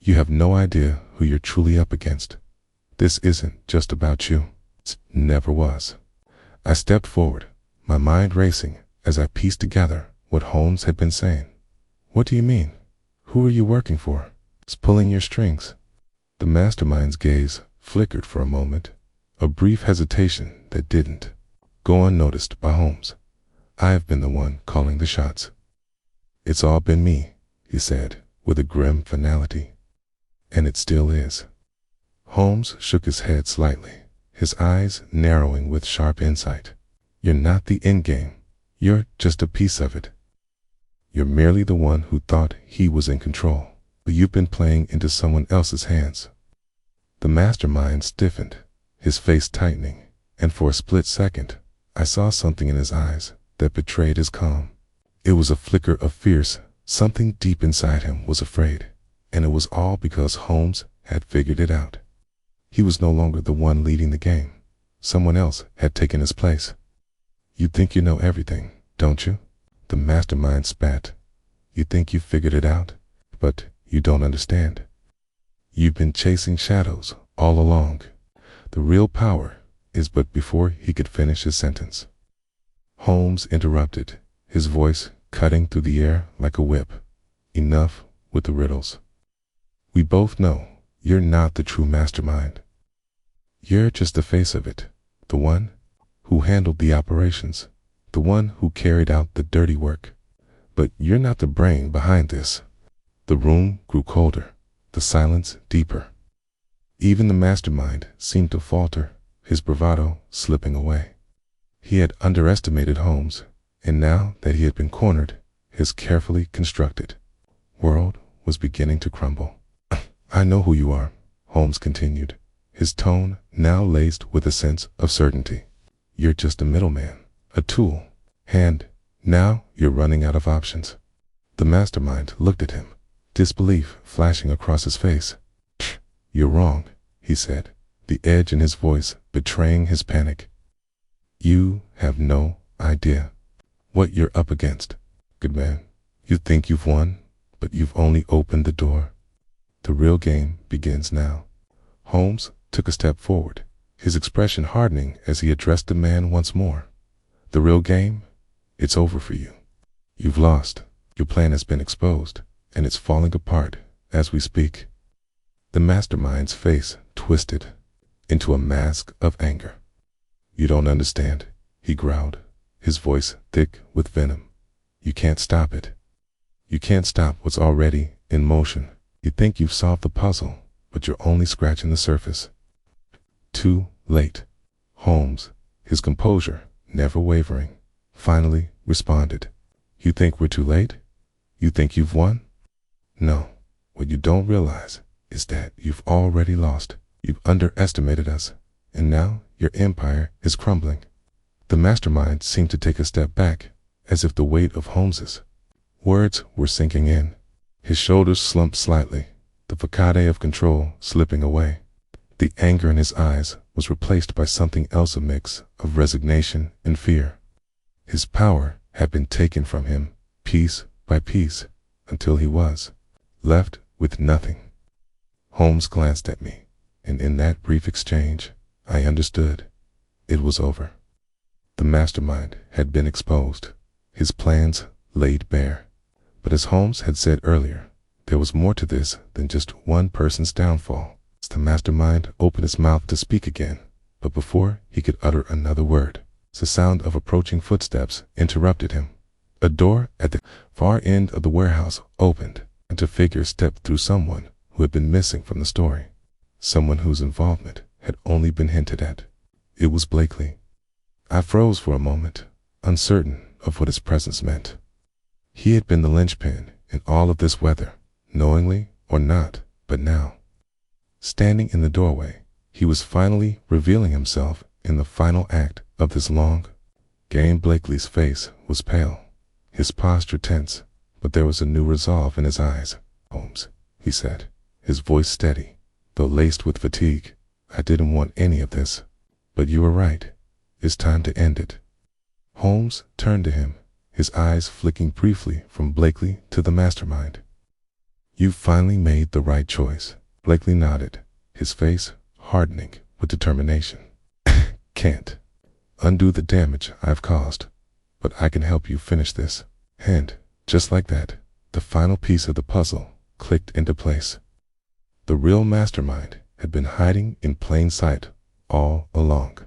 "you have no idea who you're truly up against. This isn't just about you. It never was." I stepped forward, my mind racing as I pieced together what Holmes had been saying. "What do you mean? Who are you working for? It's pulling your strings?" The mastermind's gaze flickered for a moment, a brief hesitation that didn't go unnoticed by Holmes. "I have been the one calling the shots. It's all been me," he said with a grim finality. "And it still is." Holmes shook his head slightly, his eyes narrowing with sharp insight. "You're not the endgame. You're just a piece of it. You're merely the one who thought he was in control, but you've been playing into someone else's hands." The mastermind stiffened, his face tightening, and for a split second, I saw something in his eyes that betrayed his calm. It was a flicker of fear. Something deep inside him was afraid, and it was all because Holmes had figured it out. He was no longer the one leading the game. Someone else had taken his place. "You think you know everything, don't you?" The mastermind spat. "You think you figured it out, but you don't understand. You've been chasing shadows all along. The real power is..." But before he could finish his sentence, Holmes interrupted, his voice cutting through the air like a whip. "Enough with the riddles. We both know you're not the true mastermind. You're just the face of it, the one who handled the operations, the one who carried out the dirty work. But you're not the brain behind this." The room grew colder, the silence deeper. Even the mastermind seemed to falter, his bravado slipping away. He had underestimated Holmes, and now that he had been cornered, his carefully constructed world was beginning to crumble. "I know who you are," Holmes continued, his tone now laced with a sense of certainty. "You're just a middleman, a tool, and now you're running out of options." The mastermind looked at him, disbelief flashing across his face. "You're wrong," he said, the edge in his voice betraying his panic. "You have no idea what you're up against. Good man, you think you've won, but you've only opened the door. The real game begins now." Holmes took a step forward, his expression hardening as he addressed the man once more. The real game? It's over for you. You've lost. Your plan has been exposed, and it's falling apart as we speak. The mastermind's face twisted into a mask of anger. You don't understand, he growled, his voice thick with venom. You can't stop it. You can't stop what's already in motion. You think you've solved the puzzle, but you're only scratching the surface. Too late. Holmes, his composure never wavering, finally responded. You think we're too late? You think you've won? No. What you don't realize is that you've already lost. You've underestimated us, and now your empire is crumbling. The mastermind seemed to take a step back, as if the weight of Holmes's words were sinking in. His shoulders slumped slightly, the facade of control slipping away. The anger in his eyes was replaced by something else, a mix of resignation and fear. His power had been taken from him, piece by piece, until he was left with nothing. Holmes glanced at me, and in that brief exchange, I understood. It was over. The mastermind had been exposed, his plans laid bare. But as Holmes had said earlier, there was more to this than just one person's downfall. The mastermind opened his mouth to speak again, but before he could utter another word, the sound of approaching footsteps interrupted him. A door at the far end of the warehouse opened, and a figure stepped through, someone who had been missing from the story, someone whose involvement had only been hinted at. It was Blakely. I froze for a moment, uncertain of what his presence meant. He had been the linchpin in all of this, whether knowingly or not, but now, standing in the doorway, he was finally revealing himself in the final act of this long game. Blakely's face was pale, his posture tense, but there was a new resolve in his eyes. Holmes, he said, his voice steady, though laced with fatigue. I didn't want any of this, but you were right. It's time to end it. Holmes turned to him, his eyes flicking briefly from Blakely to the mastermind. You've finally made the right choice. Blakely nodded, his face hardening with determination. Can't undo the damage I've caused, but I can help you finish this. And, just like that, the final piece of the puzzle clicked into place. The real mastermind had been hiding in plain sight all along.